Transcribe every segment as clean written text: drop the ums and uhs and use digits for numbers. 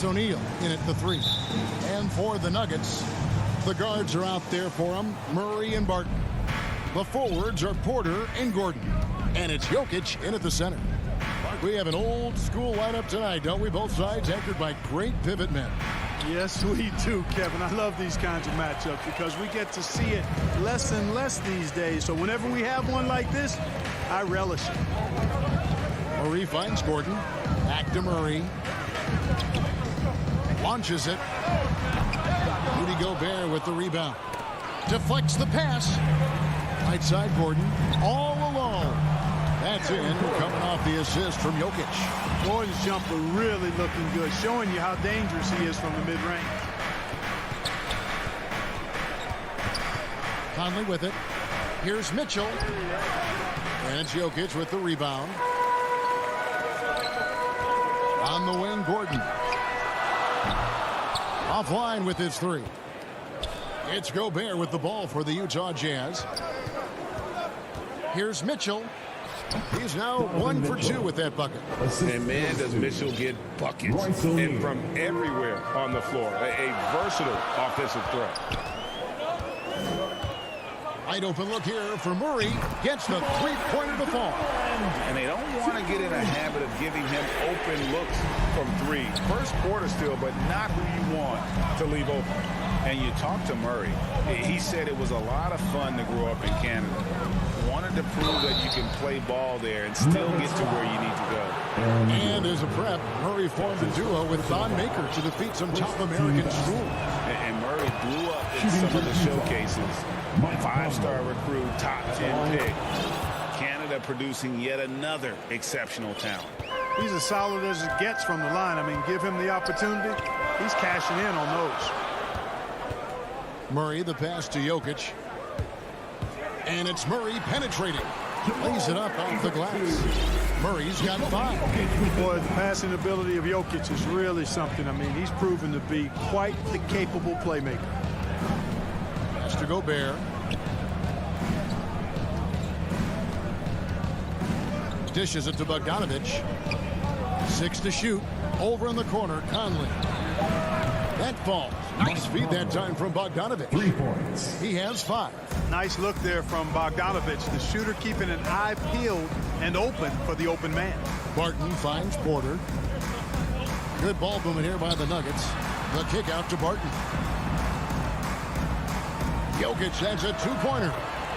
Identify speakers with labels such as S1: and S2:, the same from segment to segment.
S1: That's O'Neal in at the 3. And for the Nuggets, the guards are out there for them, Murray and Barton. The forwards are Porter and Gordon. And it's Jokic in at the center. We have an old school lineup tonight, don't we? Both sides anchored by great pivot men.
S2: Yes, we do, Kevin. I love these kinds of matchups because we get to see it less and less these days. So whenever we have one like this, I relish it.
S1: Murray finds Gordon. Back to Murray. Launches it. Rudy Gobert with the rebound. Deflects the pass. Right side Gordon. All alone. That's in. Coming off the assist from Jokic.
S2: Gordon's jumper really looking good, showing you how dangerous he is from the mid-range.
S1: Conley with it. Here's Mitchell. And it's Jokic with the rebound. On the wing, Gordon. Offline with his 3. It's Gobert with the ball for the Utah Jazz. Here's Mitchell. He's now 1 for 2 with that bucket.
S3: And man, does Mitchell get buckets and from everywhere on the floor. A versatile offensive threat.
S1: Wide open look here for Murray. Gets the three-pointer to fall.
S3: And they don't want to get in a habit of giving him open looks from 3. First quarter still, but not who you want to leave open. And you talk to Murray. He said it was a lot of fun to grow up in Canada. Wanted to prove that you can play ball there and still get to where you need to go.
S1: And as a prep, Murray formed a duo with Don Maker to defeat some top American schools.
S3: And Murray blew up in some of the showcases. 5-star recruit, top 10 pick. Canada producing yet another exceptional talent.
S2: He's as solid as it gets from the line. I mean, give him the opportunity. He's cashing in on those.
S1: Murray, the pass to Jokic. And it's Murray penetrating. Lays it up off the glass. Murray's got 5.
S2: Boy, the passing ability of Jokic is really something. I mean, he's proven to be quite the capable playmaker.
S1: Pass to Gobert. Dishes it to Bogdanovich. 6 to shoot. Over in the corner, Conley. That falls. Nice feed that time from Bogdanovich.
S4: 3 points.
S1: He has 5.
S2: Nice look there from Bogdanovich. The shooter keeping an eye peeled and open for the open man.
S1: Barton finds Porter. Good ball movement here by the Nuggets. The kick out to Barton. Jokic has a 2-pointer.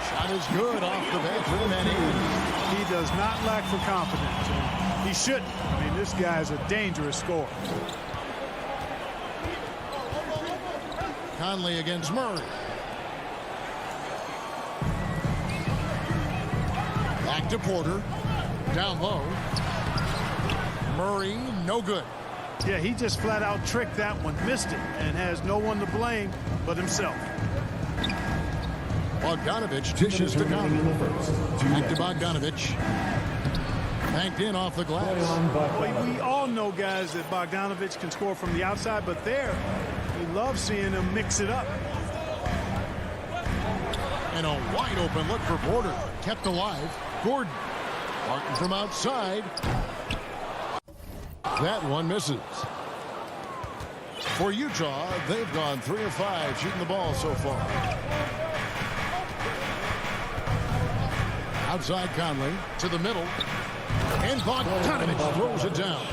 S1: Shot is good off the bathroom and in.
S2: He does not lack for confidence. And he shouldn't. I mean, this guy is a dangerous scorer.
S1: Conley against Murray. Back to Porter. Down low. Murray, no good.
S2: Yeah, he just flat out tricked that one, missed it, and has no one to blame but himself.
S1: Bogdanovich dishes to Conley. Back to Bogdanovich. Banked in off the glass.
S2: Well, we all know, guys, that Bogdanovich can score from the outside, but there, we love seeing him mix it up.
S1: And a wide open look for Porter. Kept alive. Gordon. Martin from outside. That one misses. For Utah, they've gone 3 of 5 shooting the ball so far. Outside Conley to the middle. And Bogdanovich throws it down.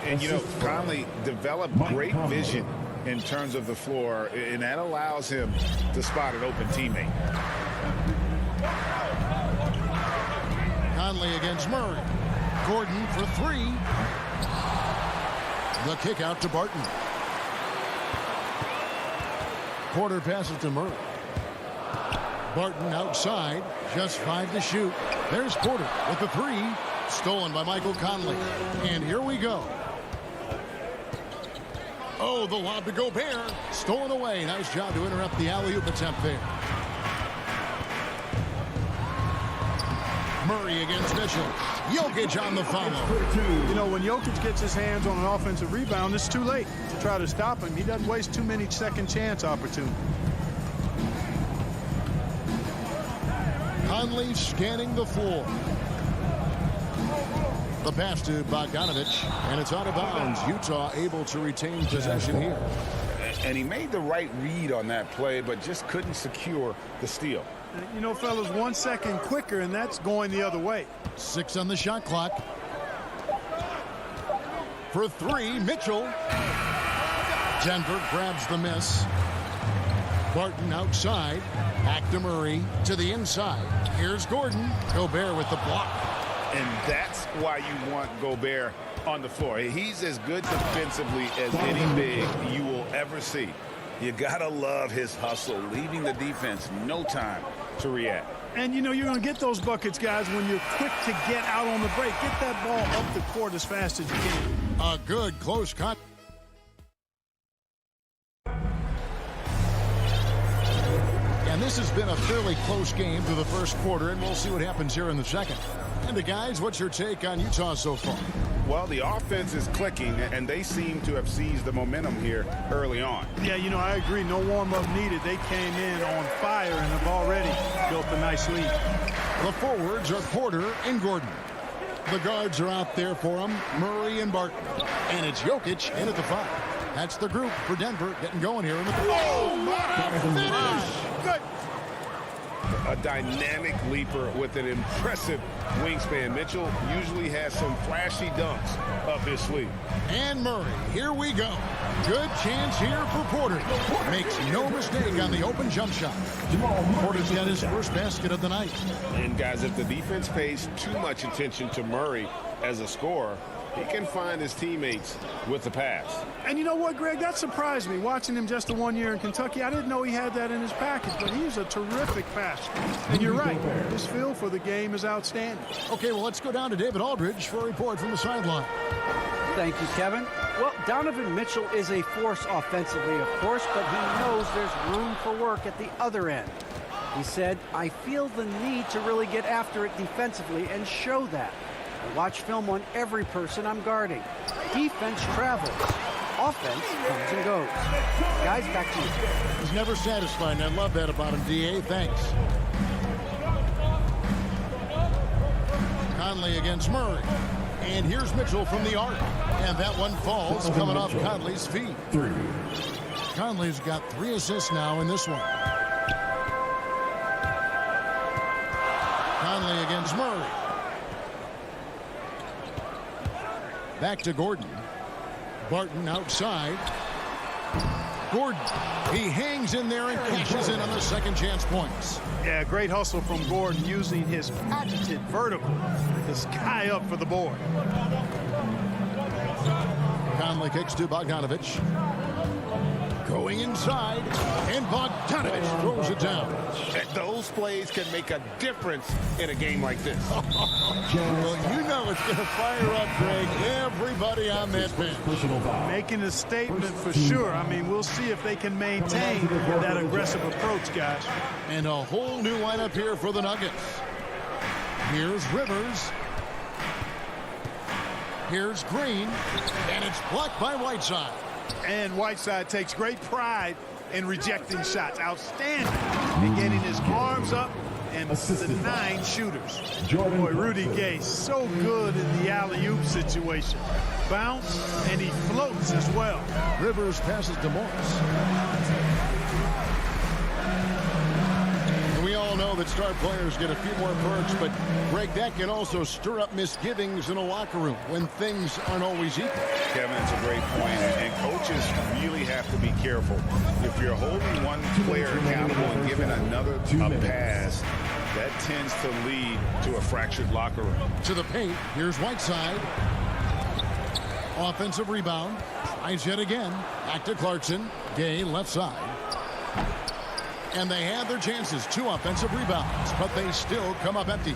S3: And, you know, Conley developed great vision in terms of the floor, and that allows him to spot an open teammate.
S1: Conley against Murray. Gordon for 3. The kick out to Barton. Porter passes to Murray. Barton outside. Just 5 to shoot. There's Porter with the 3. Stolen by Michael Conley. And here we go. Oh, the lob to Gobert. Stolen away. Nice job to interrupt the alley-oop attempt there. Murray against Mitchell. Jokic on the follow.
S2: You know, when Jokic gets his hands on an offensive rebound, it's too late to try to stop him. He doesn't waste too many second chance opportunities. Conley
S1: scanning the floor. The pass to Bogdanovich, and it's out of bounds. Utah able to retain possession here.
S3: And he made the right read on that play, but just couldn't secure the steal.
S2: You know, fellas, 1 second quicker, and that's going the other way.
S1: 6 on the shot clock. For 3, Mitchell. Denver grabs the miss. Barton outside. Back to Murray to the inside. Here's Gordon. Gobert with the block.
S3: And that's why you want Gobert on the floor. He's as good defensively as any big you will ever see. You gotta love his hustle, leaving the defense no time to react.
S2: And you know you're going to get those buckets, guys, when you're quick to get out on the break. Get that ball up the court as fast as you can.
S1: A good close cut. And this has been a fairly close game through the first quarter, and we'll see what happens here in the second. And guys, what's your take on Utah so far?
S3: Well, the offense is clicking, and they seem to have seized the momentum here early on.
S2: Yeah, you know, I agree. No warm-up needed. They came in on fire and have already built a nice lead.
S1: The forwards are Porter and Gordon. The guards are out there for them, Murray and Barton. And it's Jokic in at the 5. That's the group for Denver getting going here in the third.
S3: Oh, my finish! Good. A dynamic leaper with an impressive wingspan. Mitchell usually has some flashy dunks up his sleeve.
S1: And Murray, here we go. Good chance here for Porter. Makes no mistake on the open jump shot. Porter's got his first basket of the night.
S3: And guys, if the defense pays too much attention to Murray as a scorer, he can find his teammates with the pass.
S2: And you know what, Greg? That surprised me. Watching him just the 1 year in Kentucky, I didn't know he had that in his package, but he's a terrific passer. And you're right, his feel for the game is outstanding.
S1: Okay, well, let's go down to David Aldridge for a report from the sideline.
S4: Thank you, Kevin. Well, Donovan Mitchell is a force offensively, of course, but he knows there's room for work at the other end. He said, "I feel the need to really get after it defensively and show that. I watch film on every person I'm guarding. Defense travels. Offense comes and goes." Guys, back to you.
S1: He's never satisfied, and I love that about him, D.A. Thanks. Conley against Murray. And here's Mitchell from the arc. And that one falls coming off Conley's feet. Conley's got 3 assists now in this one. Conley against Murray. Back to Gordon. Barton outside. Gordon, he hangs in there and cashes in on the second chance points.
S2: Yeah, great hustle from Gordon using his patented vertical to sky up for the board.
S1: Conley kicks to Bogdanovich. Going inside, and Bogdanovich throws it down.
S3: Those plays can make a difference in a game like this.
S1: Well, you know it's going to fire up, Greg, everybody on that bench.
S2: Making a statement for sure. I mean, we'll see if they can maintain that aggressive approach, guys.
S1: And a whole new lineup here for the Nuggets. Here's Rivers. Here's Green. And it's blocked by Whiteside.
S2: And Whiteside takes great pride in rejecting shots. Outstanding in getting his arms up and denying shooters. Boy, Rudy Gay, so good in the alley-oop situation. Bounce, and he floats as well.
S1: Rivers passes to Morris. We all know that star players get a few more perks, but, Greg, that can also stir up misgivings in a locker room when things aren't always equal.
S3: Kevin, it's a great point, and coaches really have to be careful. If you're holding one player accountable and giving another a pass, that tends to lead to a fractured locker room.
S1: To the paint, here's Whiteside. Offensive rebound. Tries yet again. Back to Clarkson. Gay left side. And they had their chances. 2 offensive rebounds, but they still come up empty.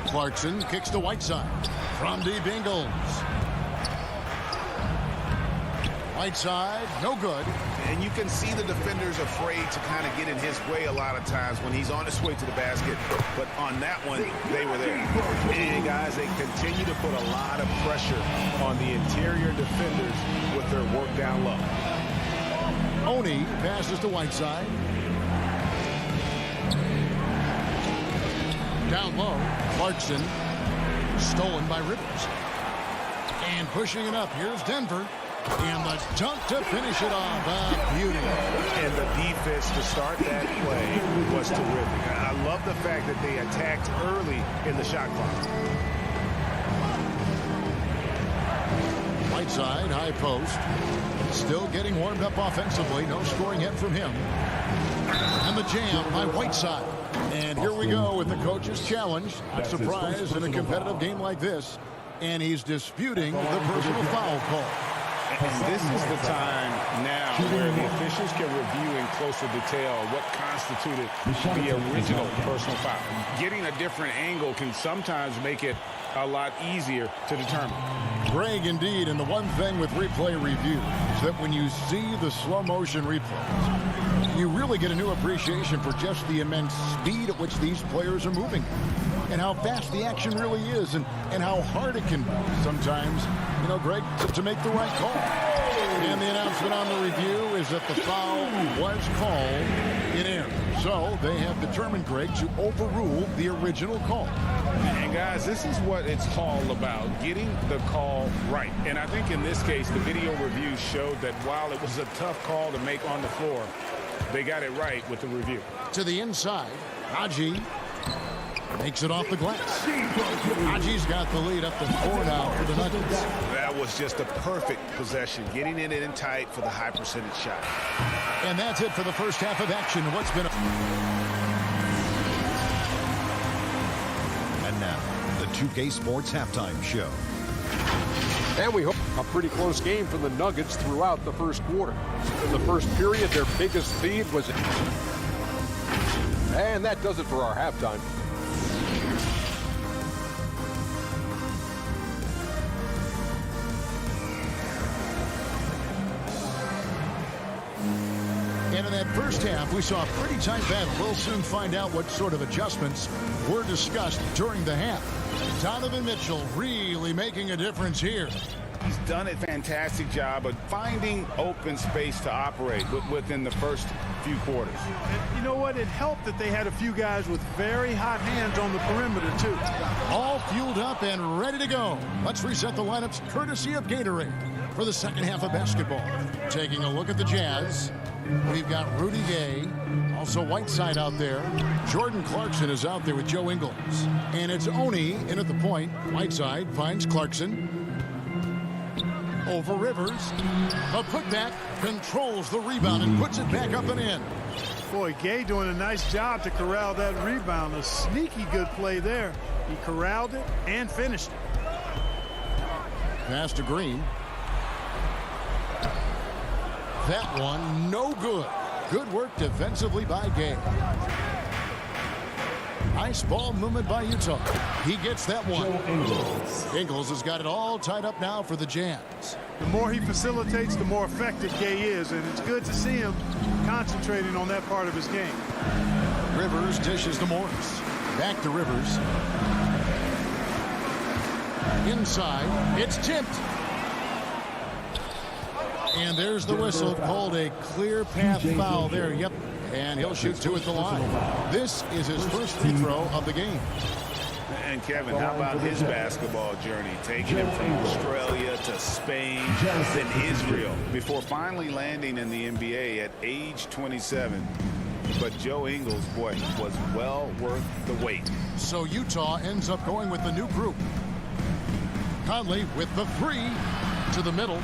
S1: Clarkson kicks to Whiteside. From deep Ingles. Whiteside, no good.
S3: And you can see the defenders afraid to kind of get in his way a lot of times when he's on his way to the basket. But on that one, they were there. And guys, they continue to put a lot of pressure on the interior defenders with their work down low.
S1: Oni passes to Whiteside. Down low, Clarkson. Stolen by Rivers. And pushing it up. Here's Denver. And the dunk to finish it off. Beauty.
S3: And the defense to start that play was terrific. I love the fact that they attacked early in the shot clock.
S1: Whiteside, high post. Still getting warmed up offensively. No scoring yet from him. And the jam by Whiteside. And here we go with the coach's challenge. Not surprised in a competitive game like this. And he's disputing the personal foul call.
S3: And this is the time now where the officials can review in closer detail what constituted the original personal foul. Getting a different angle can sometimes make it a lot easier to determine.
S1: Greg, indeed, and the one thing with replay review is that when you see the slow motion replays, you really get a new appreciation for just the immense speed at which these players are moving and how fast the action really is and how hard it can be sometimes, you know, Greg, to make the right call. And the announcement on the review is that the foul was called in error. So they have determined, Greg, to overrule the original call.
S3: And guys, this is what it's all about, getting the call right. And I think in this case, the video review showed that while it was a tough call to make on the floor, they got it right with the review.
S1: To the inside, Haji makes it off the glass. Haji's got the lead up to 4 now for the Nuggets.
S3: That was just a perfect possession, getting it in tight for the high percentage shot.
S1: And that's it for the first half of action. What's been
S5: And now, the 2K Sports Halftime Show.
S6: And we hope a pretty close game for the Nuggets throughout the first quarter. In the first period, their biggest lead was... And that does it for our halftime.
S1: And in that first half, we saw a pretty tight battle. We'll soon find out what sort of adjustments were discussed during the half. Donovan Mitchell really making a difference here.
S3: He's done a fantastic job of finding open space to operate within the first few quarters.
S2: And you know what? It helped that they had a few guys with very hot hands on the perimeter, too.
S1: All fueled up and ready to go. Let's reset the lineups courtesy of Gatorade for the second half of basketball. Taking a look at the Jazz. We've got Rudy Gay, also Whiteside out there. Jordan Clarkson is out there with Joe Ingles. And it's Oni in at the point. Whiteside finds Clarkson. Over Rivers. A putback, controls the rebound and puts it back up and in.
S2: Boy, Gay doing a nice job to corral that rebound. A sneaky good play there. He corralled it and finished it.
S1: Pass to Green. That one, no good. Good work defensively by Gay. Nice ball movement by Utah. He gets that one. Ingles has got it all tied up now for the Jazz.
S2: The more he facilitates, the more effective Gay is, and it's good to see him concentrating on that part of his game.
S1: Rivers dishes to Morris. Back to Rivers. Inside, it's tipped. And there's the whistle, called a clear path foul there. Yep, and he'll shoot 2 at the line. This is his first free throw of the game.
S3: And Kevin, how about his basketball journey? Taking him from Australia to Spain, then Israel, before finally landing in the NBA at age 27. But Joe Ingles, boy, was well worth the wait.
S1: So Utah ends up going with the new group. Conley with the 3 to the middle.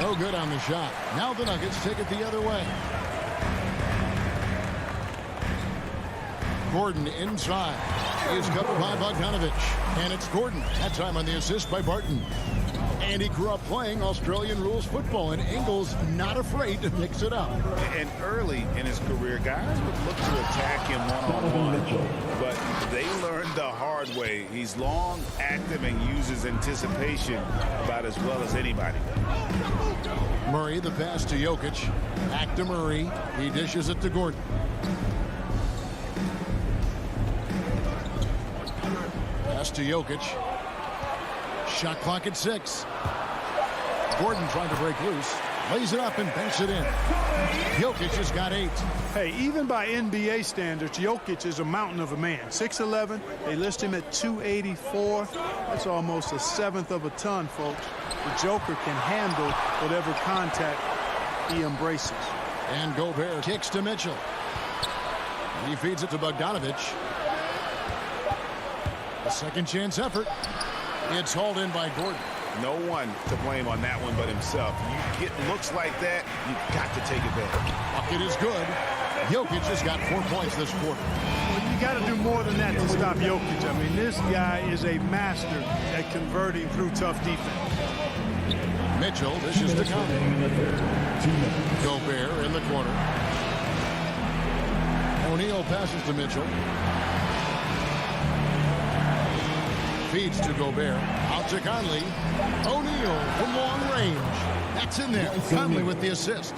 S1: No good on the shot. Now the Nuggets take it the other way. Gordon inside is covered by Bogdanovich. And it's Gordon, that time on the assist by Barton. And he grew up playing Australian rules football, and Ingles not afraid to mix it up.
S3: And early in his career, guys would look to attack him one-on-one. But they learned the hard way. He's long, active, and uses anticipation about as well as anybody.
S1: Murray, the pass to Jokic. Back to Murray. He dishes it to Gordon. Pass to Jokic. Shot clock at 6. Gordon trying to break loose. Lays it up and banks it in. Jokic has got 8.
S2: Hey, even by NBA standards, Jokic is a mountain of a man. 6'11", they list him at 284. That's almost a seventh of a ton, folks. The Joker can handle whatever contact he embraces.
S1: And Gobert kicks to Mitchell. He feeds it to Bogdanovich. A second chance effort. It's hauled in by Gordon.
S3: No one to blame on that one but himself. You get looks like that, you've got to take it back.
S1: Bucket is good. Jokic has got 4 points this quarter.
S2: Well, you got to do more than that to stop Jokic. I mean, this guy is a master at converting through tough defense.
S1: Mitchell dishes to Conley. Gobert in the corner. O'Neal passes to Mitchell. Feeds to Gobert. Out to Conley. O'Neal from long range. That's in there. Conley with the assist.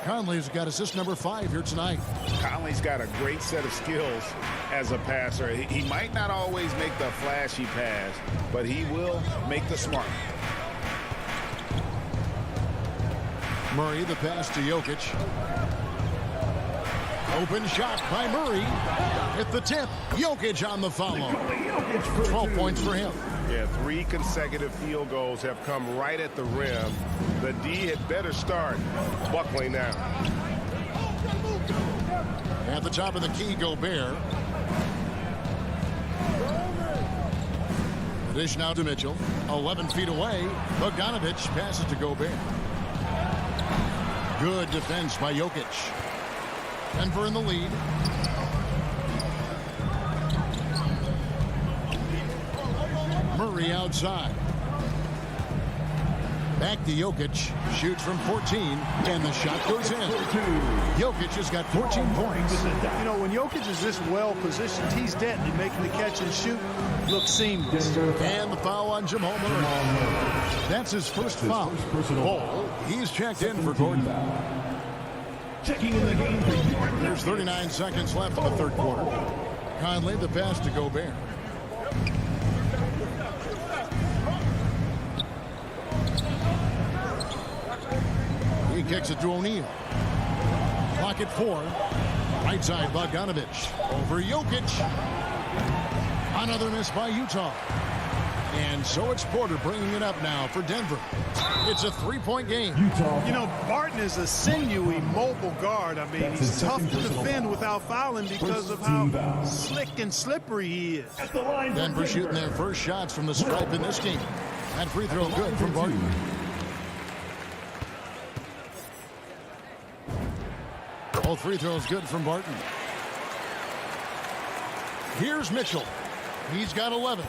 S1: Conley's got assist number 5 here tonight.
S3: Conley's got a great set of skills as a passer. He might not always make the flashy pass, but he will make the smart.
S1: Murray, the pass to Jokic. Open shot by Murray. At the tip, Jokic on the follow. 12 points for him.
S7: Yeah, 3 consecutive field goals have come right at the rim. The D had better start buckling now.
S1: At the top of the key, Gobert. The dish now to Mitchell. 11 feet away. Bogdanovich passes to Gobert. Good defense by Jokic. Denver in the lead. Murray outside. Back to Jokic. Shoots from 14, and the shot goes in. Jokic has got 14 points.
S2: You know, when Jokic is this well positioned, he's deadly, making the catch and shoot look seamless.
S1: And the foul on Jamal Murray. That's his first foul. Ball. He's checked in for Gordon.
S8: Checking in the game.
S1: There's 39 seconds left in the third quarter. Conley, the pass to Gobert. He kicks it to O'Neal. Clock at 4. Right side, Bogdanovich. Over Jokic. Another miss by Utah. And so it's Porter bringing it up now for Denver. It's a 3-point game.
S2: You know, Barton is a sinewy, mobile guard. I mean, he's tough to defend without fouling because of how slick and slippery he is.
S1: Denver shooting their first shots from the stripe in this game. That free throw good from Barton. All free throws good from Barton. Here's Mitchell. He's got 11.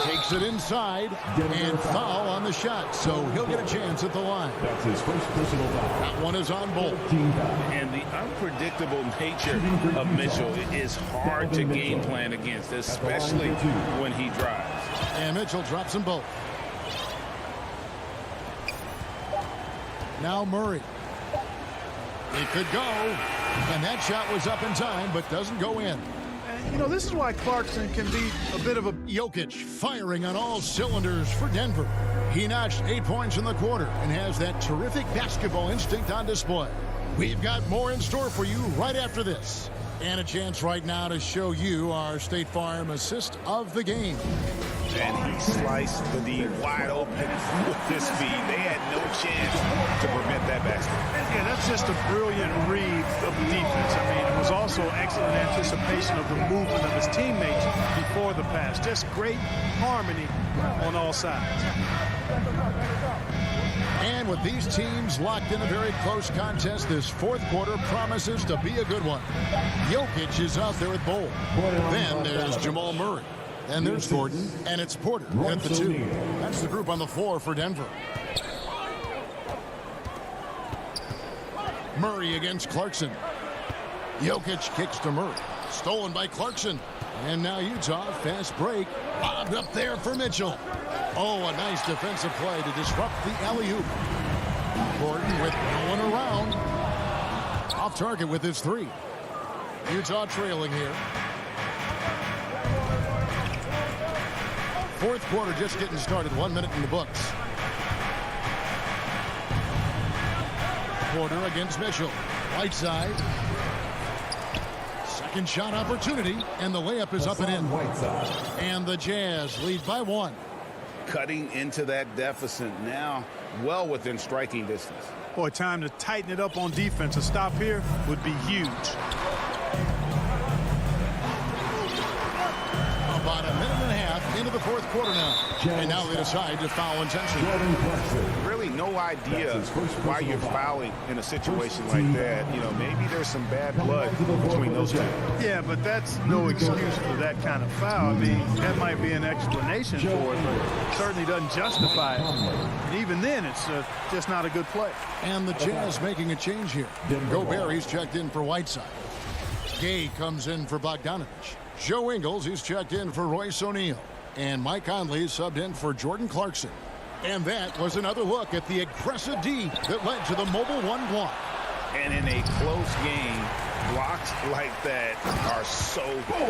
S1: Takes it inside and foul on the shot, so he'll get a chance at the line.
S8: That's his first personal foul.
S1: That one is on Bolt.
S3: And the unpredictable nature of Mitchell is hard to game plan against, especially when he drives.
S1: And Mitchell drops them both. Now Murray. It could go. And that shot was up in time, but doesn't go in.
S2: You know, this is why Clarkson can be a bit of a...
S1: Jokic firing on all cylinders for Denver. He notched 8 points in the quarter and has that terrific basketball instinct on display. We've got more in store for you right after this. And a chance right now to show you our State Farm assist of the game.
S3: And he sliced the D wide open with this speed. They had no chance to prevent that basket.
S2: Yeah, that's just a brilliant read of the defense. I mean, it was also excellent anticipation of the movement of his teammates before the pass. Just great harmony on all sides.
S1: And with these teams locked in a very close contest, this fourth quarter promises to be a good one. Jokic is out there at Bowl. Then there's Jamal Murray. And there's Gordon, and it's Porter at the 2. That's the group on the floor for Denver. Murray against Clarkson. Jokic kicks to Murray. Stolen by Clarkson. And now Utah, fast break. Lobbed up there for Mitchell. Oh, a nice defensive play to disrupt the alley-oop. Gordon with no one around. Off target with his 3. Utah trailing here. Fourth quarter just getting started. 1 minute in the books. Porter against Mitchell. Right side. Second shot opportunity, and the layup is up and in. And the Jazz lead by 1.
S3: Cutting into that deficit now, well within striking distance.
S2: Boy, time to tighten it up on defense. A stop here would be huge.
S1: About a minute and a half into the fourth quarter now. And now they decide to foul intentionally.
S3: Really no idea why you're fouling in a situation like that. You know, maybe there's some bad blood between those two.
S2: Yeah, but that's no excuse for that kind of foul. I mean, that might be an explanation for it, but certainly doesn't justify it. And even then, it's just not a good play.
S1: And the Jazz making a change here. Gobert, he's checked in for Whiteside. Gay comes in for Bogdanovich. Joe Ingles, he's checked in for Royce O'Neal. And Mike Conley subbed in for Jordan Clarkson. And that was another look at the aggressive D that led to the mobile 1 block.
S3: And in a close game, blocks like that are so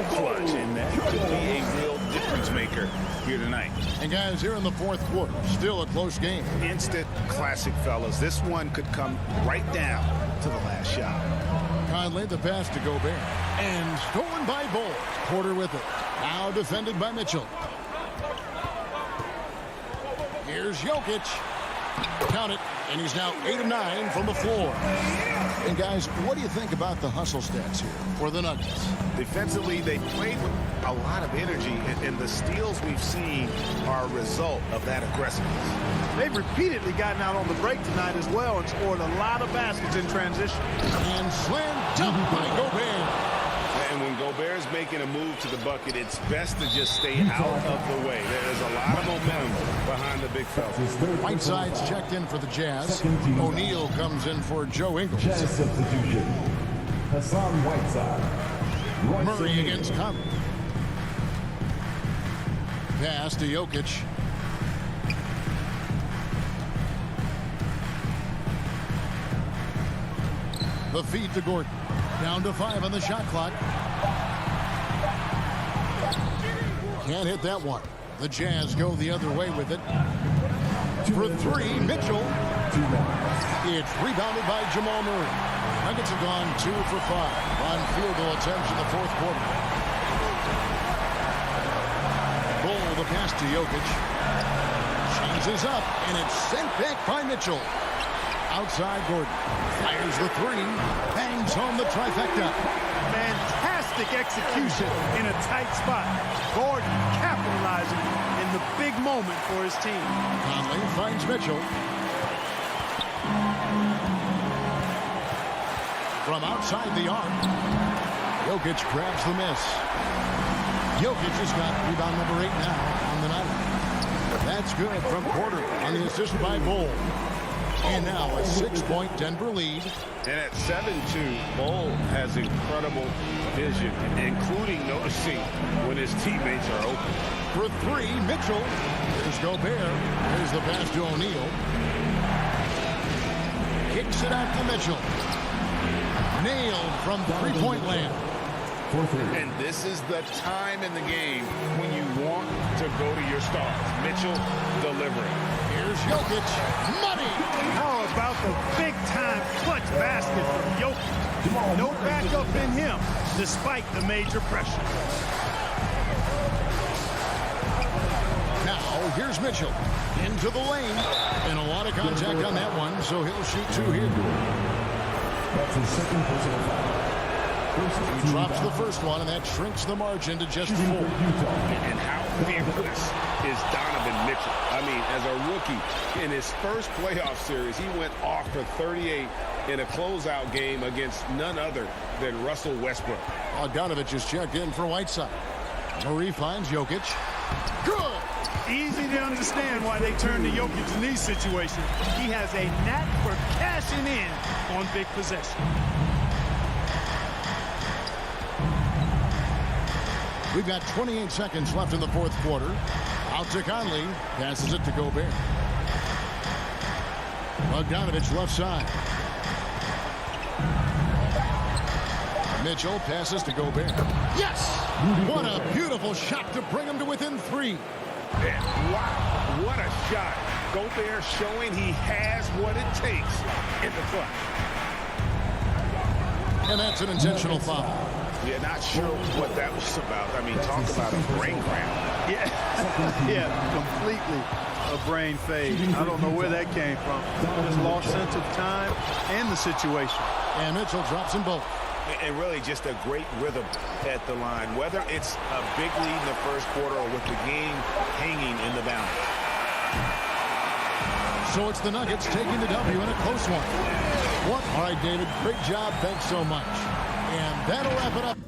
S3: clutch, and that could be a real difference maker here tonight.
S1: And guys, here in the fourth quarter, still a close game.
S3: Instant classic, fellas. This one could come right down to the last shot.
S1: Conley, the pass to Gobert. And stolen by Bull. Porter with it. Now defended by Mitchell. Here's Jokic. Count it. And he's now 8 of 9 from the floor. And guys, what do you think about the hustle stats here for the Nuggets?
S3: Defensively, they played with a lot of energy, and the steals we've seen are a result of that aggressiveness.
S2: They've repeatedly gotten out on the break tonight as well and scored a lot of baskets in transition.
S1: And slam dunk by Gobert.
S3: And when Gobert is making a move to the bucket, it's best to just stay out of the way. There's a lot of momentum behind the big fella.
S1: Whiteside's checked in for the Jazz. O'Neal comes in for Joe Ingles.
S8: Jazz substitution. Hassan Whiteside.
S1: Murray against Conley. Pass to Jokic. The feed to Gordon. Down to 5 on the shot clock. Can't hit that one. The Jazz go the other way with it. For 3, Mitchell. It's rebounded by Jamal Murray. Nuggets have gone 2 for 5 on field goal attempts in the fourth quarter. Bull, the pass to Jokic. Changes up, and it's sent back by Mitchell. Outside Gordon. Fires the 3. Bangs home the trifecta.
S2: Fantastic execution in a tight spot. Gordon capitalizing in the big moment for his team.
S1: Conley finds Mitchell. From outside the arc. Jokic grabs the miss. Jokic has got rebound number 8 now on the night. That's good from Porter on the assist by Bull. And now a 6-point Denver lead.
S3: And at 7-2, Bull has incredible vision, including noticing when his teammates are open.
S1: For 3, Mitchell. Here's Gobert. Here's the pass to O'Neal. Kicks it out to Mitchell. Nailed from 3-point land.
S3: And this is the time in the game when you want to go to your stars. Mitchell delivering.
S1: Here's Jokic. Money!
S2: How about the big-time clutch basket from Jokic? No backup in him, despite the major pressure.
S1: Now, here's Mitchell. Into the lane. And a lot of contact on that one, so he'll shoot 2 here.
S8: That's his second personal foul.
S1: He drops the first one, and that shrinks the margin to just 4.
S3: And how fearless is Donovan Mitchell? I mean, as a rookie, in his first playoff series, he went off for 38 in a closeout game against none other than Russell Westbrook.
S1: Bogdanovich is checked in for Whiteside. Murray finds Jokic. Good!
S2: Easy to understand why they turn to Jokic in these situations. He has a knack for cashing in on big possession.
S1: We've got 28 seconds left in the fourth quarter. Out to Conley. Passes it to Gobert. Bogdanovich left side. Mitchell passes to Gobert. Yes! What a beautiful shot to bring him to within 3.
S3: And wow, what a shot. Gobert showing he has what it takes in the clutch.
S1: And that's an intentional foul.
S3: Yeah, not sure what that was about. I mean, talk about a brain cramp.
S2: Yeah, yeah, completely a brain fade. I don't know where that came from. Just lost sense of time and the situation.
S1: And Mitchell drops them both.
S3: And really just a great rhythm at the line, whether it's a big lead in the first quarter or with the game hanging in the balance.
S1: So it's the Nuggets taking the W in a close one. What? All right, David, great job. Thanks so much. And that'll wrap it up.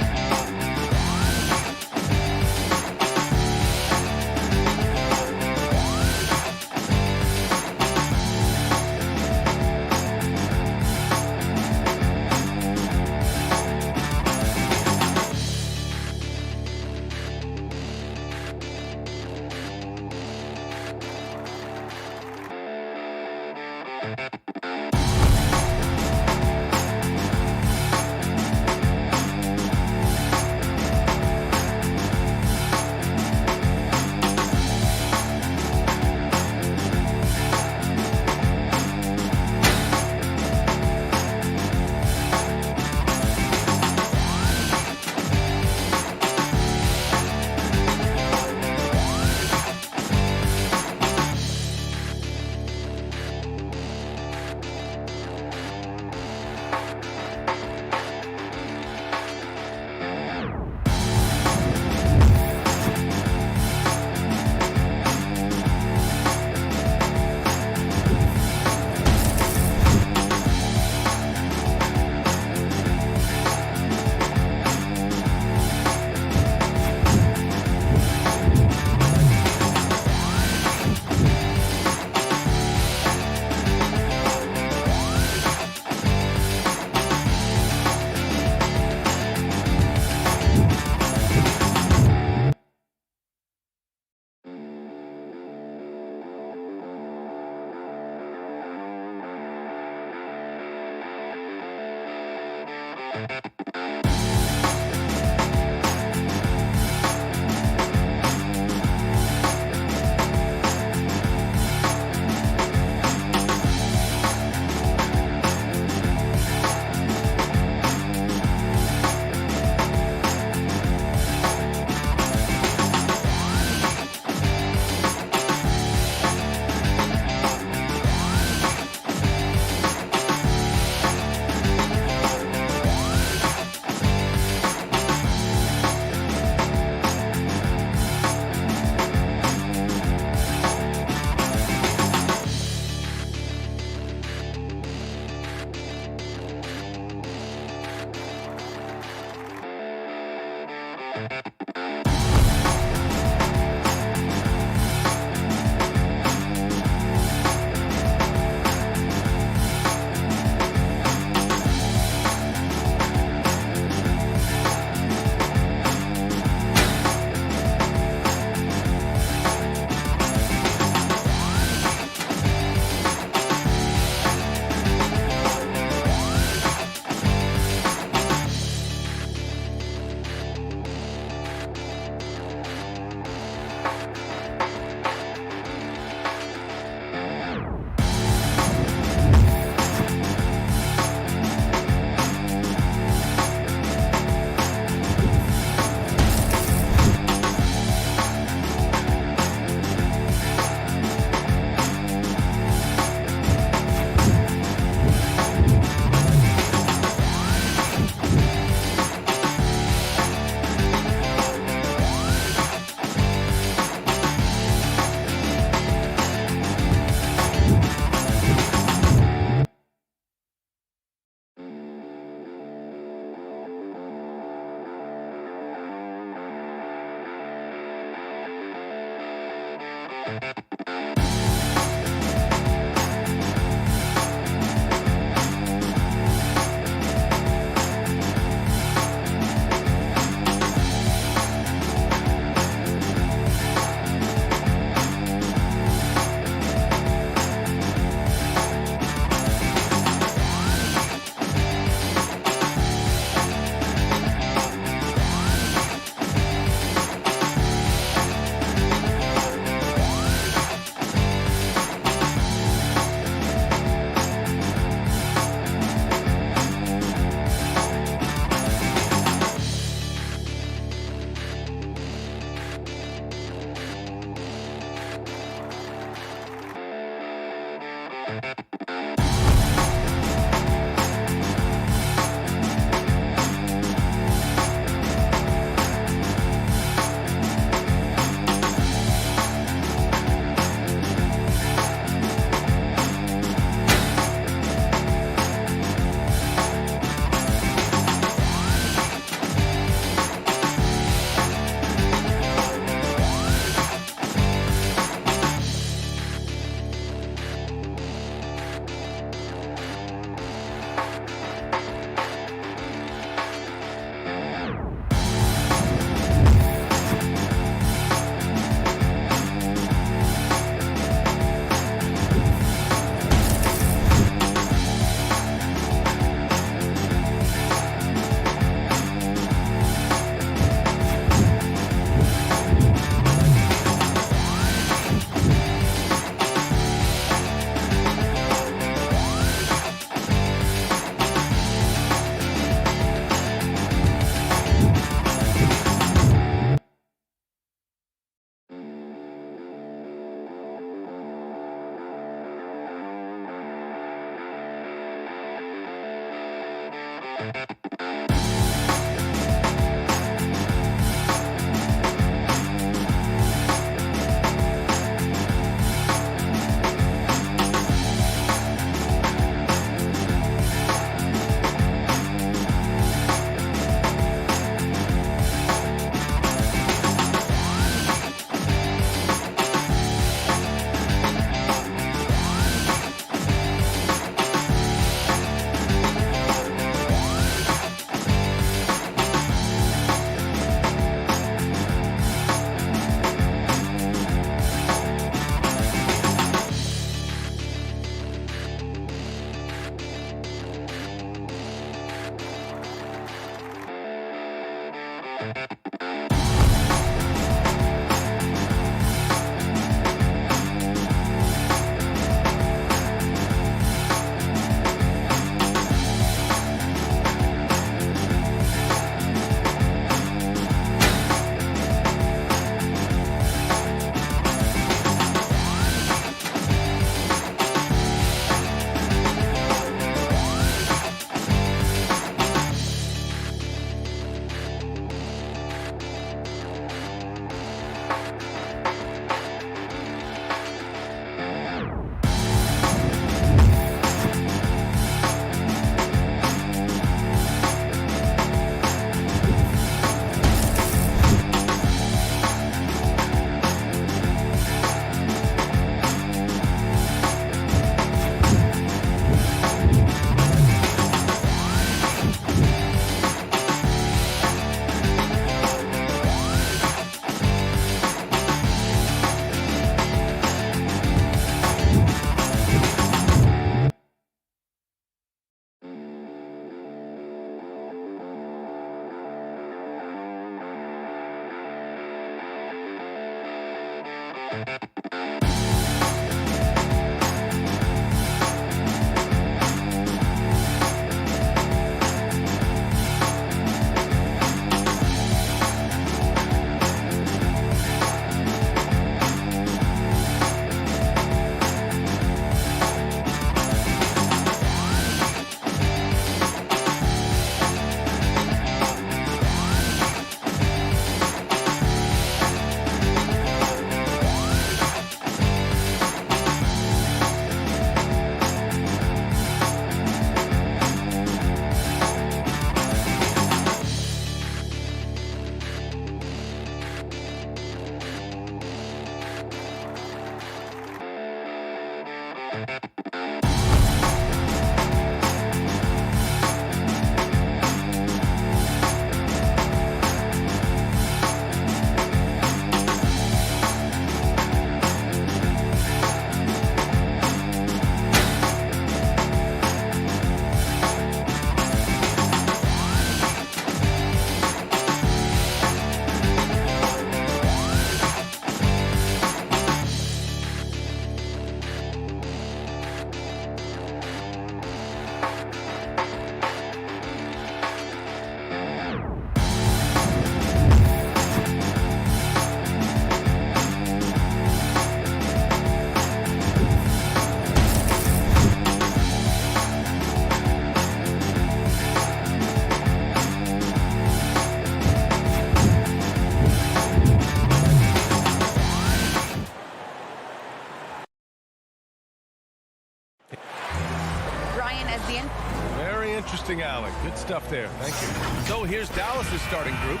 S9: Very interesting, Alec. Good stuff there. Thank you. So here's Dallas' starting group.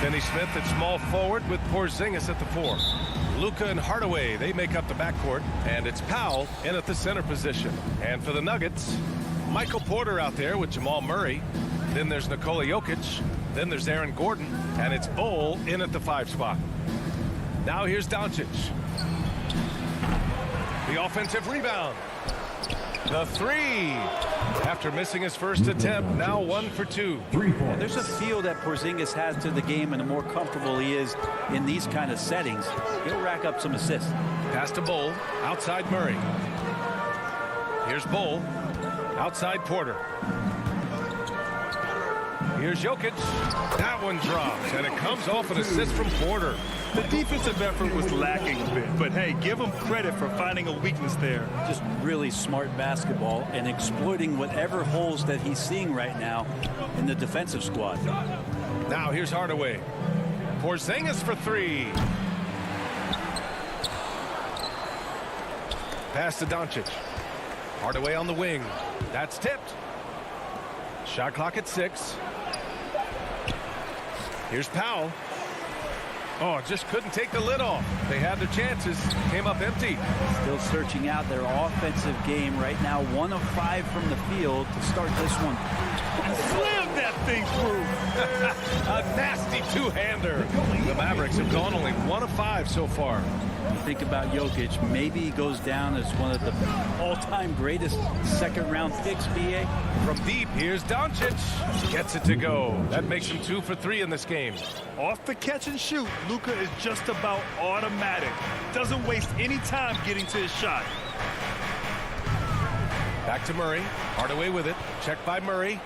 S9: Finney Smith at small forward with Porzingis at the 4. Luka and Hardaway, they make up the backcourt. And it's Powell in at the center position. And for the Nuggets, Michael Porter out there with Jamal Murray. Then there's Nikola Jokic. Then there's Aaron Gordon. And it's Bol in at the 5 spot. Now here's Doncic. The offensive rebound. The 3. After missing his first attempt, now 1 for 2.
S10: And there's a feel that Porzingis has to the game, and the more comfortable he is in these kind of settings, he'll rack up some assists.
S9: Pass to Bol, outside Murray. Here's Bol, outside Porter. Here's Jokic. That one drops, and it comes off an assist from Porter.
S2: The defensive effort was lacking a bit, but hey, give him credit for finding a weakness there.
S10: Just really smart basketball and exploiting whatever holes that he's seeing right now in the defensive squad.
S9: Now here's Hardaway. Porzingis for 3. Pass to Doncic. Hardaway on the wing. That's tipped. Shot clock at 6. Here's Powell. Oh, just couldn't take the lid off. They had their chances. Came up empty.
S10: Still searching out their offensive game right now. 1 of 5 from the field to start this one.
S2: Slammed that thing through.
S9: A nasty two-hander. The Mavericks have gone only 1 of 5 so far.
S10: You think about Jokic, maybe he goes down as one of the all-time greatest second-round picks, BA.
S9: From deep, here's Doncic. Gets it to go. That makes him 2 for 3 in this game.
S2: Off the catch and shoot, Luka is just about automatic. Doesn't waste any time getting to his shot.
S9: Back to Murray. Hardaway with it. Checked by Murray.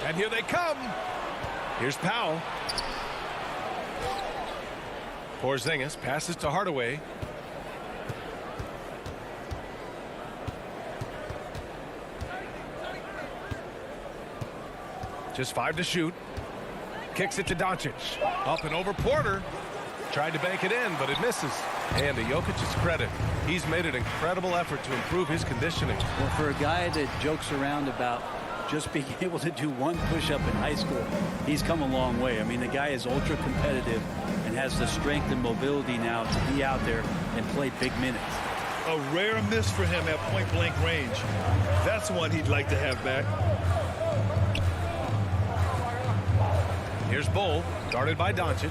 S9: And here they come. Here's Powell. Porzingis passes to Hardaway. Just 5 to shoot. Kicks it to Doncic. Up and over Porter. Tried to bank it in, but it misses. And to Jokic's credit, he's made an incredible effort to improve his conditioning.
S10: Well, for a guy that jokes around about just being able to do 1 push-up in high school, he's come a long way. I mean, the guy is ultra competitive and has the strength and mobility now to be out there and play big minutes.
S2: A rare miss for him at point-blank range. That's one he'd like to have back.
S9: Here's Bol, guarded by Doncic.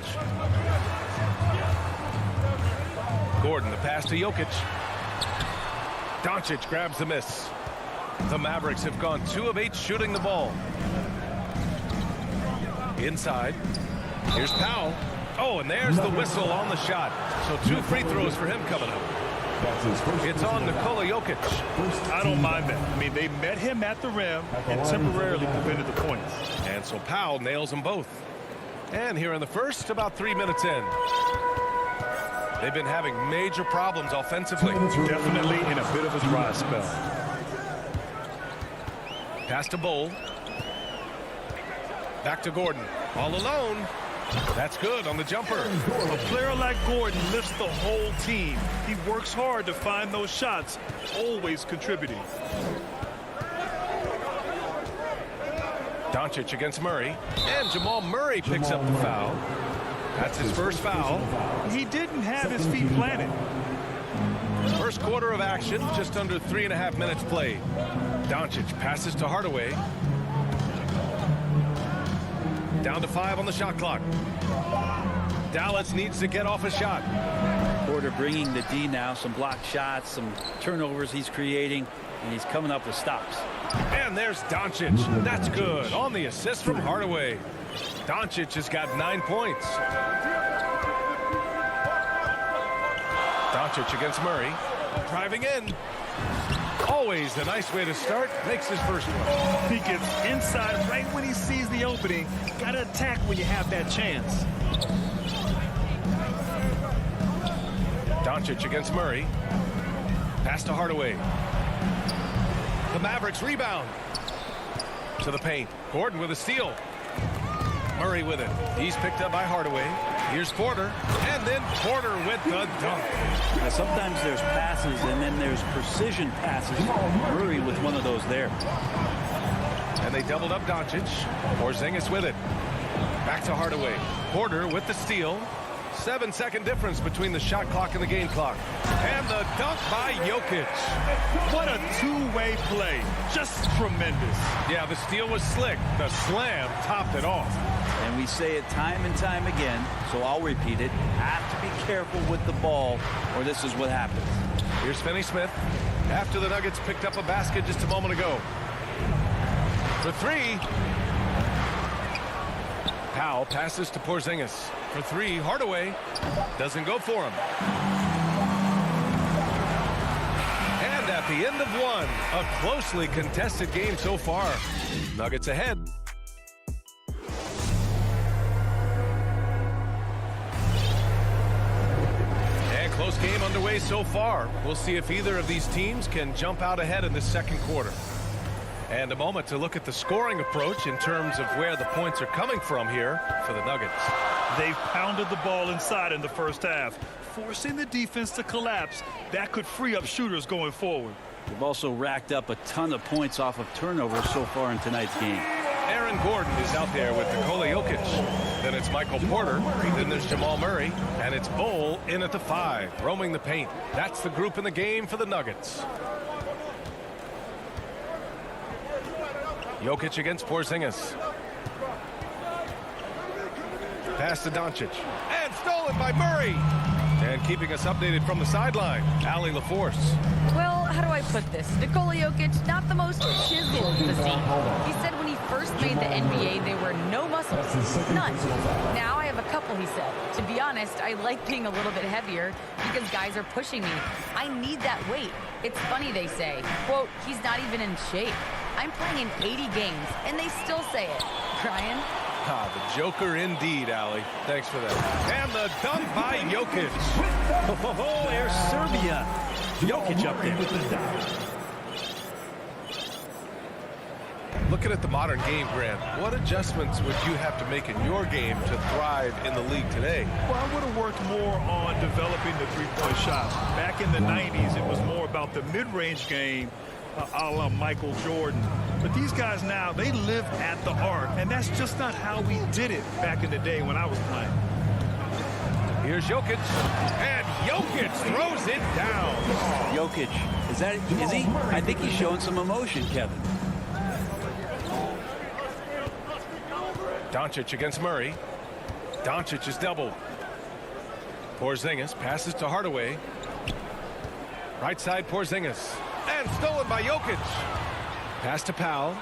S9: Gordon, the pass to Jokic. Doncic grabs the miss. The Mavericks have gone 2 of 8 shooting the ball. Inside. Here's Powell. Oh, and there's the whistle on the shot. So 2 free throws for him coming up. It's on Nikola Jokic.
S2: I don't mind that. I mean, they met him at the rim and temporarily prevented the points.
S9: And so Powell nails them both. And here in the first, about 3 minutes in. They've been having major problems offensively.
S2: Definitely in a bit of a dry spell.
S9: Pass to Bol. Back to Gordon. All alone. That's good on the jumper.
S2: A player like Gordon lifts the whole team. He works hard to find those shots, always contributing.
S9: Doncic against Murray. And Jamal Murray picks up the foul. That's his first foul.
S2: He didn't have his feet planted.
S9: First quarter of action, just under 3.5 minutes played. Doncic passes to Hardaway. Down to 5 on the shot clock. Dallas needs to get off a shot.
S10: Porter bringing the D now. Some blocked shots, some turnovers he's creating, and he's coming up with stops.
S9: And there's Doncic. That's good. On the assist from Hardaway. Doncic has got 9 points. Doncic against Murray. Driving in. Always a nice way to start. Makes his first one.
S11: He gets inside right when he sees the opening. Got to attack when you have that chance.
S9: Doncic against Murray. Pass to Hardaway. The Mavericks rebound. To the paint. Gordon with a steal. Murray with it. He's picked up by Hardaway. Here's Porter. And then Porter with the dunk.
S10: Now, sometimes there's passes and then there's precision passes. Murray with one of those there.
S9: And they doubled up Doncic. Porzingis with it. Back to Hardaway. Porter with the steal. 7-second difference between the shot clock and the game clock. And the dunk by Jokic.
S11: What a two-way play. Just tremendous.
S9: Yeah, the steal was slick. The slam topped it off.
S10: And we say it time and time again, so I'll repeat it. Have to be careful with the ball, or this is what happens.
S9: Here's Finney Smith. After the Nuggets picked up a basket just a moment ago. For 3. Powell passes to Porzingis. For 3, Hardaway doesn't go for him. And at the end of 1, a closely contested game so far. Nuggets ahead. And close game underway so far. We'll see if either of these teams can jump out ahead in the second quarter. And a moment to look at the scoring approach in terms of where the points are coming from here for the Nuggets.
S11: They've pounded the ball inside in the first half, forcing the defense to collapse. That could free up shooters going forward.
S10: They've also racked up a ton of points off of turnovers so far in tonight's game.
S9: Aaron Gordon is out there with Nikola Jokic. Then it's Michael Porter. Then there's Jamal Murray. And it's Bol in at the 5, roaming the paint. That's the group in the game for the Nuggets. Jokic against Porzingis. Pass to Doncic. And stolen by Murray. And keeping us updated from the sideline, Allie LaForce.
S12: Well, how do I put this? Nikola Jokic, not the most chiseled physique. He said when he first made the NBA, there were no muscles. None. Now I have a couple, he said. To be honest, I like being a little bit heavier because guys are pushing me. I need that weight. It's funny they say, quote, he's not even in shape. I'm playing in 80 games, and they still say it. Brian?
S9: Ah, the Joker indeed, Allie. Thanks for that. And the dunk by Jokic.
S10: Oh, Air Serbia. Jokic up there.
S9: Looking at the modern game, Grant, what adjustments would you have to make in your game to thrive in the league today?
S11: Well, I would have worked more on developing the three-point shot. Back in the 90s, it was more about the mid-range game, a la Michael Jordan. But these guys now, they live at the arc, and that's just not how we did it back in the day when I was playing.
S9: Here's Jokic, and Jokic throws it down.
S10: Jokic, is he? I think he's showing some emotion, Kevin.
S9: Doncic against Murray. Doncic is doubled. Porzingis passes to Hardaway. Right side Porzingis. And stolen by Jokic. Pass to Powell.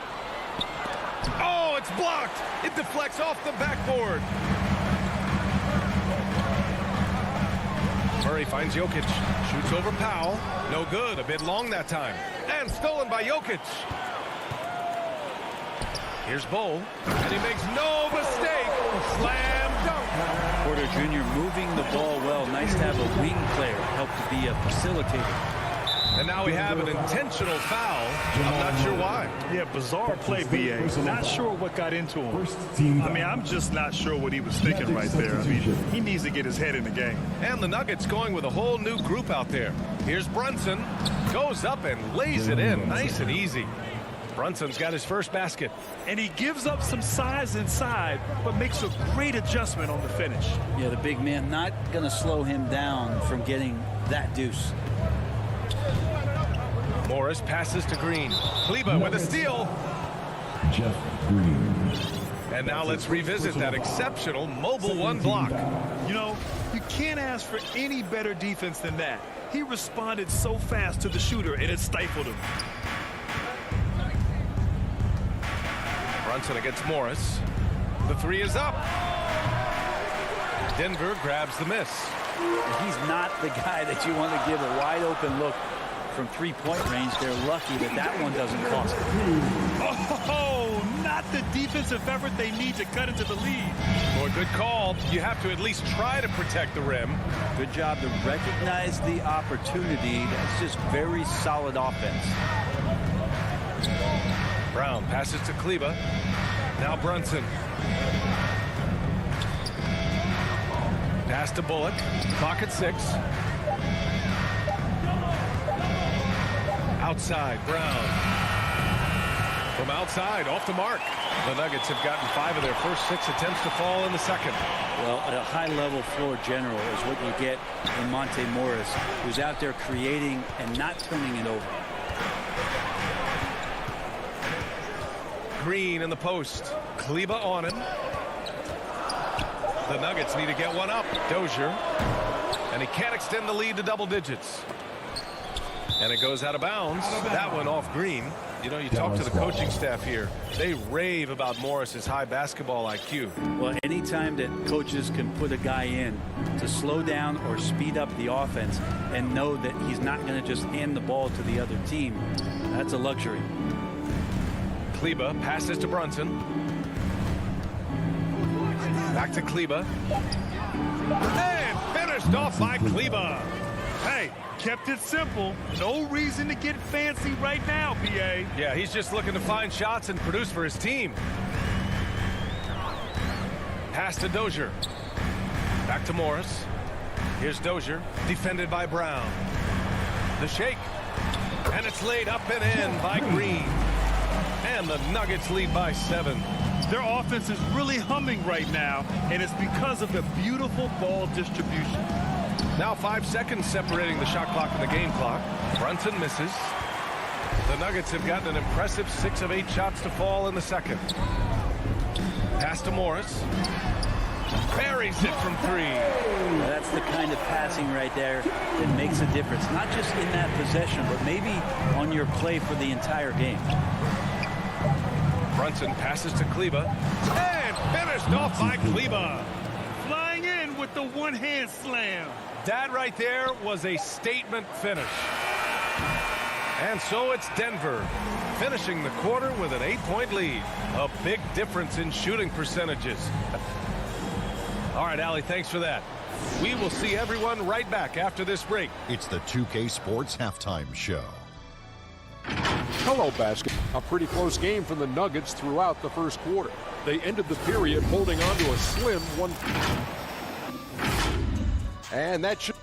S9: Oh, it's blocked. It deflects off the backboard. Murray finds Jokic. Shoots over Powell. No good. A bit long that time. And stolen by Jokic. Here's Bol. And he makes no mistake. Slam dunk.
S10: Porter Jr. moving the ball well. Nice to have a wing player help to be a facilitator.
S9: And now we have an intentional foul. I'm not sure why.
S11: Yeah, bizarre play, B.A. Not sure what got into him. I mean, I'm just not sure what he was thinking right there. I mean, he needs to get his head in the game.
S9: And the Nuggets going with a whole new group out there. Here's Brunson. Goes up and lays it in. Nice and easy. Brunson's got his first basket.
S11: And he gives up some size inside, but makes a great adjustment on the finish.
S10: Yeah, the big man not going to slow him down from getting that deuce.
S9: Morris passes to Green. Kleber with a steal.
S8: Jeff Green.
S9: And now let's revisit that exceptional mobile one block.
S11: You know, you can't ask for any better defense than that. He responded so fast to the shooter, and it stifled him.
S9: Brunson against Morris. The three is up. Denver grabs the miss.
S10: He's not the guy that you want to give a wide open look from three-point range. They're lucky that that one doesn't cost them.
S11: Oh, not the defensive effort they need to cut into the lead.
S9: Boy, good call. You have to at least try to protect the rim.
S10: Good job to recognize the opportunity. That's just very solid offense.
S9: Brown passes to Kleber. Now Brunson. Pass to Bullock. Clock at 6. Outside, Brown. From outside, off the mark. The Nuggets have gotten 5 of their first 6 attempts to fall in the second.
S10: Well, a high-level floor general is what you get in Monte Morris, who's out there creating and not turning it over.
S9: Green in the post. Kleber on him. The Nuggets need to get one up. Dozier. And he can't extend the lead to double digits. And it goes out of bounds. That one off Green. You know, you talk to the coaching staff here. They rave about Morris's high basketball IQ.
S10: Well, anytime that coaches can put a guy in to slow down or speed up the offense and know that he's not going to just hand the ball to the other team, that's a luxury.
S9: Kleber passes to Brunson. Back to Kleber. And finished off by Kleber.
S11: Hey, kept it simple. No reason to get fancy right now, PA.
S9: Yeah, he's just looking to find shots and produce for his team. Pass to Dozier. Back to Morris. Here's Dozier, defended by Brown. The shake. And it's laid up and in by Green. And the Nuggets lead by 7.
S11: Their offense is really humming right now, and it's because of the beautiful ball distribution.
S9: Now 5 seconds separating the shot clock and the game clock. Brunson misses. The Nuggets have gotten an impressive 6 of 8 shots to fall in the second. Pass to Morris. Buries it from 3.
S10: That's the kind of passing right there that makes a difference. Not just in that possession, but maybe on your play for the entire game.
S9: Brunson passes to Kleber. And finished off by Kleber.
S11: Flying in with the one-hand slam.
S9: That right there was a statement finish. And so it's Denver finishing the quarter with an 8-point lead. A big difference in shooting percentages. All right, Allie, thanks for that. We will see everyone right back after this break.
S5: It's the 2K Sports Halftime Show.
S6: Hello, basketball. A pretty close game for the Nuggets throughout the first quarter. They ended the period holding on to a slim 1. And that should...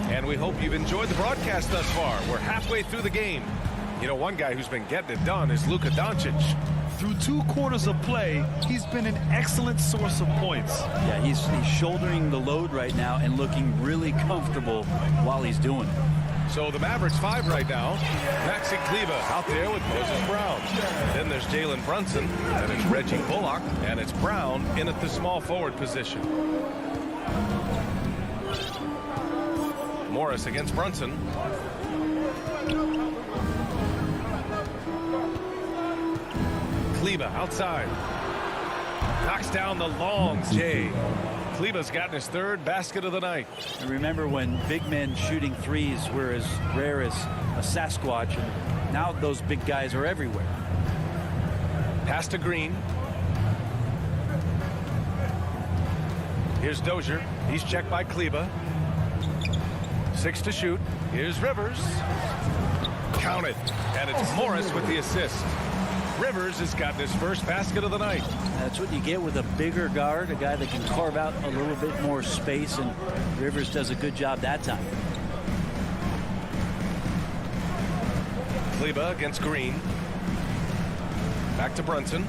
S9: And we hope you've enjoyed the broadcast thus far. We're halfway through the game. You know, one guy who's been getting it done is Luka Doncic.
S11: Through 2 quarters of play, he's been an excellent source of points.
S10: Yeah, he's shouldering the load right now and looking really comfortable while he's doing it.
S9: So the Mavericks 5 right now. Maxi Kleber out there with Moses Brown. Then there's Jalen Brunson. Then it's Reggie Bullock. And it's Brown in at the small forward position. Morris against Brunson. Kleber outside. Knocks down the long J. Kleber's gotten his 3rd basket of the night.
S10: And remember when big men shooting threes were as rare as a Sasquatch, and now those big guys are everywhere.
S9: Pass to Green. Here's Dozier. He's checked by Kleber. 6 to shoot. Here's Rivers. Counted. And it's Morris with the assist. Rivers has gotten his first basket of the night.
S10: That's what you get with a bigger guard, a guy that can carve out a little bit more space, and Rivers does a good job that time.
S9: Kleber against Green. Back to Brunson.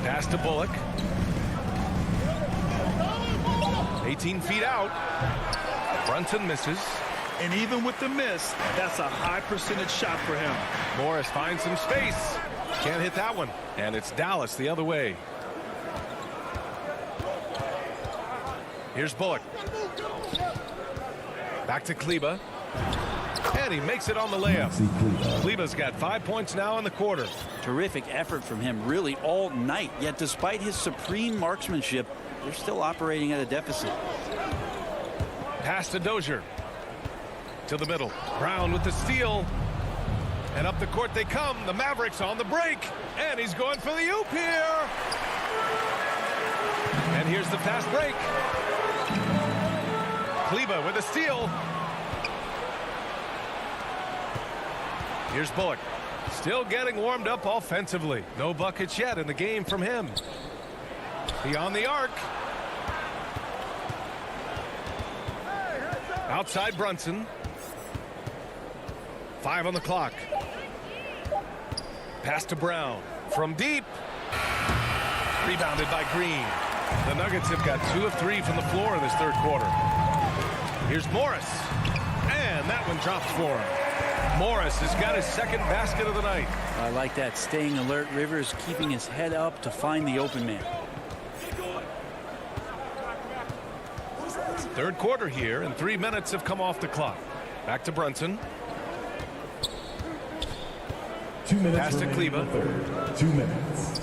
S9: Pass to Bullock. 18 feet out. Brunson misses.
S11: And even with the miss, that's a high percentage shot for him.
S9: Morris finds some space. Can't hit that one. And it's Dallas the other way. Here's Bullock. Back to Kleba. And he makes it on the layup. Kleba's got 5 points now in the quarter.
S10: Terrific effort from him really all night. Yet despite his supreme marksmanship, they're still operating at a deficit.
S9: Pass to Dozier. To the middle. Brown with the steal. And up the court they come. The Mavericks on the break. And he's going for the oop here. And here's the fast break. Kleba with a steal. Here's Bullock. Still getting warmed up offensively. No buckets yet in the game from him. Beyond the arc. Outside Brunson. 5 on the clock. Pass to Brown. From deep. Rebounded by Green. The Nuggets have got 2 of 3 from the floor in this third quarter. Here's Morris. And that one drops for him. Morris has got his second basket of the night.
S10: I like that. Staying alert. Rivers keeping his head up to find the open man.
S9: Third quarter here, and 3 minutes have come off the clock. Back to Brunson.
S8: 2 minutes.
S9: Pass to Kleba.
S8: 2 minutes.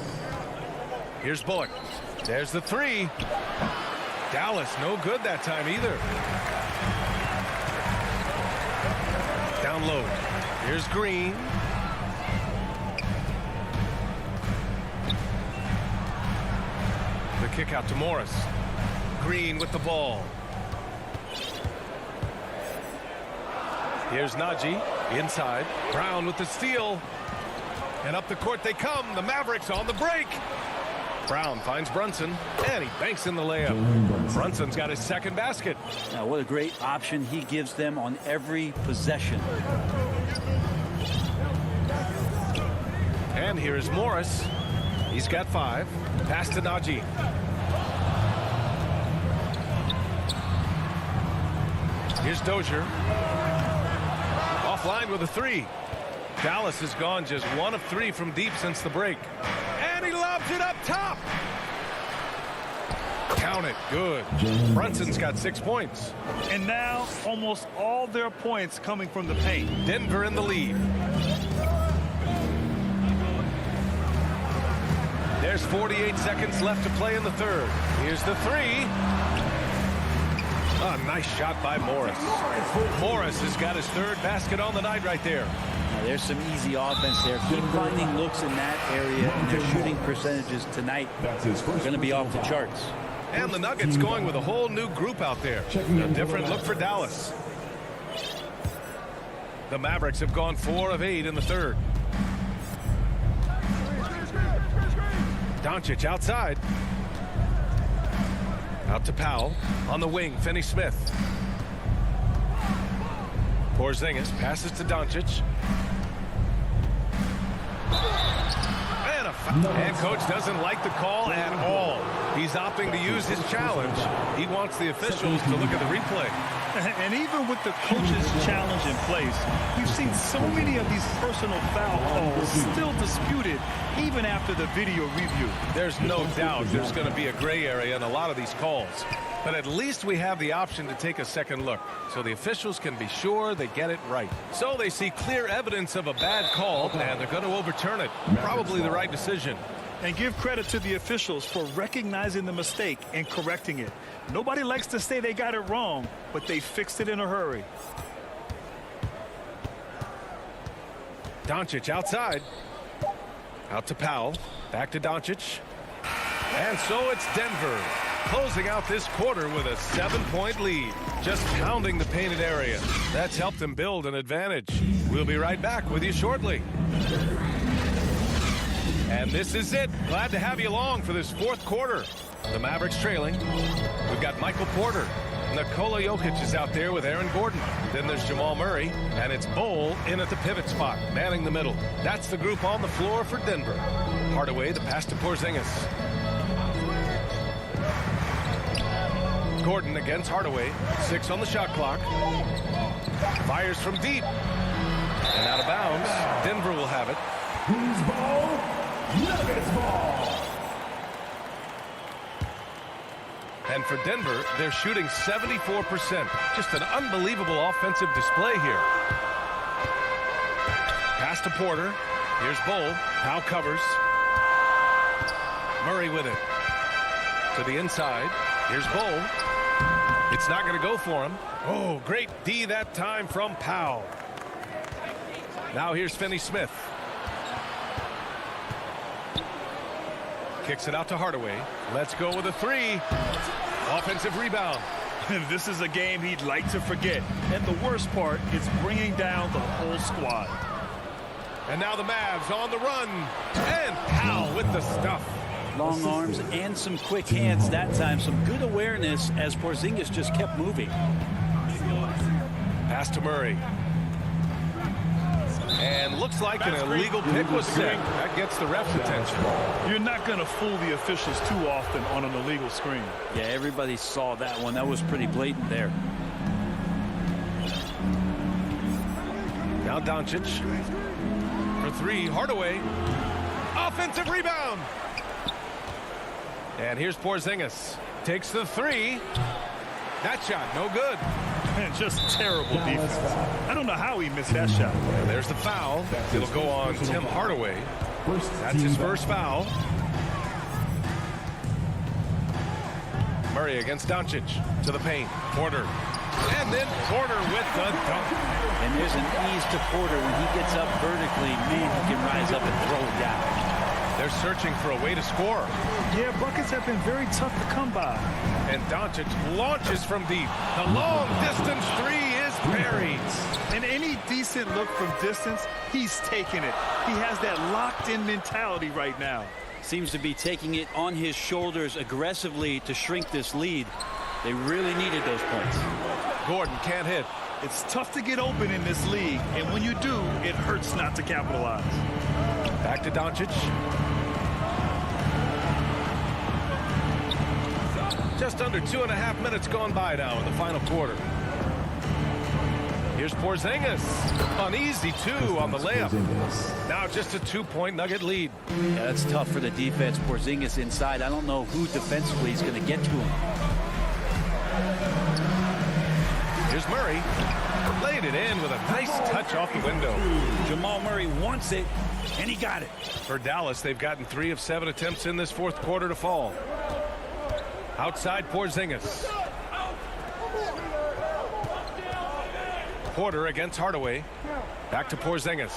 S9: Here's Bullock. There's the three. Dallas no good that time either. Down low. Here's Green. The kick out to Morris. Green with the ball. Here's Najee inside. Brown with the steal. And up the court they come. The Mavericks on the break. Brown finds Brunson, and he banks in the layup. Brunson's got his second basket.
S10: Now, what a great option he gives them on every possession.
S9: And here is Morris. He's got 5. Pass to Najee. Here's Dozier. Offline with a 3. Dallas has gone just 1 of 3 from deep since the break. And he lobs it up top. Count it. Good. Brunson's got 6 points.
S11: And now almost all their points coming from the paint.
S9: Denver in the lead. There's 48 seconds left to play in the third. Here's the 3. A nice shot by Morris. Morris has got his third basket on the night right there.
S10: Now, there's some easy offense there. Keep finding looks in that area, and their shooting percentages tonight are going to be off the charts.
S9: And the Nuggets going with a whole new group out there. A different look for Dallas. The Mavericks have gone 4 of 8 in the third. Doncic outside. Out to Powell. On the wing, Finney-Smith. Porzingis passes to Doncic. And a foul. And coach doesn't like the call at all. He's opting to use his challenge. He wants the officials to look at the replay.
S11: And even with the coach's challenge in place, we've seen so many of these personal foul calls still disputed even after the video review.
S9: There's no doubt there's going to be a gray area in a lot of these calls. But at least we have the option to take a second look, so the officials can be sure they get it right. So they see clear evidence of a bad call, and they're going to overturn it. Probably the right decision.
S11: And give credit to the officials for recognizing the mistake and correcting it. Nobody likes to say they got it wrong, but they fixed it in a hurry.
S9: Doncic outside. Out to Powell. Back to Doncic. And so it's Denver closing out this quarter with a 7-point lead. Just pounding the painted area. That's helped them build an advantage. We'll be right back with you shortly. And this is it. Glad to have you along for this fourth quarter. The Mavericks trailing. We've got Michael Porter. Nikola Jokic is out there with Aaron Gordon. Then there's Jamal Murray, and it's Bol in at the pivot spot, manning the middle. That's the group on the floor for Denver. Hardaway, the pass to Porzingis. Gordon against Hardaway. 6 on the shot clock. Fires from deep. And out of bounds. Denver will have it.
S8: Who's ball? Nuggets ball.
S9: And for Denver, they're shooting 74%. Just an unbelievable offensive display here. Pass to Porter. Here's Bol. Now covers. Murray with it. To the inside. Here's Bol. It's not going to go for him. Oh, great D that time from Powell. Now here's Finney-Smith. Kicks it out to Hardaway. Let's go with a 3. Offensive rebound.
S11: This is a game he'd like to forget. And the worst part is bringing down the whole squad.
S9: And now the Mavs on the run. And Powell with the stuff.
S10: Long arms and some quick hands that time. Some good awareness as Porzingis just kept moving.
S9: Pass to Murray. And looks like an illegal pick was set. That gets the ref's attention.
S11: You're not going to fool the officials too often on an illegal screen.
S10: Yeah, everybody saw that one. That was pretty blatant there.
S9: Now Doncic. For 3, Hardaway. Offensive rebound. And here's Porzingis. Takes the 3. That shot, no good.
S11: Man, just terrible defense. I don't know how he missed that shot.
S9: And there's the foul. It'll go on Tim Hardaway. That's his first foul. Murray against Doncic. To the paint. Porter. And then Porter with the dunk.
S10: And there's an ease to Porter when he gets up vertically. Man, he can rise up and throw it down.
S9: They're searching for a way to score.
S11: Yeah, buckets have been very tough to come by.
S9: And Doncic launches from deep. The long distance 3 is buried.
S11: And any decent look from distance, he's taking it. He has that locked-in mentality right now.
S10: Seems to be taking it on his shoulders aggressively to shrink this lead. They really needed those points.
S9: Gordon can't hit.
S11: It's tough to get open in this league, and when you do, it hurts not to capitalize.
S9: Back to Doncic. Just under 2.5 minutes gone by now in the final quarter. Here's Porzingis. An easy 2 on the layup. Now just a 2-point Nugget lead.
S10: Yeah, that's tough for the defense. Porzingis inside. I don't know who defensively is going to get to him.
S9: Here's Murray. Laid it in with a nice touch off the window.
S10: Jamal Murray wants it, and he got it.
S9: For Dallas, they've gotten 3 of 7 attempts in this fourth quarter to fall. Outside Porzingis. Porter against Hardaway. Back to Porzingis.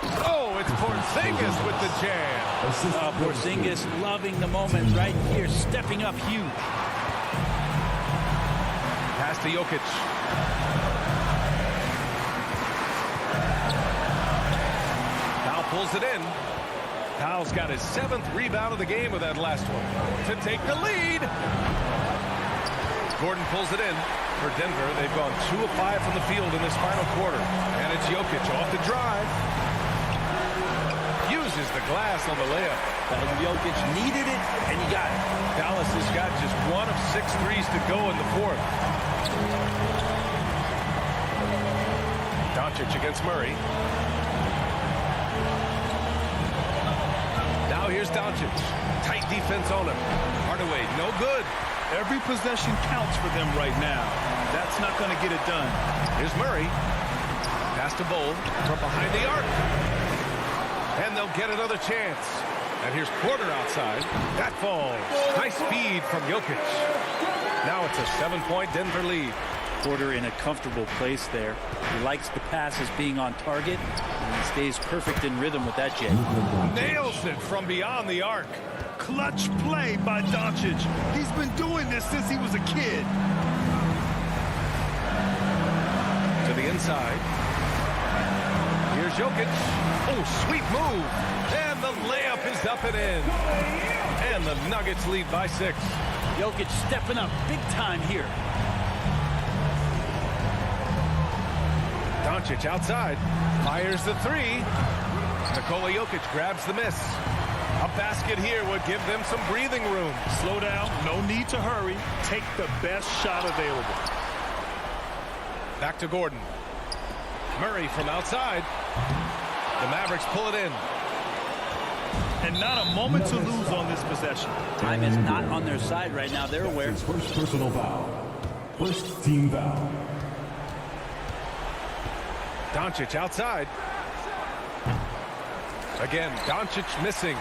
S9: Oh, it's Porzingis with the jam.
S10: Porzingis loving the moment right here, stepping up huge.
S9: Pass to Jokic. Powell pulls it in. Powell's got his 7th rebound of the game with that last one. To take the lead. Gordon pulls it in. For Denver, they've gone 2 of 5 from the field in this final quarter. And it's Jokic off the drive. Uses the glass on the layup.
S10: Jokic needed it, and he got it.
S9: Dallas has got just 1 of 6 threes to go in the fourth. Doncic against Murray. Now here's Doncic. Tight defense on him. Hardaway, no good.
S11: Every possession counts for them right now. That's not going to get it done.
S9: Here's Murray. Pass to Bol from behind the arc. And they'll get another chance. And here's Porter outside. That falls. Nice feed from Jokic. Now it's a 7-point Denver lead.
S10: Porter in a comfortable place there. He likes the passes being on target, and he stays perfect in rhythm with that jam.
S9: Nails it from beyond the arc.
S11: Clutch play by Doncic. He's been doing this since he was a kid.
S9: To the inside. Here's Jokic. Oh, sweet move. And the layup is up and in. And the Nuggets lead by 6.
S10: Jokic stepping up big time here.
S9: Doncic outside. Fires the three. Nikola Jokic grabs the miss. A basket here would give them some breathing room.
S11: Slow down. No need to hurry. Take the best shot available.
S9: Back to Gordon. Murray from outside. The Mavericks pull it in.
S11: And not a moment to lose on this possession.
S10: Time is not on their side right now. They're aware.
S8: First personal foul. First team foul.
S9: Doncic outside. Again, Doncic missing.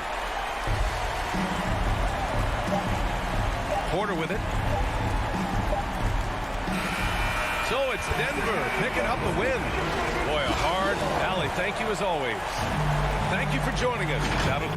S9: Porter with it. So it's Denver picking up the win. Boy, a hard rally. Thank you as always. Thank you for joining us. That'll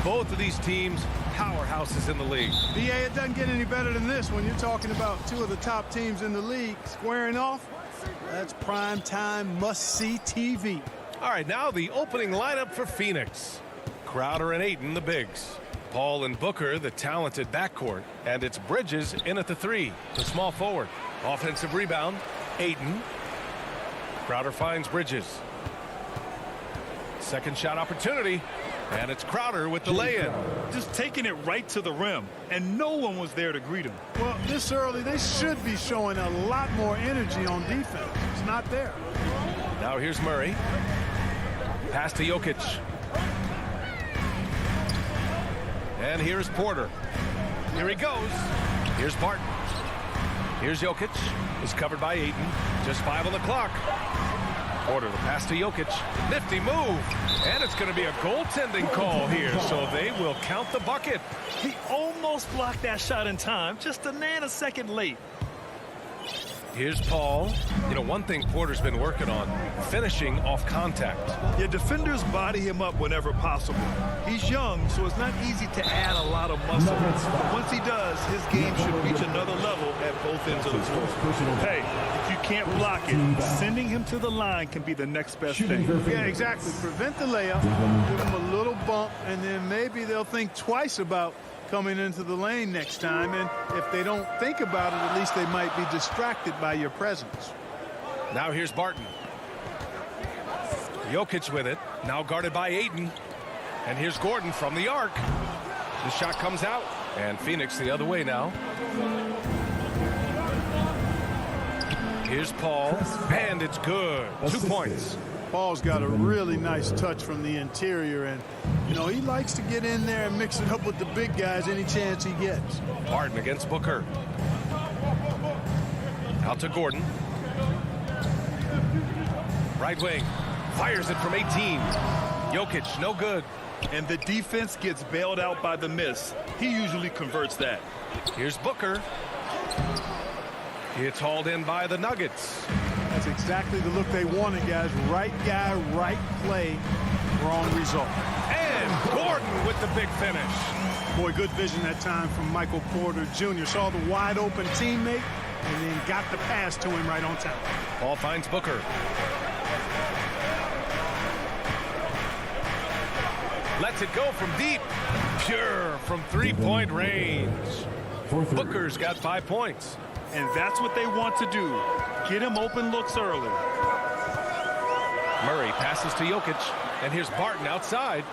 S9: Both of these teams, powerhouses in the league.
S2: BA, it doesn't get any better than this when you're talking about two of the top teams in the league squaring off. That's prime time must-see TV.
S9: All right, now the opening lineup for Phoenix. Crowder and Ayton, the bigs. Paul and Booker, the talented backcourt. And it's Bridges in at the 3, the small forward. Offensive rebound, Ayton. Crowder finds Bridges. Second shot opportunity. And it's Crowder with the lay-in.
S11: Just taking it right to the rim, and no one was there to greet him.
S2: Well, this early, they should be showing a lot more energy on defense. It's not there.
S9: Now here's Murray. Pass to Jokic. And here's Porter. Here he goes. Here's Barton. Here's Jokic. Is covered by Ayton. Just 5 on the clock. Porter, the pass to Jokic. Nifty move. And it's going to be a goaltending call here, so they will count the bucket.
S11: He almost blocked that shot in time, just a nanosecond late.
S9: Here's Paul. You know, one thing Porter's been working on, finishing off contact.
S11: Yeah, defenders body him up whenever possible. He's young, so it's not easy to add a lot of muscle. But once he does, his game should reach another level at both ends of the floor. Hey, if you can't block it, sending him to the line can be the next best thing.
S2: Yeah, exactly. Prevent the layup, give him a little bump, and then maybe they'll think twice about coming into the lane next time. And if they don't think about it, at least they might be distracted by your presence.
S9: Now here's Barton. Jokic with it. Now guarded by Ayton. And here's Gordon from the arc. The shot comes out. And Phoenix the other way now. Here's Paul. And it's good. 2 points.
S2: Paul's got a really nice touch from the interior, and you know he likes to get in there and mix it up with the big guys any chance he gets.
S9: Barton against Booker. Out to Gordon. Right wing. Fires it from 18. Jokic, no good.
S11: And the defense gets bailed out by the miss. He usually converts that.
S9: Here's Booker. It's hauled in by the Nuggets.
S2: That's exactly the look they wanted, guys. Right guy, right play, wrong result.
S9: And Gordon with the big finish.
S2: Boy, good vision that time from Michael Porter Jr. Saw the wide open teammate and then got the pass to him right on time.
S9: Paul finds Booker. Lets it go from deep. Pure from three-point range. Booker's got 5 points.
S11: And that's what they want to do. Get him open looks early.
S9: Murray passes to Jokic. And here's Barton outside.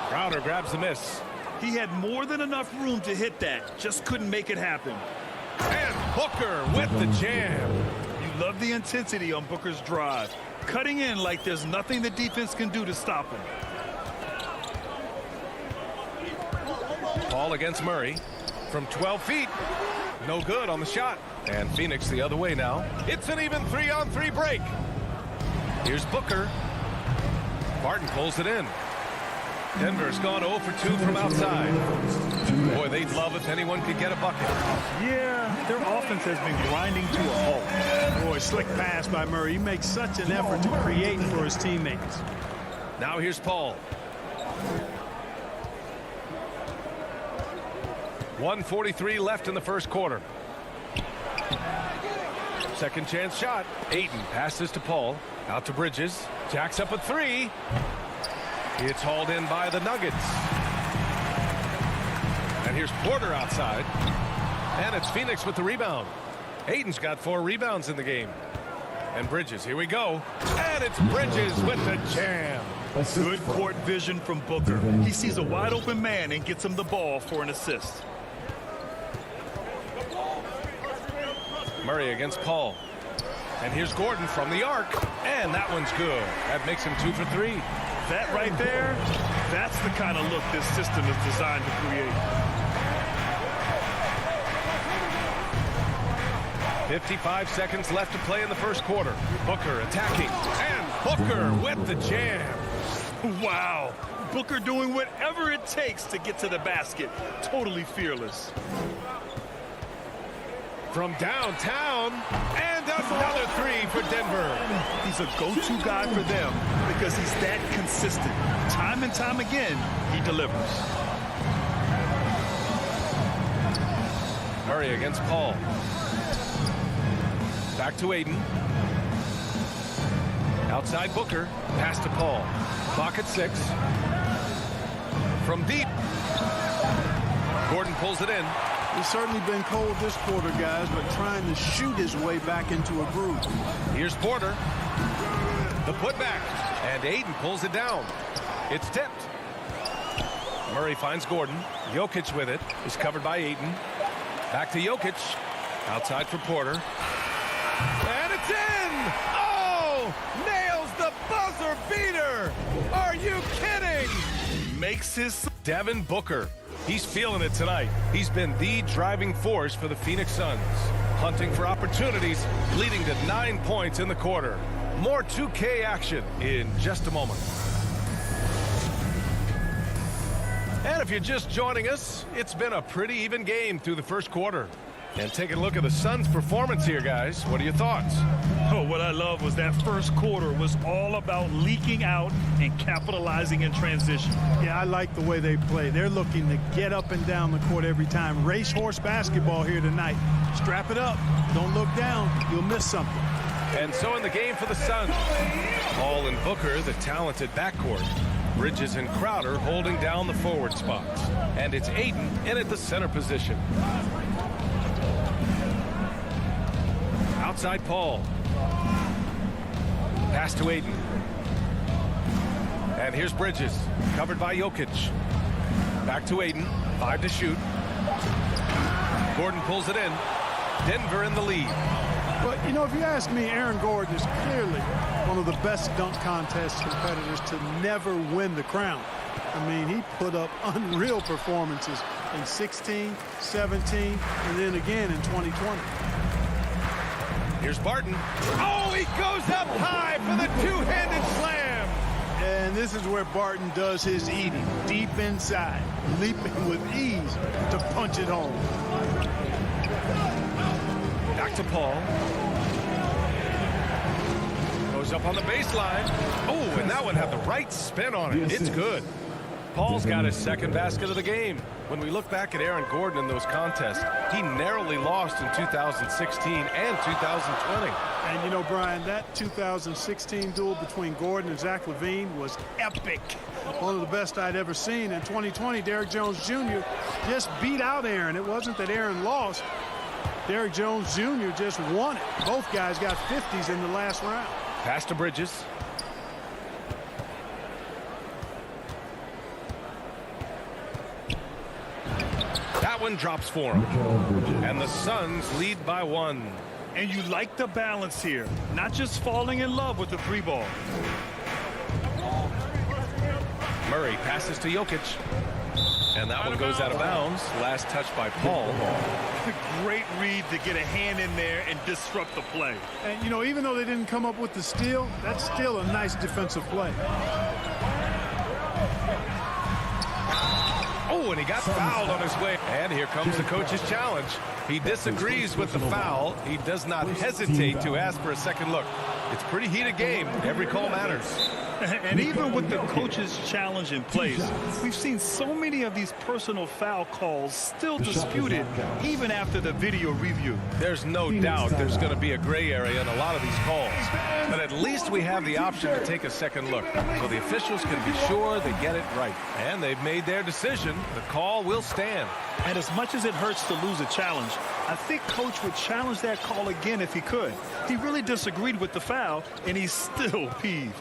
S9: Crowder grabs the miss.
S11: He had more than enough room to hit that. Just couldn't make it happen.
S9: And Booker with the jam.
S11: You love the intensity on Booker's drive. Cutting in like there's nothing the defense can do to stop him.
S9: Paul against Murray. From 12 feet. No good on the shot. And Phoenix the other way now. It's an even 3-on-3 break. Here's Booker. Barton pulls it in. Denver's gone 0 for 2 from outside. Boy, they'd love if anyone could get a bucket.
S11: Yeah, their offense has been grinding to a halt.
S2: Boy, slick pass by Murray. He makes such an effort to create for his teammates.
S9: Now here's Paul. 1:43 left in the first quarter. Second chance shot. Ayton passes to Paul. Out to Bridges. Jacks up a 3. It's hauled in by the Nuggets. And here's Porter outside. And it's Phoenix with the rebound. Ayton's got 4 rebounds in the game. And Bridges, here we go. And it's Bridges with the jam.
S11: Good court vision from Booker. He sees a wide open man and gets him the ball for an assist.
S9: Murray against Paul. And here's Gordon from the arc. And that one's good. That makes him 2 for 3.
S11: That right there, that's the kind of look this system is designed to create.
S9: 55 seconds left to play in the first quarter. Booker attacking, and Booker with the jam.
S11: Wow. Booker doing whatever it takes to get to the basket. Totally fearless.
S9: From downtown, and another three for Denver.
S11: He's a go-to guy for them because he's that consistent. Time and time again, he delivers.
S9: Murray against Paul. Back to Aiden. Outside Booker. Pass to Paul. Clock at 6. From deep. Gordon pulls it in.
S2: He's certainly been cold this quarter, guys, but trying to shoot his way back into a groove.
S9: Here's Porter. The putback. And Aiden pulls it down. It's tipped. Murray finds Gordon. Jokic with it. Is covered by Aiden. Back to Jokic. Outside for Porter. And it's in! Oh! Nails the buzzer beater! Are you kidding?
S11: Makes his...
S9: Devin Booker. He's feeling it tonight. He's been the driving force for the Phoenix Suns. Hunting for opportunities, leading to 9 points in the quarter. More 2K action in just a moment. And if you're just joining us, it's been a pretty even game through the first quarter. And taking a look at the Suns' performance here, guys. What are your thoughts?
S11: Oh, what I love was that first quarter was all about leaking out and capitalizing in transition.
S2: Yeah, I like the way they play. They're looking to get up and down the court every time. Racehorse basketball here tonight. Strap it up. Don't look down. You'll miss something.
S9: And so in the game for the Suns, Paul and Booker, the talented backcourt. Bridges and Crowder holding down the forward spots. And it's Aiden in at the center position. Outside Paul. Pass to Aiden. And here's Bridges, covered by Jokic. Back to Aiden, 5 to shoot. Gordon pulls it in. Denver in the lead.
S2: But, you know, if you ask me, Aaron Gordon is clearly one of the best dunk contest competitors to never win the crown. I mean, he put up unreal performances in 16, 17, and then again in 2020.
S9: Here's Barton. Oh, he goes up high for the two-handed slam.
S2: And this is where Barton does his eating. Deep inside, leaping with ease to punch it home.
S9: Back to Paul. Goes up on the baseline. Oh, and that one had the right spin on it. It's good. Paul's got his second basket of the game. When we look back at Aaron Gordon in those contests, he narrowly lost in 2016 and 2020.
S2: And, you know, Brian, that 2016 duel between Gordon and Zach LaVine was epic. One of the best I'd ever seen. In 2020, Derrick Jones Jr. just beat out Aaron. It wasn't that Aaron lost. Derrick Jones Jr. just won it. Both guys got 50s in the last round.
S9: Pass to Bridges. That one drops for him. And the Suns lead by 1.
S11: And you like the balance here. Not just falling in love with the three ball.
S9: Murray passes to Jokic. And that one goes out of bounds. Last touch by Paul.
S11: Great read to get a hand in there and disrupt the play.
S2: And, you know, even though they didn't come up with the steal, that's still a nice defensive play.
S9: Oh, and he got fouled on his way. And here comes the coach's challenge. He disagrees with the foul. He does not hesitate to ask for a second look. It's a pretty heated game. Every call matters.
S11: And even with the coach's challenge in place, we've seen so many of these personal foul calls still disputed even after the video review.
S9: There's no doubt there's going to be a gray area in a lot of these calls. But at least we have the option to take a second look. So the officials can be sure they get it right. And they've made their decision. The call will stand.
S11: And as much as it hurts to lose a challenge, I think Coach would challenge that call again if he could. He really disagreed with the foul, and he's still peeved.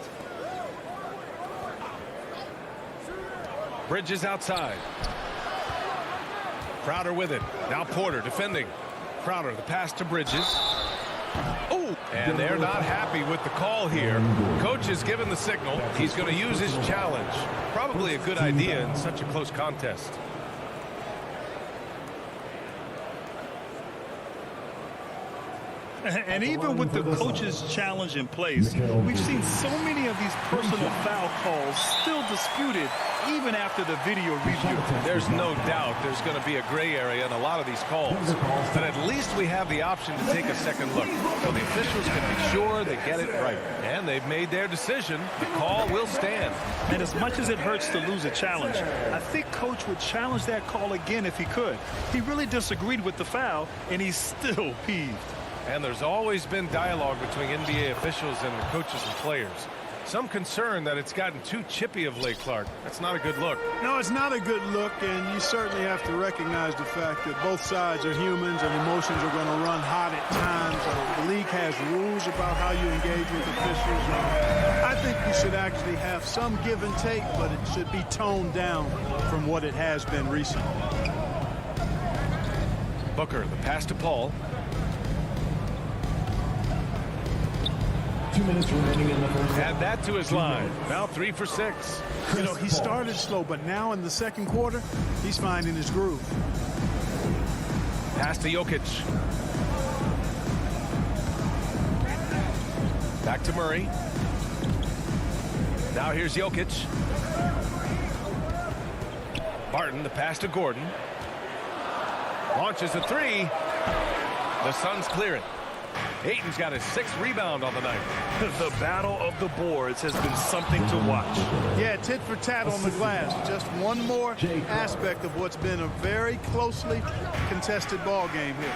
S9: Bridges outside. Crowder with it. Now Porter defending. Crowder, the pass to Bridges. Oh, and they're not happy with the call here. Coach has given the signal. He's going to use his challenge. Probably a good idea in such a close contest.
S11: And even with the coach's challenge in place, we've seen so many of these personal foul calls still disputed even after the video review.
S9: There's no doubt there's going to be a gray area in a lot of these calls. But at least we have the option to take a second look, so the officials can be sure they get it right. And they've made their decision. The call will stand.
S11: And as much as it hurts to lose a challenge, I think Coach would challenge that call again if he could. He really disagreed with the foul, and he's still peeved.
S9: And there's always been dialogue between NBA officials and the coaches and players. Some concern that it's gotten too chippy of late, Clark. That's not a good look.
S2: No, it's not a good look, and you certainly have to recognize the fact that both sides are humans and emotions are going to run hot at times. The league has rules about how you engage with officials. I think you should actually have some give and take, but it should be toned down from what it has been recently.
S9: Booker, the pass to Paul.
S8: 2 minutes remaining in the first.
S9: Add that to his line. Now 3 for 6.
S2: You know, he started slow, but now in the second quarter, he's finding his groove.
S9: Pass to Jokic. Back to Murray. Now here's Jokic. Barton, the pass to Gordon. Launches a 3. The Suns clear it. Ayton's got his 6th rebound on the night.
S11: The battle of the boards has been something to watch.
S2: Yeah, tit for tat on the glass. Just one more aspect of what's been a very closely contested ball game here.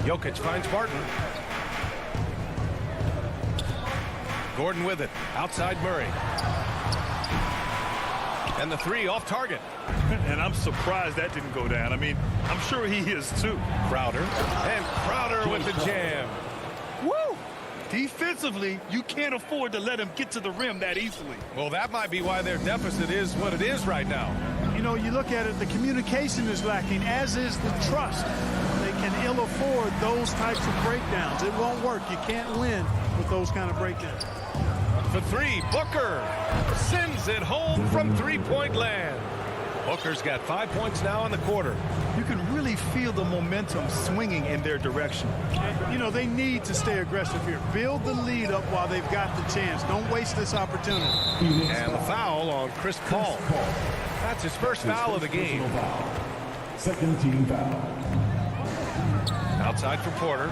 S9: Jokic finds Barton. Gordon with it. Outside Murray. And the 3 off target.
S11: And I'm surprised that didn't go down. I mean, I'm sure he is too.
S9: Crowder. And Crowder with the jam.
S11: Woo! Defensively, you can't afford to let him get to the rim that easily.
S9: Well, that might be why their deficit is what it is right now.
S2: You know, you look at it, the communication is lacking, as is the trust. They can ill afford those types of breakdowns. It won't work. You can't win with those kind of breakdowns.
S9: For 3, Booker sends it home from three-point land. Booker's got 5 points now in the quarter.
S11: You can really feel the momentum swinging in their direction.
S2: You know, they need to stay aggressive here. Build the lead up while they've got the chance. Don't waste this opportunity.
S9: And the foul on Chris Paul. That's his first foul of the game.
S8: Second team foul.
S9: Outside for Porter.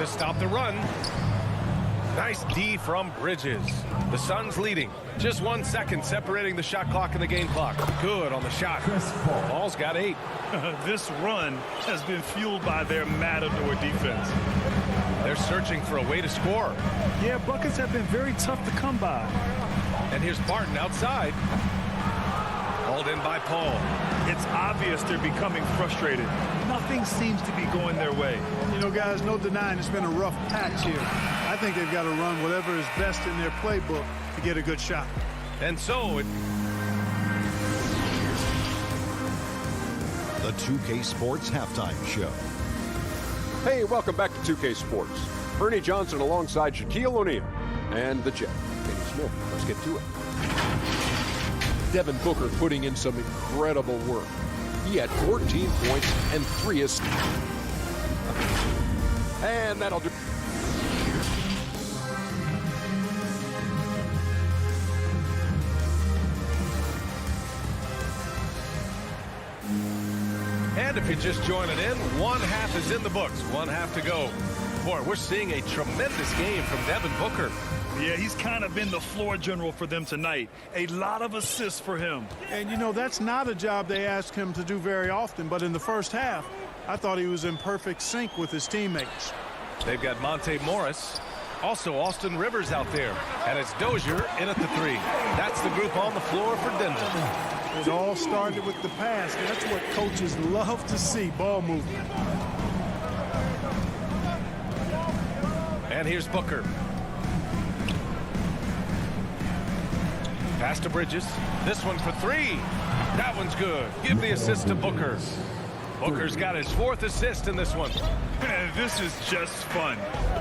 S9: To stop the run. Nice D from Bridges. The Suns leading. Just 1 second separating the shot clock and the game clock. Good on the shot. Paul's got 8.
S11: This run has been fueled by their matador defense.
S9: They're searching for a way to score.
S11: Yeah, buckets have been very tough to come by.
S9: And here's Barton outside. Hauled in by Paul.
S11: It's obvious they're becoming frustrated. Nothing seems to be going their way.
S2: You know, guys, no denying it's been a rough patch here. I think they've got to run whatever is best in their playbook to get a good shot.
S9: And so
S5: The 2K Sports Halftime Show.
S6: Hey, welcome back to 2K Sports. Ernie Johnson alongside Shaquille O'Neal and the Jet, Kenny Smith. Let's get to it. Devin Booker putting in some incredible work. He had 14 points and 3 assists. And that'll do.
S9: And if you're just joining in, 1/2 is in the books. 1/2 to go. Boy, we're seeing a tremendous game from Devin Booker.
S11: Yeah, he's kind of been the floor general for them tonight. A lot of assists for him.
S2: And, you know, that's not a job they ask him to do very often. But in the first half, I thought he was in perfect sync with his teammates.
S9: They've got Monte Morris. Also, Austin Rivers out there. And it's Dozier in at the 3. That's the group on the floor for Denver.
S2: It all started with the pass. That's what coaches love to see, ball movement.
S9: And here's Booker. Pass to Bridges. This one for 3. That one's good. Give the assist to Booker. Booker's got his 4th assist in this one.
S11: And this is just fun.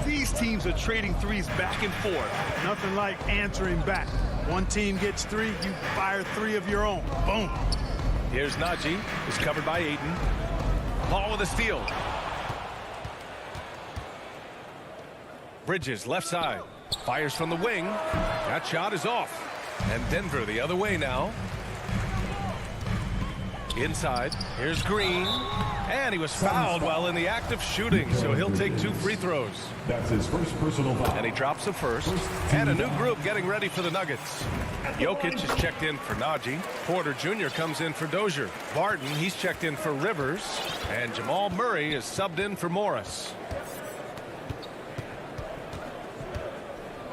S11: These teams are trading threes back and forth.
S2: Nothing like answering back. One team gets 3, you fire 3 of your own. Boom.
S9: Here's Najee. Is covered by Ayton. Paul with a steal. Bridges, left side. Fires from the wing. That shot is off. And Denver the other way now. Inside. Here's Green. And he was fouled while in the act of shooting, so he'll take 2 free throws.
S8: That's his first personal foul.
S9: And he drops the first. And a new group getting ready for the Nuggets. Jokic is checked in for Najee. Porter Jr. comes in for Dozier. Barton, he's checked in for Rivers. And Jamal Murray is subbed in for Morris.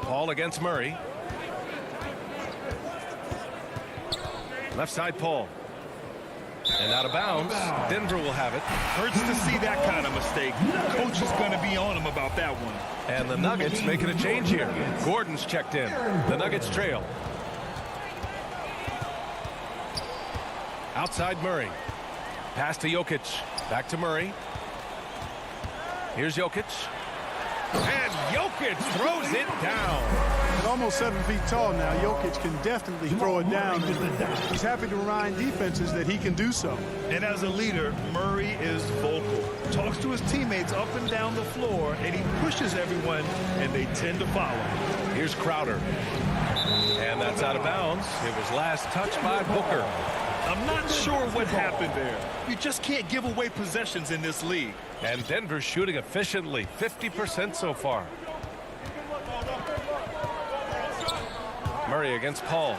S9: Paul against Murray. Left side Paul. And out of bounds. Denver will have it.
S11: Hurts to see that kind of mistake. Coach is going to be on him about that one.
S9: And the Nuggets making a change here. Gordon's checked in. The Nuggets trail. Outside Murray. Pass to Jokic. Back to Murray. Here's Jokic. And Jokic throws it down.
S2: At almost 7 feet tall now, Jokic can definitely throw it down. He's happy to remind defenses that he can do so.
S11: And as a leader, Murray is vocal. Talks to his teammates up and down the floor, and he pushes everyone, and they tend to follow.
S9: Here's Crowder. And that's out of bounds. It was last touched by Booker.
S11: I'm not sure what happened there. You just can't give away possessions in this league.
S9: And Denver's shooting efficiently, 50% so far. Murray against Paul.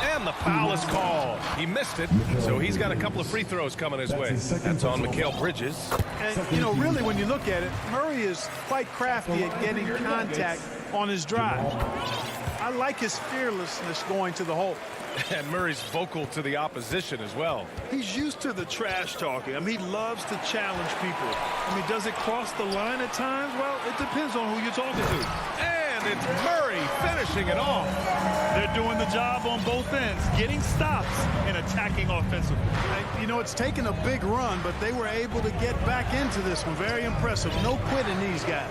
S9: And the foul is called. He missed it, so he's got a couple of free throws coming his way. That's on Mikal Bridges.
S2: And, you know, really, when you look at it, Murray is quite crafty at getting contact on his drive. I like his fearlessness going to the hole.
S9: And Murray's vocal to the opposition as well.
S11: He's used to the trash talking. I mean, he loves to challenge people. I mean, does it cross the line at times? Well, it depends on who you're talking to.
S9: And it's Murray finishing it off.
S11: They're doing the job on both ends, getting stops and attacking offensively.
S2: You know, it's taken a big run, but they were able to get back into this one. Very impressive. No quitting these guys.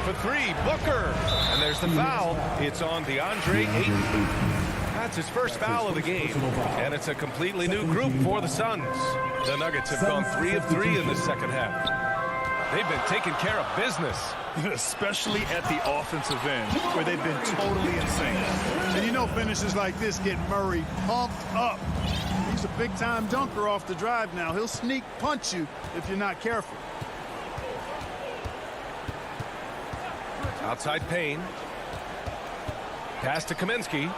S9: For 3, Booker. And there's the foul. It's on DeAndre Ayton. That's his first foul of the game. And it's a completely new group for the Suns. The Nuggets have gone 3 of 3 in the second half. They've been taking care of business.
S11: Especially at the offensive end, where they've been totally insane.
S2: And you know, finishes like this get Murray pumped up. He's a big-time dunker off the drive now. He'll sneak punch you if you're not careful.
S9: Outside Payne. Pass to Kaminsky.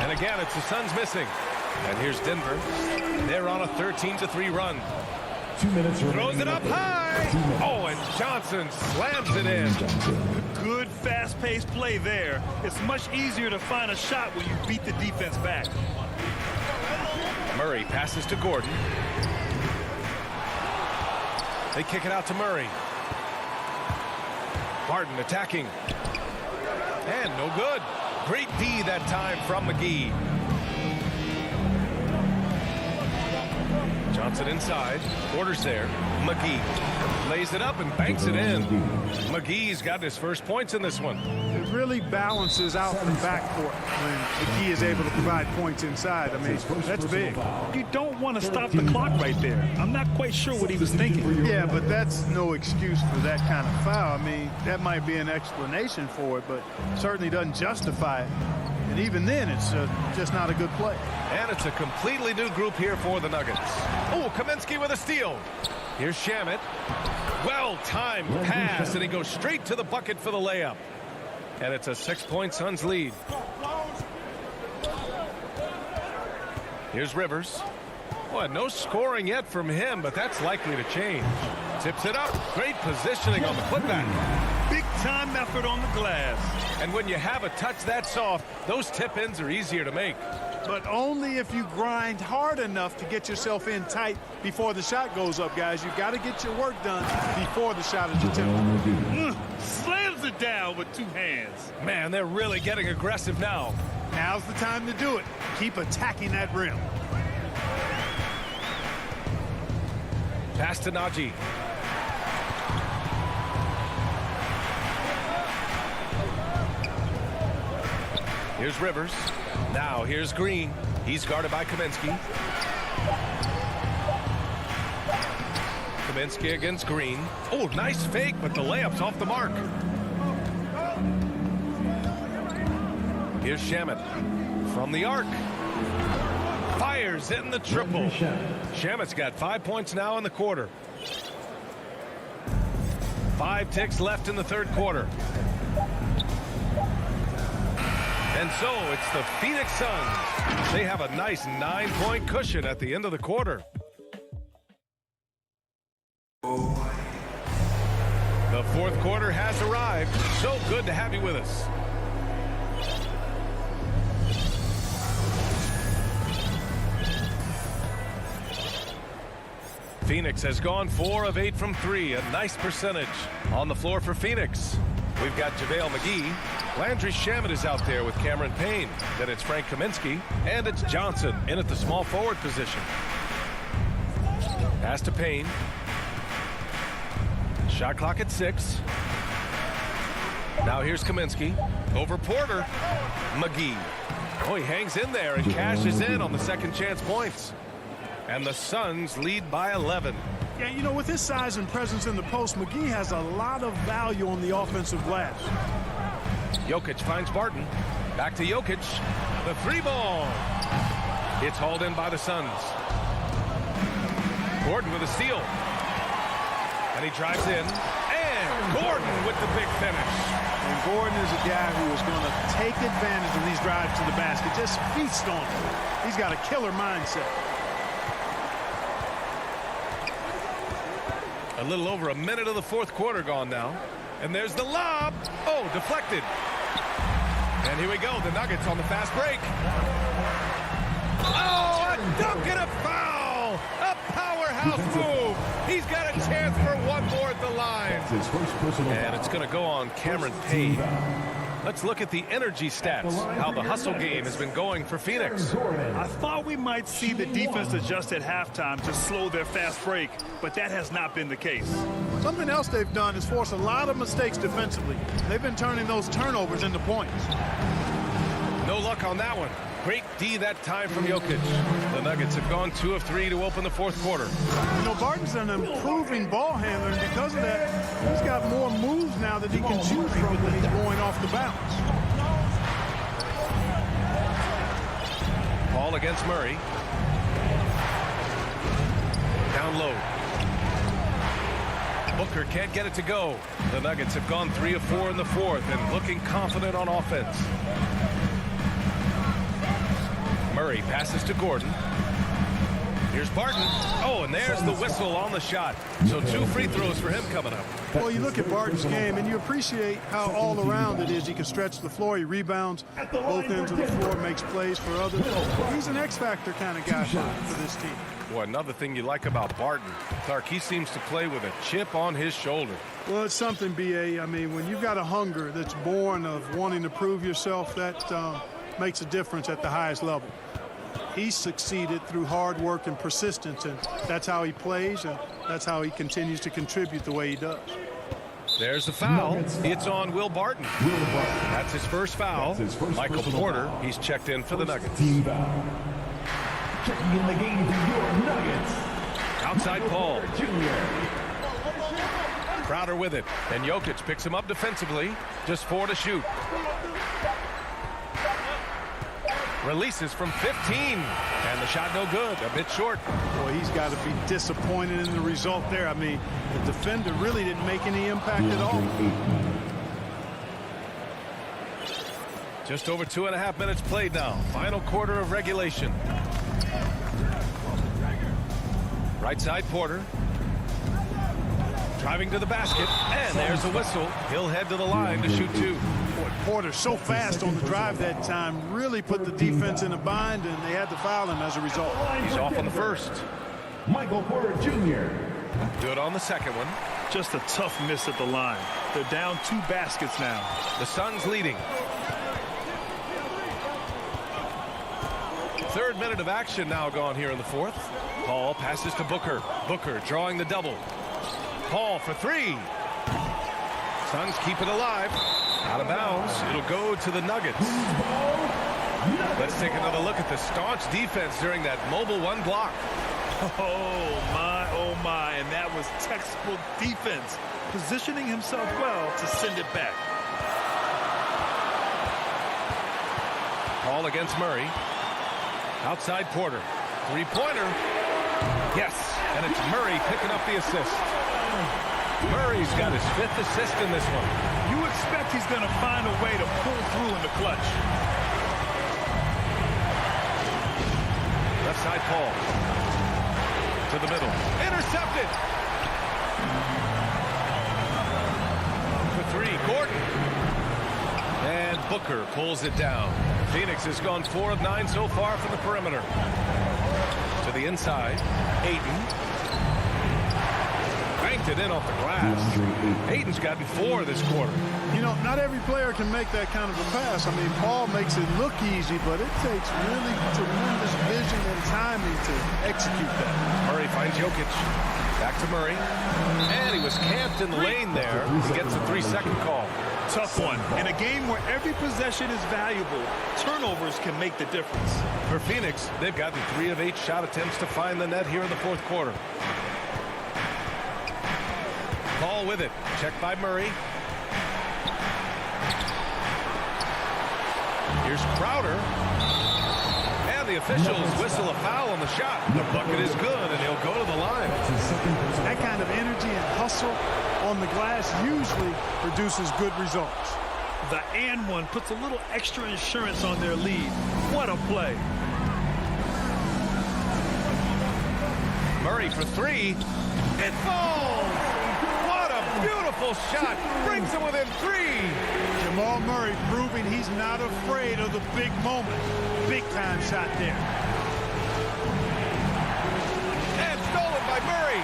S9: And again, it's the Suns missing. And here's Denver. They're on a 13-3 run.
S8: 2 minutes remaining.
S9: Throws it up high. Oh, and Johnson slams it in.
S11: Good, fast-paced play there. It's much easier to find a shot when you beat the defense back.
S9: Murray passes to Gordon. They kick it out to Murray. Barton attacking. And no good. Great D that time from McGee. Johnson inside. Porter's there. McGee lays it up and banks it in. McGee's got his first points in this one.
S2: It really balances out the backcourt when McGee is able to provide points inside. I mean, that's big.
S11: You don't want to stop the clock right there. I'm not quite sure what he was thinking.
S2: Yeah, but that's no excuse for that kind of foul. I mean, that might be an explanation for it, but certainly doesn't justify it. And even then, it's just not a good play.
S9: And it's a completely new group here for the Nuggets. Oh, Kaminsky with a steal. Here's Shamet. Well-timed pass, and he goes straight to the bucket for the layup. And it's a 6-point Suns lead. Here's Rivers. Well, no scoring yet from him, but that's likely to change. Tips it up. Great positioning on the putback.
S11: Big-time effort on the glass.
S9: And when you have a touch that soft, those tip-ins are easier to make.
S2: But only if you grind hard enough to get yourself in tight before the shot goes up, guys. You've got to get your work done before the shot is attempted.
S11: Slams it down with 2 hands.
S9: Man, they're really getting aggressive now.
S2: Now's the time to do it. Keep attacking that rim.
S9: Pass to Najee. Here's Rivers. Now here's Green. He's guarded by Kaminsky. Kaminsky against Green. Oh, nice fake, but the layup's off the mark. Here's Shamet from the arc. Fires in the triple. Shamet's got 5 points now in the quarter. 5 ticks left in the third quarter. And so it's the Phoenix Suns. They have a nice 9-point cushion at the end of the quarter. The fourth quarter has arrived. So good to have you with us. Phoenix has gone 4 of 8 from 3, a nice percentage. On the floor for Phoenix, we've got JaVale McGee. Landry Shamet is out there with Cameron Payne. Then it's Frank Kaminsky, and it's Johnson in at the small forward position. Pass to Payne. Shot clock at 6. Now here's Kaminsky. Over Porter. McGee. Oh, he hangs in there and cashes in on the second chance points. And the Suns lead by 11.
S2: Yeah, you know, with his size and presence in the post, McGee has a lot of value on the offensive glass.
S9: Jokic finds Barton. Back to Jokic. The 3-ball. It's hauled in by the Suns. Gordon with a steal. And he drives in. And Gordon with the big finish.
S2: And Gordon is a guy who is going to take advantage of these drives to the basket. Just feast on them. He's got a killer mindset.
S9: A little over a minute of the fourth quarter gone now. And there's the lob. Oh, deflected. And here we go. The Nuggets on the fast break. Oh, a dunk and a foul. A powerhouse move. He's got a chance for one more at the line. And it's going to go on Cameron Payne. Let's look at the energy stats, how the hustle game has been going for Phoenix.
S11: I thought we might see the defense adjust at halftime to slow their fast break, but that has not been the case.
S2: Something else they've done is force a lot of mistakes defensively. They've been turning those turnovers into points.
S9: No luck on that one. Great D that time from Jokic. The Nuggets have gone 2 of 3 to open the fourth quarter.
S2: You know, Barton's an improving ball handler, and because of that, he's got more moves now that he can choose from when he's going off the bounce.
S9: Ball against Murray. Down low. Booker can't get it to go. The Nuggets have gone 3 of 4 in the fourth and looking confident on offense. Murray passes to Gordon. Here's Barton. Oh, and there's the whistle on the shot. So 2 free throws for him coming up.
S2: Well, you look at Barton's game, and you appreciate how all-around it is. He can stretch the floor. He rebounds both ends of the floor, makes plays for others. He's an X-factor kind of guy for this team.
S9: Boy, another thing you like about Barton, Clark, he seems to play with a chip on his shoulder.
S2: Well, it's something, B.A. I mean, when you've got a hunger that's born of wanting to prove yourself, that makes a difference at the highest level. He's succeeded through hard work and persistence, and that's how he plays, and that's how he continues to contribute the way he does.
S9: There's the foul. It's on Will Barton. That's his first foul. Michael Porter, he's checked in for the Nuggets.
S8: Team foul. Checking in the game for your Nuggets.
S9: Outside Paul. Crowder with it, and Jokic picks him up defensively. Just 4 to shoot. Releases from 15, and the shot no good, a bit short.
S2: Boy, he's got to be disappointed in the result there. I mean, the defender really didn't make any impact at all.
S9: Just over 2.5 minutes played now. Final quarter of regulation. Right side Porter. Driving to the basket, and there's a whistle. He'll head to the line to shoot 2.
S2: Boy, Porter so fast on the drive that time, really put the defense in a bind, and they had to foul him as a result.
S9: He's off on the first.
S8: Michael Porter Jr.
S9: Good on the second one.
S11: Just a tough miss at the line. They're down 2 baskets now.
S9: The Suns leading. Third minute of action now gone here in the fourth. Paul passes to Booker. Booker drawing the double. Paul for 3. Suns keep it alive. Out of bounds. It'll go to the Nuggets. Let's take another look at the staunch defense during that mobile 1 block.
S11: Oh my, and that was textbook defense, positioning himself well to send it back.
S9: Ball against Murray. Outside Porter. Three-pointer. Yes, and it's Murray picking up the assist. Murray's got his 5th assist in this one.
S11: You expect he's going to find a way to pull through in the clutch.
S9: Left side Paul. To the middle. Intercepted. For 3, Gordon. And Booker pulls it down. Phoenix has gone 4 of 9 so far from the perimeter. To the inside. Ayton. Banked it in off the glass. Ayton's gotten 4 this quarter.
S2: You know, not every player can make that kind of a pass. I mean, Paul makes it look easy, but it takes really tremendous vision and timing to execute that.
S9: Murray finds Jokic. Back to Murray. And he was camped in the lane there. He gets a 3-second call.
S11: Tough one. In a game where every possession is valuable, turnovers can make the difference.
S9: For Phoenix, they've gotten 3 of 8 shot attempts to find the net here in the 4th quarter. Ball with it. Checked by Murray. Here's Crowder. And the officials whistle a foul on the shot. The bucket is good, and he'll go to the line.
S2: That kind of energy and hustle on the glass usually produces good results.
S11: The and one puts a little extra insurance on their lead. What a play.
S9: Murray for 3. It falls! What a beautiful shot. Brings it within 3.
S2: Jamal Murray proving he's not afraid of the big moment. Big time shot there.
S9: And stolen by Murray.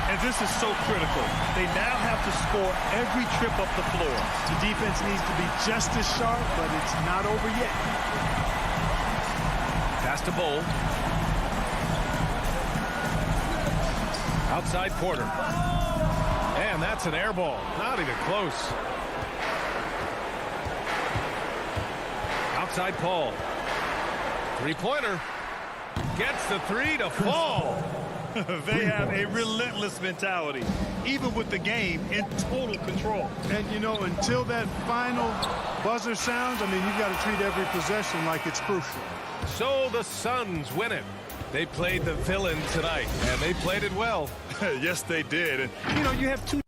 S11: And this is so critical. They now have to score every trip up the floor.
S2: The defense needs to be just as sharp, but it's not over yet.
S9: Pass to Bowl. Outside Porter. And that's an air ball. Not even close. Outside Paul. 3-pointer. Gets the 3 to fall.
S11: They have a relentless mentality, even with the game in total control.
S2: And, you know, until that final buzzer sounds, I mean, you've got to treat every possession like it's crucial.
S9: So the Suns win it. They played the villain tonight, and they played it well.
S11: Yes, they did. And, you know, you have 2.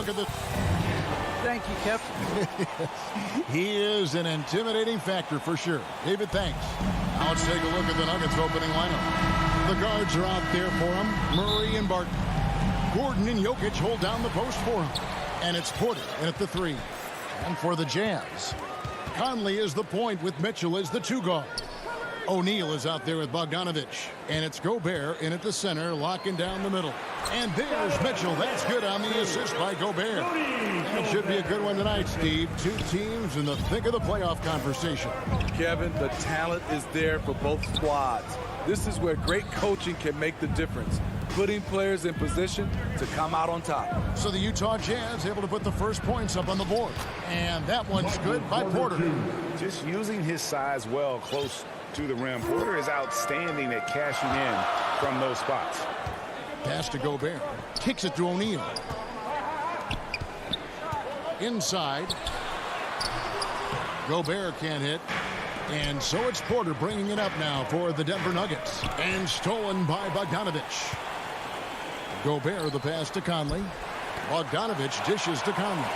S1: look at the...
S4: Thank you, Kev.
S1: He is an intimidating factor for sure. David, thanks. Now let's take a look at the Nuggets opening lineup. The guards are out there for him. Murray and Barton. Gordon and Jokic hold down the post for him. And it's Porter in at the 3. And for the Jazz, Conley is the point with Mitchell as the 2 guard. O'Neal is out there with Bogdanovich. And it's Gobert in at the center, locking down the middle. And there's Mitchell. That's good on the assist by Gobert. That should be a good one tonight, Steve. 2 teams in the thick of the playoff conversation.
S13: Kevin, the talent is there for both squads. This is where great coaching can make the difference, putting players in position to come out on top.
S1: So the Utah Jazz able to put the first points up on the board. And that one's good by Porter.
S3: Just using his size well close to the rim. Porter is outstanding at cashing in from those spots.
S1: Pass to Gobert. Kicks it to O'Neal. Inside. Gobert can't hit. And so it's Porter bringing it up now for the Denver Nuggets. And stolen by Bogdanovich. Gobert the pass to Conley. Bogdanovich dishes to Conley.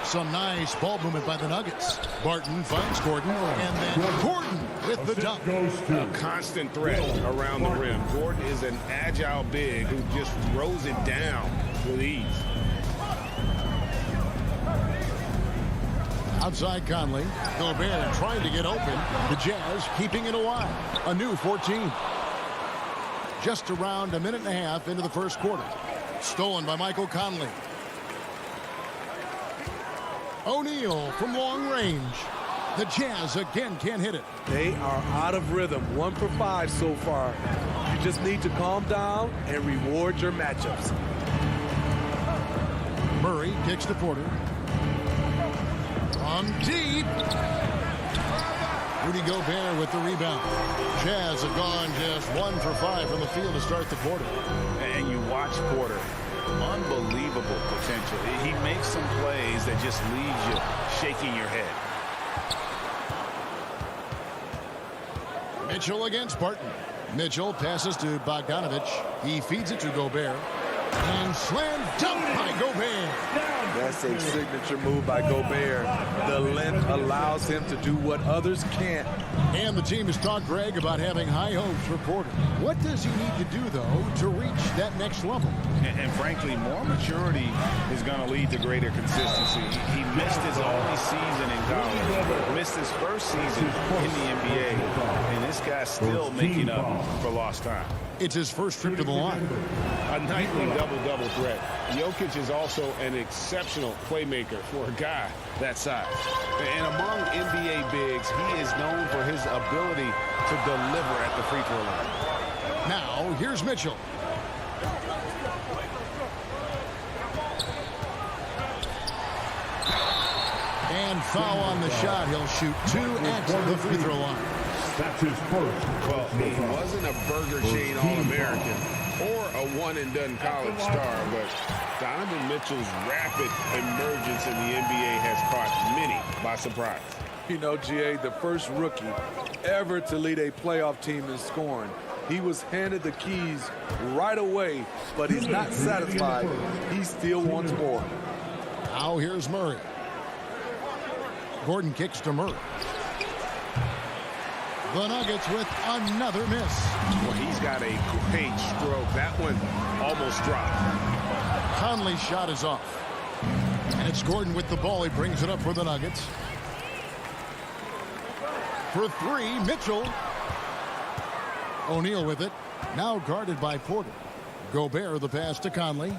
S1: Some nice ball movement by the Nuggets. Barton finds Gordon, and then Gordon with the dunk.
S3: A constant threat around the rim. Gordon is an agile big who just throws it down with ease.
S1: Outside Conley. Gobert trying to get open. The Jazz keeping it alive. A new 14. Just around a minute and a half into the first quarter. Stolen by Michael Conley. O'Neal from long range. The Jazz again can't hit it.
S13: They are out of rhythm. 1 for 5 so far. You just need to calm down and reward your matchups.
S1: Murray kicks to Porter. From deep. Rudy Gobert with the rebound. Jazz have gone just 1 for 5 from the field to start the quarter.
S3: And you watch Porter. Unbelievable potential. He makes some plays that just leaves you shaking your head.
S1: Mitchell against Barton. Mitchell passes to Bogdanovich. He feeds it to Gobert. And slam dunk by Gobert.
S13: That's a signature move by Gobert. The length allows him to do what others can't.
S1: And the team has talked, Greg, about having high hopes for Porter. What does he need to do, though, to reach that next level?
S3: And frankly, more maturity is going to lead to greater consistency. He missed his only season in college, missed his first season in the NBA, and this guy's still making up for lost time.
S1: It's his first trip to the line.
S7: A nightly double-double threat. Jokic is also an exceptional playmaker for a guy that size. And among NBA bigs, he is known for his ability to deliver at the free throw line.
S1: Now, here's Mitchell. And foul on the shot. He'll shoot 2 at the free throw line.
S7: That's his first. Well, he wasn't a Burger Chain All-American or a one-and-done college star, but Donovan Mitchell's rapid emergence in the NBA has caught many by surprise.
S13: You know, GA, the first rookie ever to lead a playoff team in scoring. He was handed the keys right away, but he's not satisfied. He still wants more.
S1: Now here's Murray. Gordon kicks to Murray. The Nuggets with another miss.
S7: Well, he's got a great stroke. That one almost dropped.
S1: Conley's shot is off. And it's Gordon with the ball. He brings it up for the Nuggets. For 3, Mitchell. O'Neal with it. Now guarded by Porter. Gobert the pass to Conley.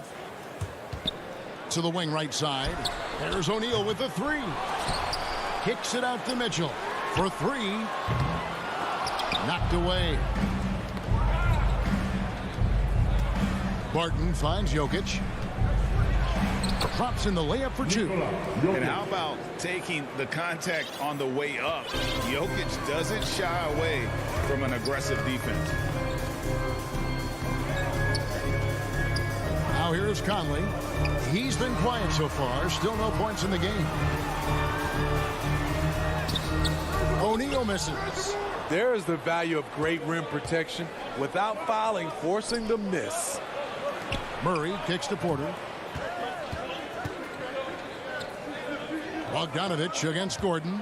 S1: To the wing right side. There's O'Neal with the 3. Kicks it out to Mitchell. For 3. Knocked away. Barton finds Jokic. Drops in the layup for 2.
S3: And how about taking the contact on the way up? Jokic doesn't shy away from an aggressive defense.
S1: Now here's Conley. He's been quiet so far. Still no points in the game. O'Neal misses.
S13: There is the value of great rim protection without fouling, forcing the miss.
S1: Murray kicks to Porter. Bogdanovich against Gordon.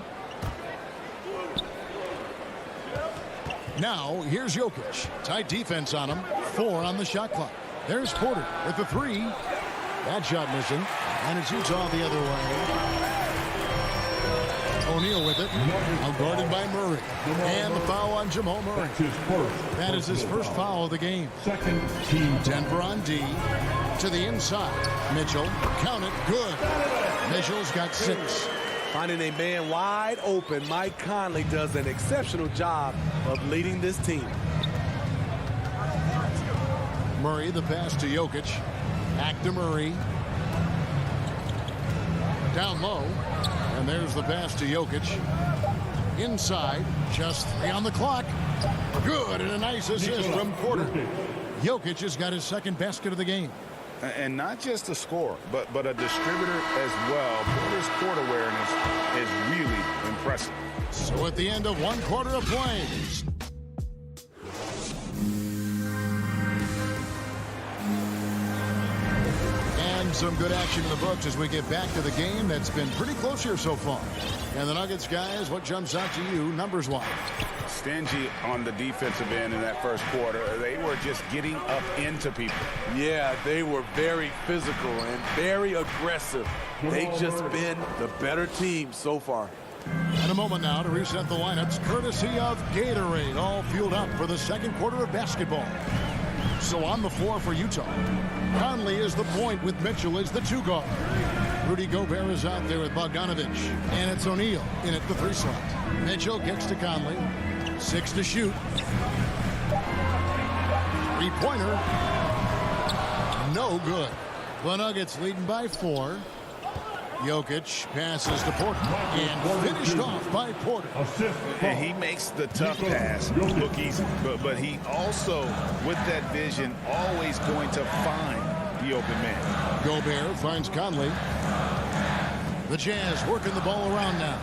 S1: Now, here's Jokic. Tight defense on him. 4 on the shot clock. There's Porter with the 3. That shot missing. And it's Utah the other way. O'Neal with it. Now guarded by Murray. And the foul on Jamal Murray. That is his first foul of the game. Denver on D. To the inside. Mitchell. Count it. Good. Mitchell's got 6.
S13: Finding a man wide open, Mike Conley does an exceptional job of leading this team.
S1: Murray, the pass to Jokic. Back to Murray. Down low. And there's the pass to Jokic. Inside. Just 3 on the clock. Good. And a nice assist from Porter. Jokic has got his second basket of the game.
S3: And not just a scorer, but a distributor as well. Porter's court awareness is really impressive.
S1: So at the end of 1 quarter of play. And some good action in the books as we get back to the game that's been pretty close here so far. And the Nuggets, guys, what jumps out to you numbers-wise?
S3: Stingy on the defensive end in that first quarter. They were just getting up into people.
S13: Yeah, they were very physical and very aggressive. They've just been the better team so far.
S1: And a moment now to reset the lineups, courtesy of Gatorade, all fueled up for the second quarter of basketball. So on the floor for Utah, Conley is the point with Mitchell as the 2 guard. Rudy Gobert is out there with Bogdanovich, and it's O'Neal in at the 3 slot. Mitchell kicks to Conley. 6 to shoot. 3-pointer. No good. The Nuggets leading by 4. Jokic passes to Porter and finished off by Porter.
S3: And he makes the tough pass look easy, but he also, with that vision, always going to find the open man.
S1: Gobert finds Conley. The Jazz working the ball around now.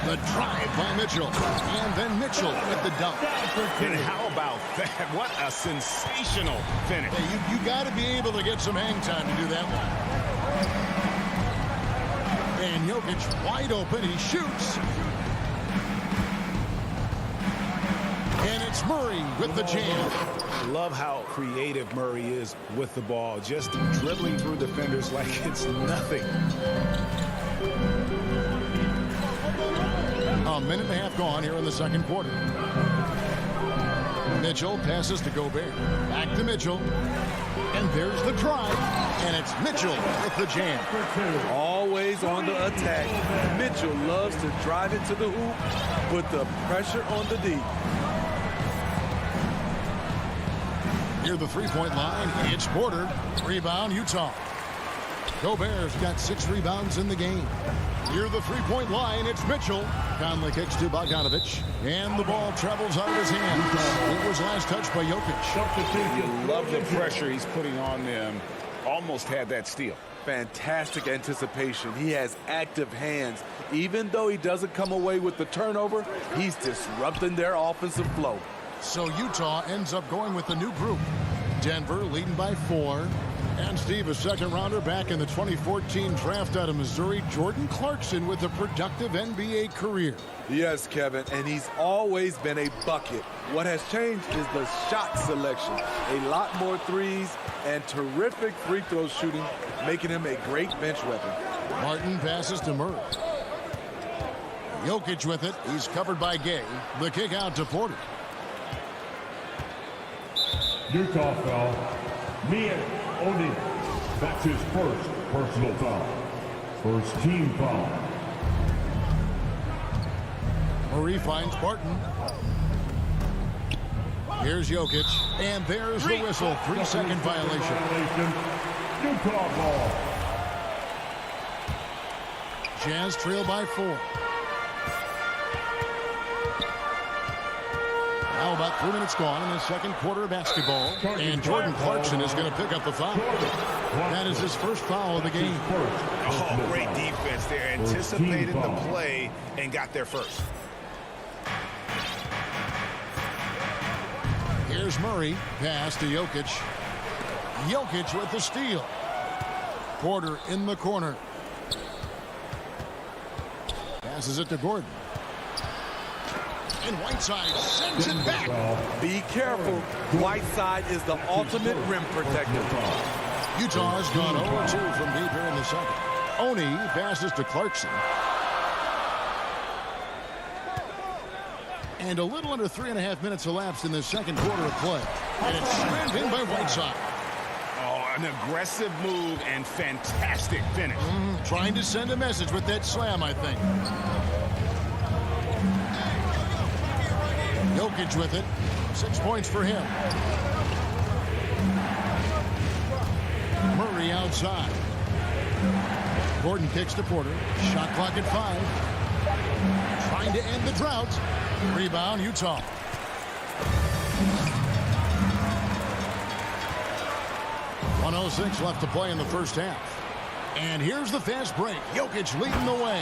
S1: The drive by Mitchell. And then Mitchell with the dunk.
S3: And how about that? What a sensational finish.
S1: Yeah, you got to be able to get some hang time to do that one. And Jokic wide open. He shoots. And it's Murray with the jam.
S3: Love how creative Murray is with the ball. Just dribbling through defenders like it's nothing.
S1: A minute and a half gone here in the second quarter. Mitchell passes to Gobert. Back to Mitchell. And there's the try. And it's Mitchell with the jam.
S13: Always on the attack. Mitchell loves to drive it to the hoop, put the pressure on the D.
S1: Near the 3-point line, it's Porter. Rebound, Utah. Gobert's got 6 rebounds in the game. Near the 3-point line, it's Mitchell. Conley kicks to Bogdanovich. And the ball travels out of his hands. It was last touched by Jokic.
S3: You love the pressure he's putting on them. Almost had that steal.
S13: Fantastic anticipation. He has active hands. Even though he doesn't come away with the turnover, he's disrupting their offensive flow.
S1: So Utah ends up going with the new group. Denver leading by 4. And Steve, a second rounder back in the 2014 draft out of Missouri, Jordan Clarkson with a productive NBA career.
S13: Yes, Kevin, and he's always been a bucket. What has changed is the shot selection. A lot more threes and terrific free throw shooting, making him a great bench weapon.
S1: Martin passes to Murray. Jokic with it. He's covered by Gay. The kick out to Porter.
S8: Utah foul. Mia O'Neal. That's his first personal foul. First team foul.
S1: Murray finds Barton. Here's Jokic. And there's the whistle. 3-second violation.
S8: Utah ball.
S1: Jazz trail by 4. Now about 3 minutes gone in the second quarter of basketball. And Jordan Clarkson is going to pick up the foul. That is his first foul of the game.
S3: Oh, great defense there. Anticipated the play and got there first.
S1: Here's Murray. Pass to Jokic. Jokic with the steal. Porter in the corner. Passes it to Gordon. And Whiteside sends it back.
S13: Be careful. Whiteside is the ultimate rim protector.
S1: Utah's gone 0-2 from deep here in the second. Oni passes to Clarkson. And a little under 3.5 minutes elapsed in the second quarter of play. And it's slammed in by Whiteside.
S3: Oh, an aggressive move and fantastic finish.
S1: Trying to send a message with that slam, I think. Jokic with it. 6 points for him. Murray outside. Gordon kicks to Porter. Shot clock at 5. Trying to end the drought. Rebound, Utah. .106 left to play in the first half. And here's the fast break. Jokic leading the way.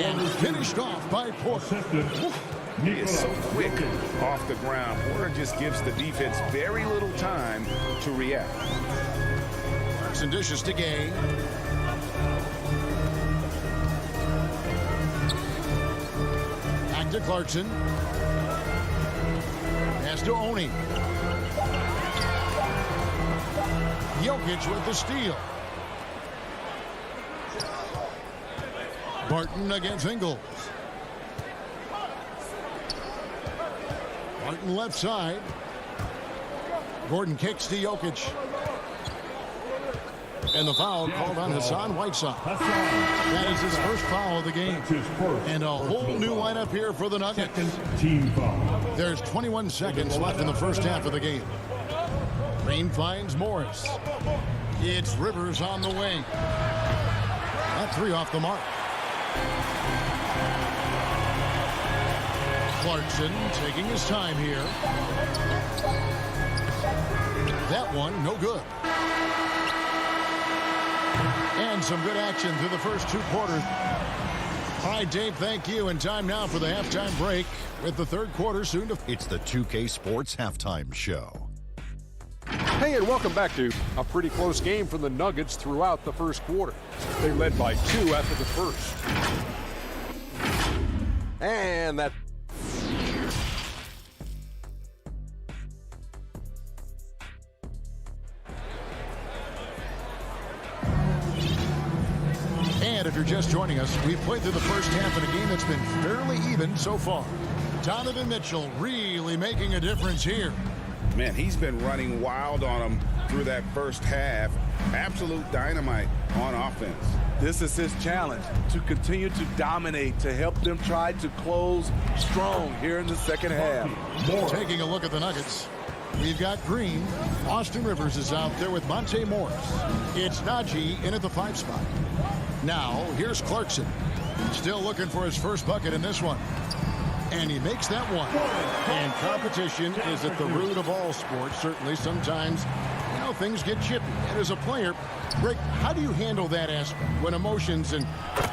S1: And finished off by Porter.
S3: He is so quick off the ground. Porter just gives the defense very little time to react.
S1: Clarkson dishes to Gay. Back to Clarkson. Pass to Oni. Jokic with the steal. Barton against Ingles. Barton left side. Gordon kicks to Jokic. And the foul called on Hassan Whiteside. That is his first foul of the game. And a whole new lineup here for the Nuggets. There's 21 seconds left in the first half of the game. Green finds Morris. It's Rivers on the wing. That three off the mark. Clarkson taking his time here. That one, no good. And some good action through the first 2 quarters. All right, Dave, thank you. And time now for the halftime break with the third quarter soon to...
S5: It's the 2K Sports Halftime Show.
S6: Hey, and welcome back to a pretty close game for the Nuggets throughout the first quarter. They led by 2 after the first. And that...
S1: And if you're just joining us, we've played through the first half of a game that's been fairly even so far. Donovan Mitchell really making a difference here.
S3: Man, he's been running wild on him through that first half. Absolute dynamite on offense.
S13: This is his challenge, to continue to dominate, to help them try to close strong here in the second half.
S1: Taking a look at the Nuggets. We've got Green. Austin Rivers is out there with Monte Morris. It's Najee in at the 5 spot. Now, here's Clarkson. Still looking for his first bucket in this one. And he makes that one. And competition is at the root of all sports. Certainly, sometimes, things get chippy. And as a player, Rick, how do you handle that aspect when emotions and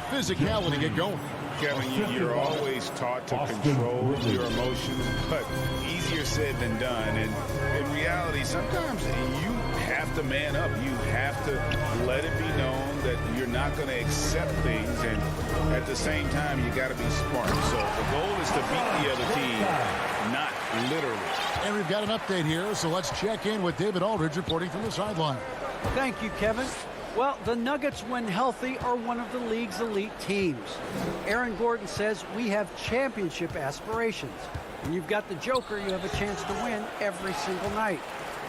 S1: physicality get going?
S3: Kevin, you're always taught to control your emotions, but easier said than done. And in reality, sometimes you have to man up. You have to let it be known that you're not going to accept things. And at the same time, you got to be smart. So the goal is to beat the other team, not literally.
S1: And we've got an update here, so let's check in with David Aldridge reporting from the sideline.
S4: Thank you, Kevin. Well, the Nuggets, when healthy, are one of the league's elite teams. Aaron Gordon says we have championship aspirations. When you've got the Joker, you have a chance to win every single night.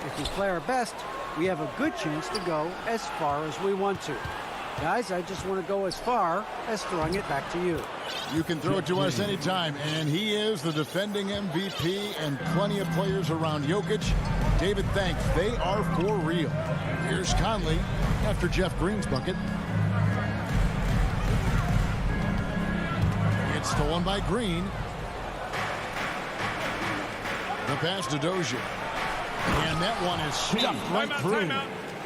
S4: If we play our best, we have a good chance to go as far as we want to. Guys, I just want to go as far as throwing it back to you.
S1: You can throw it to us anytime, and he is the defending MVP and plenty of players around Jokic. David, thanks. They are for real. Here's Conley after Jeff Green's bucket. It's stolen by Green. The pass to Dozier. And that one is stuffed right through.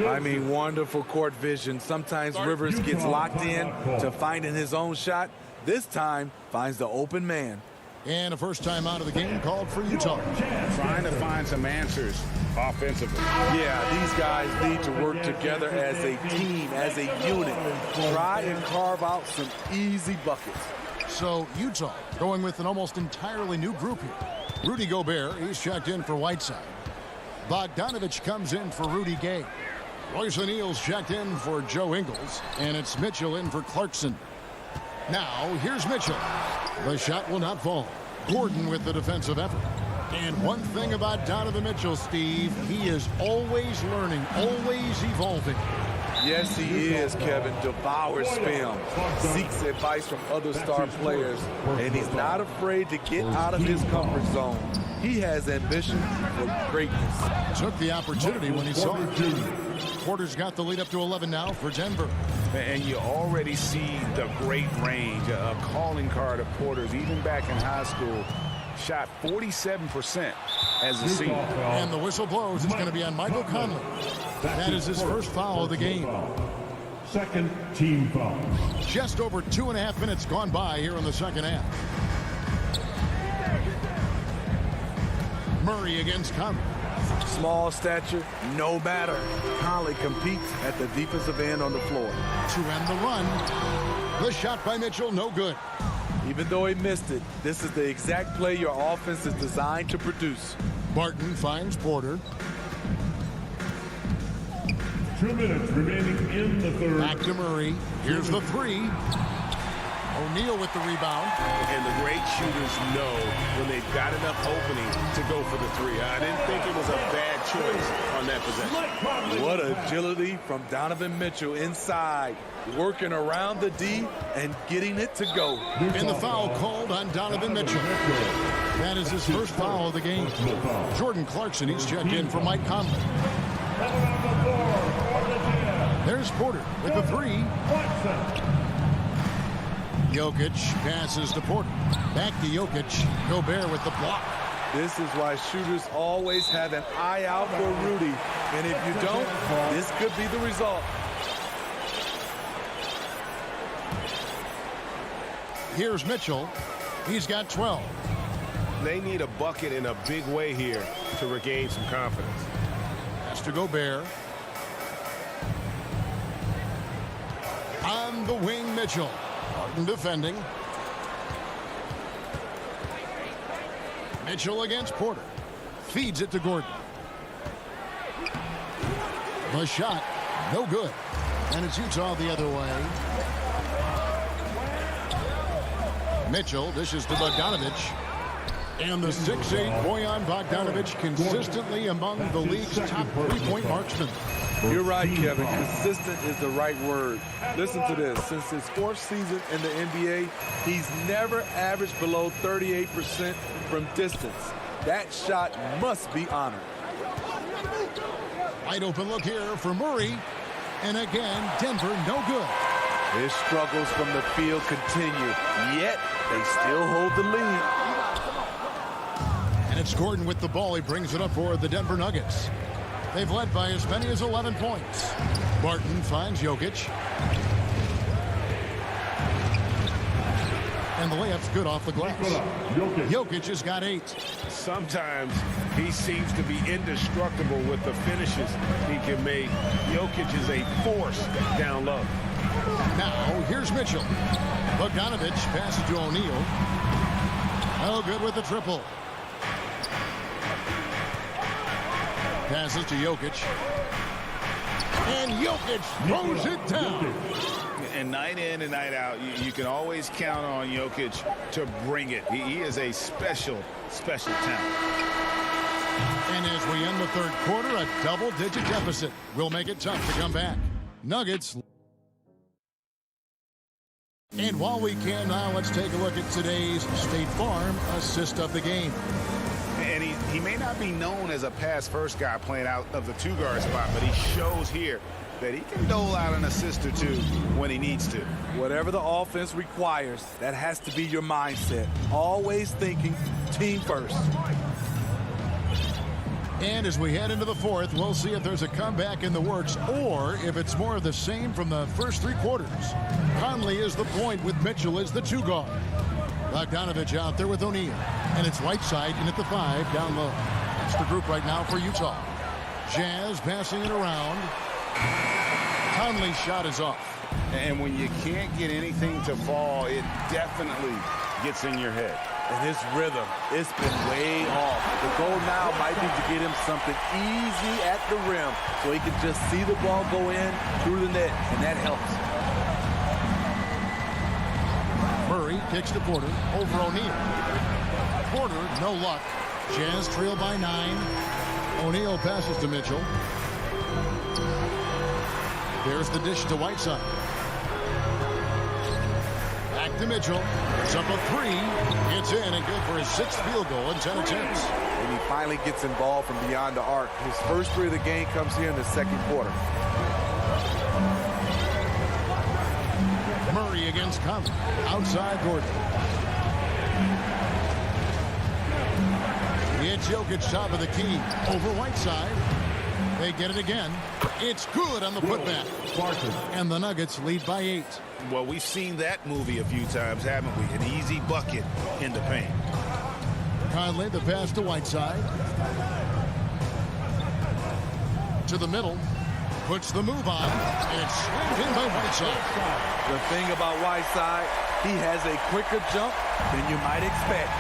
S13: I mean, wonderful court vision. Sometimes Rivers gets locked in to finding his own shot. This time, finds the open man.
S1: And a first time out of the game called for Utah.
S7: Trying to find some answers offensively.
S13: Yeah, these guys need to work together as a team, as a unit. Try and carve out some easy buckets.
S1: So Utah going with an almost entirely new group here. Rudy Gobert, he's checked in for Whiteside. Bogdanovich comes in for Rudy Gay. Royce O'Neal's checked in for Joe Ingles. And it's Mitchell in for Clarkson. Now, here's Mitchell. The shot will not fall. Gordon with the defensive effort. And one thing about Donovan Mitchell, Steve, he is always learning, always evolving.
S13: Yes, he is, Kevin. Devours film, seeks advice from other star players, and he's not afraid to get out of his comfort zone. He has ambition for greatness.
S1: Took the opportunity when he saw it. Porter's got the lead up to 11 now for Denver.
S3: And you already see the great range, a calling card of Porter's, even back in high school. Shot 47% as a senior.
S1: And the whistle blows. It's going to be on Michael Conley. That is his first foul of the game.
S8: Second team foul.
S1: Just over 2.5 minutes gone by here in the second half. Murray against Conley.
S13: Small stature, no matter. Conley competes at the defensive end on the floor.
S1: To end the run. The shot by Mitchell, no good.
S13: Even though he missed it, this is the exact play your offense is designed to produce.
S1: Barton finds Porter.
S8: 2 minutes remaining in the third.
S1: Back to Murray. Here's the three. O'Neal with the rebound.
S7: And the great shooters know when they've got enough opening to go for the three. I didn't think it was a bad choice on that possession.
S13: What agility from Donovan Mitchell inside, working around the D and getting it to go.
S1: And the foul called on Donovan Mitchell. That is his first foul of the game. Jordan Clarkson, he's checked in for Mike Conley. There's Porter with the three. Jokic passes to Porter. Back to Jokic. Gobert with the block.
S13: This is why shooters always have an eye out for Rudy. And if you don't, this could be the result.
S1: Here's Mitchell. He's got 12.
S7: They need a bucket in a big way here to regain some confidence.
S1: That's to Gobert. On the wing, Mitchell. Martin defending. Mitchell against Porter. Feeds it to Gordon. The shot, no good. And it's Utah the other way. Mitchell dishes to Bogdanovich. And the 6'8" Bojan Bogdanovich consistently among the league's top three-point marksmen.
S13: You're right, Kevin. Consistent is the right word. Listen to this. Since his fourth season in the NBA, he's never averaged below 38% from distance. That shot must be honored.
S1: Wide open look here for Murray. And again, Denver no good.
S13: His struggles from the field continue, yet they still hold the lead.
S1: And it's Gordon with the ball. He brings it up for the Denver Nuggets. They've led by as many as 11 points. Barton finds Jokic. And the layup's good off the glass. Jokic has got 8.
S7: Sometimes he seems to be indestructible with the finishes he can make. Jokic is a force down low.
S1: Now, here's Mitchell. Bogdanovich passes to O'Neal. No good with the triple. Passes to Jokic. And Jokic throws it down.
S3: And night in and night out, you can always count on Jokic to bring it. He is a special, special talent.
S1: And as we end the third quarter, a double-digit deficit will make it tough to come back. Nuggets. And while we can now, let's take a look at today's State Farm assist of the game.
S3: And he may not be known as a pass-first guy playing out of the two-guard spot, but he shows here that he can dole out an assist or two when he needs to.
S13: Whatever the offense requires, that has to be your mindset. Always thinking team first.
S1: And as we head into the fourth, we'll see if there's a comeback in the works or if it's more of the same from the first three quarters. Conley is the point with Mitchell as the two guard. Bogdanovich out there with O'Neal. And it's Whiteside in at the 5 down low. That's the group right now for Utah. Jazz passing it around. Conley's shot is off.
S3: And when you can't get anything to fall, it definitely gets in your head.
S13: And his rhythm, it's been way off. The goal now might be to get him something easy at the rim so he can just see the ball go in through the net, and that helps.
S1: Murray kicks to Porter over O'Neal. Porter, no luck. Jazz trail by 9. O'Neal passes to Mitchell. There's the dish to Whiteside. Back to Mitchell. It's up a 3. It's in and good for his 6th field goal in 10 attempts.
S13: And he finally gets involved from beyond the arc. His first 3 of the game comes here in the second quarter.
S1: Murray against Conley. Outside Gordon. It's Jokic top of the key. Over Whiteside. They get it again. It's good on the putback. And the Nuggets lead by 8.
S3: Well, we've seen that movie a few times, haven't we? An easy bucket in the paint.
S1: Conley, the pass to Whiteside. To the middle. Puts the move on. And it's slammed in by Whiteside.
S13: The thing about Whiteside, he has a quicker jump than you might expect.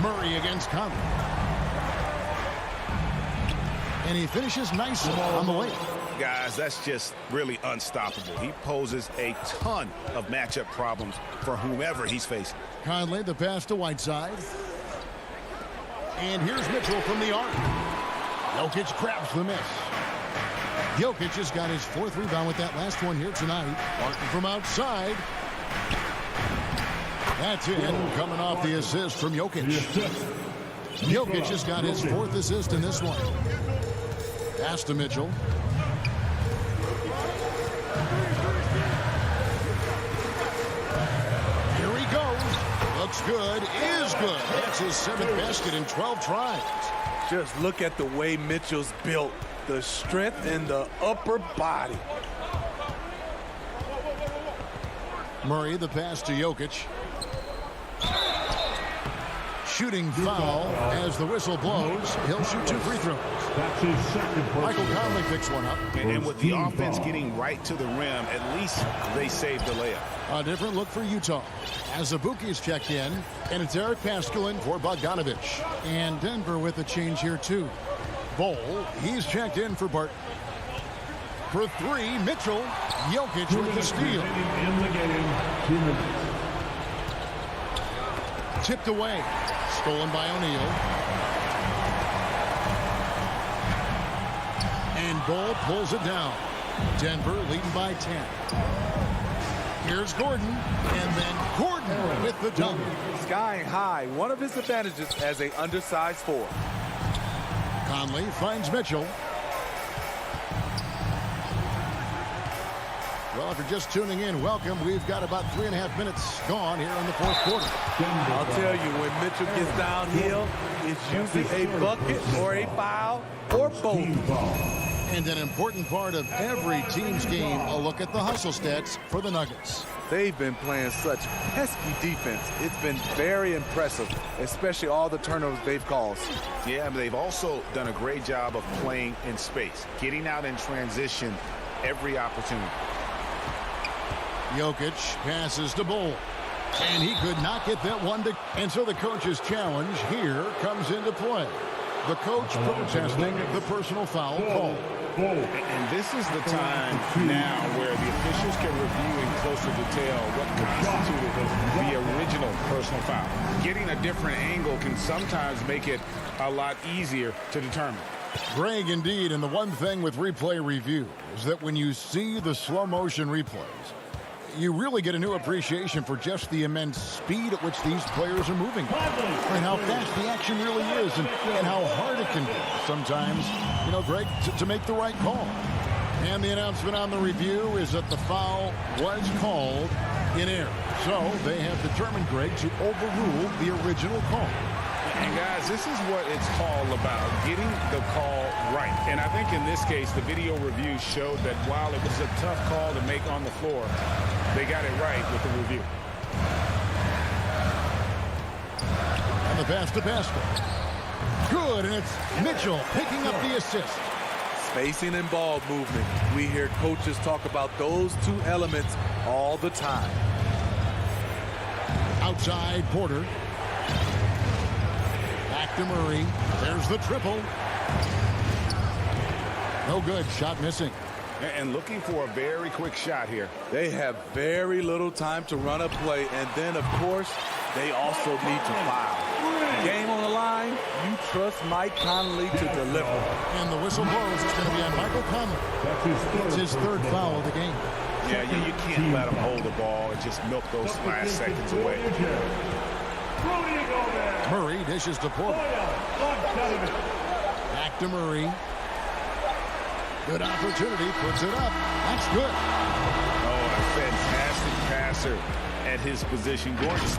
S1: Murray against Conley. And he finishes nicely on the lane.
S3: Guys, that's just really unstoppable. He poses a ton of matchup problems for whomever he's facing.
S1: Conley, the pass to Whiteside. And here's Mitchell from the arc. Jokic grabs the miss. Jokic has got his 4th rebound with that last one here tonight. Martin from outside. That's in, coming off the assist from Jokic. Jokic has got his 4th assist in this one. Pass to Mitchell. Here he goes. Looks good, is good. That's his 7th basket in 12 tries.
S13: Just look at the way Mitchell's built. The strength in the upper body.
S1: Murray, the pass to Jokic. Shooting foul as the whistle blows. He'll shoot 2 free throws. Michael Conley picks one up.
S3: And with the offense getting right to the rim, at least they saved the layup.
S1: A different look for Utah. As Azubuike's checked in, and it's Eric Pascal for Bogdanovich. And Denver with a change here too. Bol, he's checked in for Barton. For 3, Mitchell. Jokic with the steal. Tipped away. Stolen by O'Neal. And Bol pulls it down. Denver leading by 10. Here's Gordon. And then Gordon with the dunk.
S13: Skying high. One of his advantages as an undersized 4.
S1: Conley finds Mitchell. Well, if you're just tuning in, welcome. We've got about 3.5 minutes gone here in the 4th quarter.
S13: I'll tell you, when Mitchell gets downhill, it's usually a bucket or a foul or both.
S1: And an important part of every team's game, a look at the hustle stats for the Nuggets.
S13: They've been playing such pesky defense. It's been very impressive, especially all the turnovers they've caused.
S3: Yeah, but they've also done a great job of playing in space, getting out in transition every opportunity.
S1: Jokic passes to Bol. And he could not get that one to... And so the coach's challenge here comes into play. The coach protesting the personal foul call.
S7: And this is the time now where the officials can review in closer detail what constituted the original personal foul. Getting a different angle can sometimes make it a lot easier to determine.
S1: Greg, indeed, and the one thing with replay review is that when you see the slow motion replays, you really get a new appreciation for just the immense speed at which these players are moving and how fast the action really is and how hard it can be sometimes, you know, Greg, to make the right call. And the announcement on the review is that the foul was called in error. So they have determined, Greg, to overrule the original call.
S7: And guys, this is what it's all about, getting the call right. And I think in this case, the video review showed that while it was a tough call to make on the floor, They got it right with the review.
S1: And the pass to Pascal. Good, and it's Mitchell picking up the assist.
S13: Spacing and ball movement. We hear coaches talk about those two elements all the time.
S1: Outside Porter. Back to Murray. There's the triple. No good. Shot missing.
S7: And looking for a very quick shot here.
S13: They have very little time to run a play, and then, of course, they also need to foul. Game on the line, you trust Mike Conley to deliver.
S1: And the whistle blows. It's going to be on Michael Conley. It's his third foul of the game.
S7: Yeah, you can't let him hold the ball and just milk those last seconds away.
S1: Murray dishes to Porter. Back to Murray. Good opportunity, puts it up. That's good.
S7: Oh, a fantastic passer at his position. Gordon.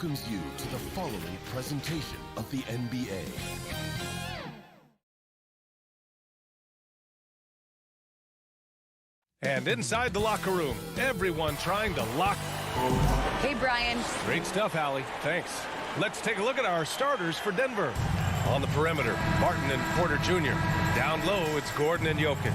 S14: welcomes you to the following presentation of the NBA.
S9: And inside the locker room, everyone trying to lock
S12: Hey, Brian.
S9: Great stuff, Allie. Thanks. Let's take a look at our starters for Denver. On the perimeter, Barton and Porter Jr. Down low, it's Gordon and Jokic.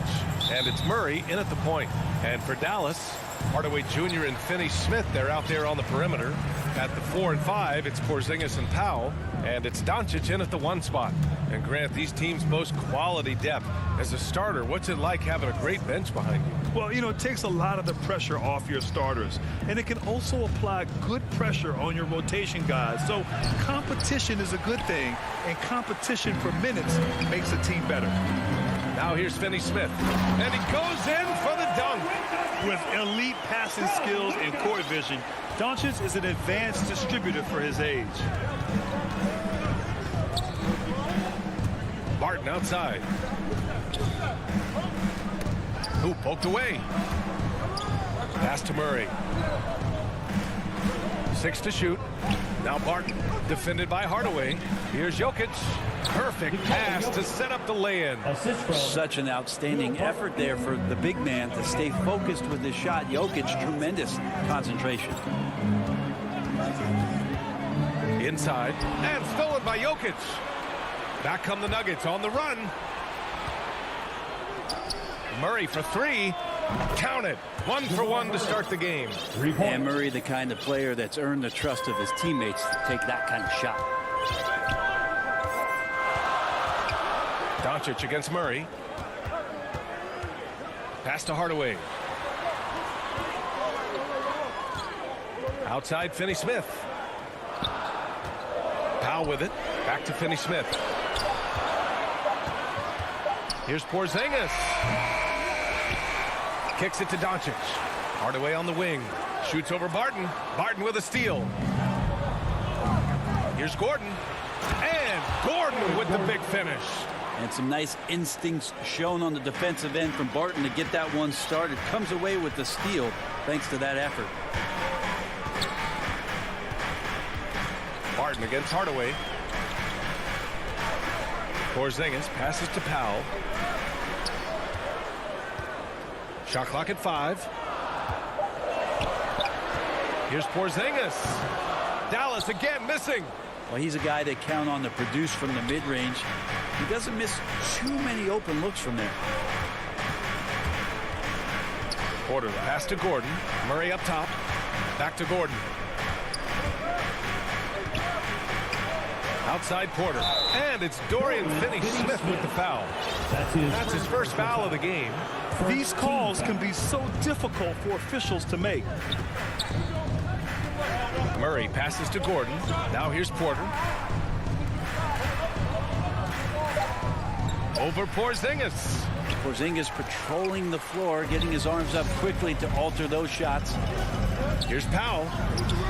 S9: And it's Murray in at the point. And for Dallas, Hardaway Jr. and Finney-Smith, they're out there on the perimeter. At the 4 and 5, it's Porzingis and Powell. And it's Doncic in at the 1 spot. And Grant, these teams boast quality depth. As a starter, what's it like having a great bench behind you?
S11: Well, you know, it takes a lot of the pressure off your starters. And it can also apply good pressure on your rotation guys. So competition is a good thing. And competition for minutes makes a team better.
S9: Now here's Finney-Smith. And he goes in for the dunk.
S11: With elite passing skills and court vision, Doncic is an advanced distributor for his age.
S9: Barton outside. Who poked away. Pass to Murray. 6 to shoot. Now Barton, defended by Hardaway. Here's Jokic. Perfect pass to set up the lay-in.
S10: Such an outstanding effort there for the big man to stay focused with his shot. Jokic, tremendous concentration.
S9: Inside, and stolen by Jokic. Back come the Nuggets on the run. Murray for 3. Count it. 1 for 1 to start the game.
S10: And Murray, the kind of player that's earned the trust of his teammates to take that kind of shot.
S9: Doncic against Murray. Pass to Hardaway. Outside Finney-Smith. Powell with it. Back to Finney-Smith. Here's Porzingis. Kicks it to Doncic. Hardaway on the wing. Shoots over Barton. Barton with a steal. Here's Gordon. And Gordon with the big finish.
S10: And some nice instincts shown on the defensive end from Barton to get that one started. Comes away with the steal thanks to that effort.
S9: Barton against Hardaway. Porzingis passes to Powell. Shot clock at 5. Here's Porzingis. Dallas again missing.
S10: Well, he's a guy that count on to produce from the mid-range. He doesn't miss too many open looks from there.
S9: Porter pass to Gordon. Murray up top. Back to Gordon. Outside Porter. And it's Dorian Finney-Smith with the foul. That's his first foul of the game.
S11: These calls can be so difficult for officials to make.
S9: Murray passes to Gordon. Now here's Porter. Over Porzingis.
S10: Porzingis patrolling the floor, getting his arms up quickly to alter those shots.
S9: Here's Powell.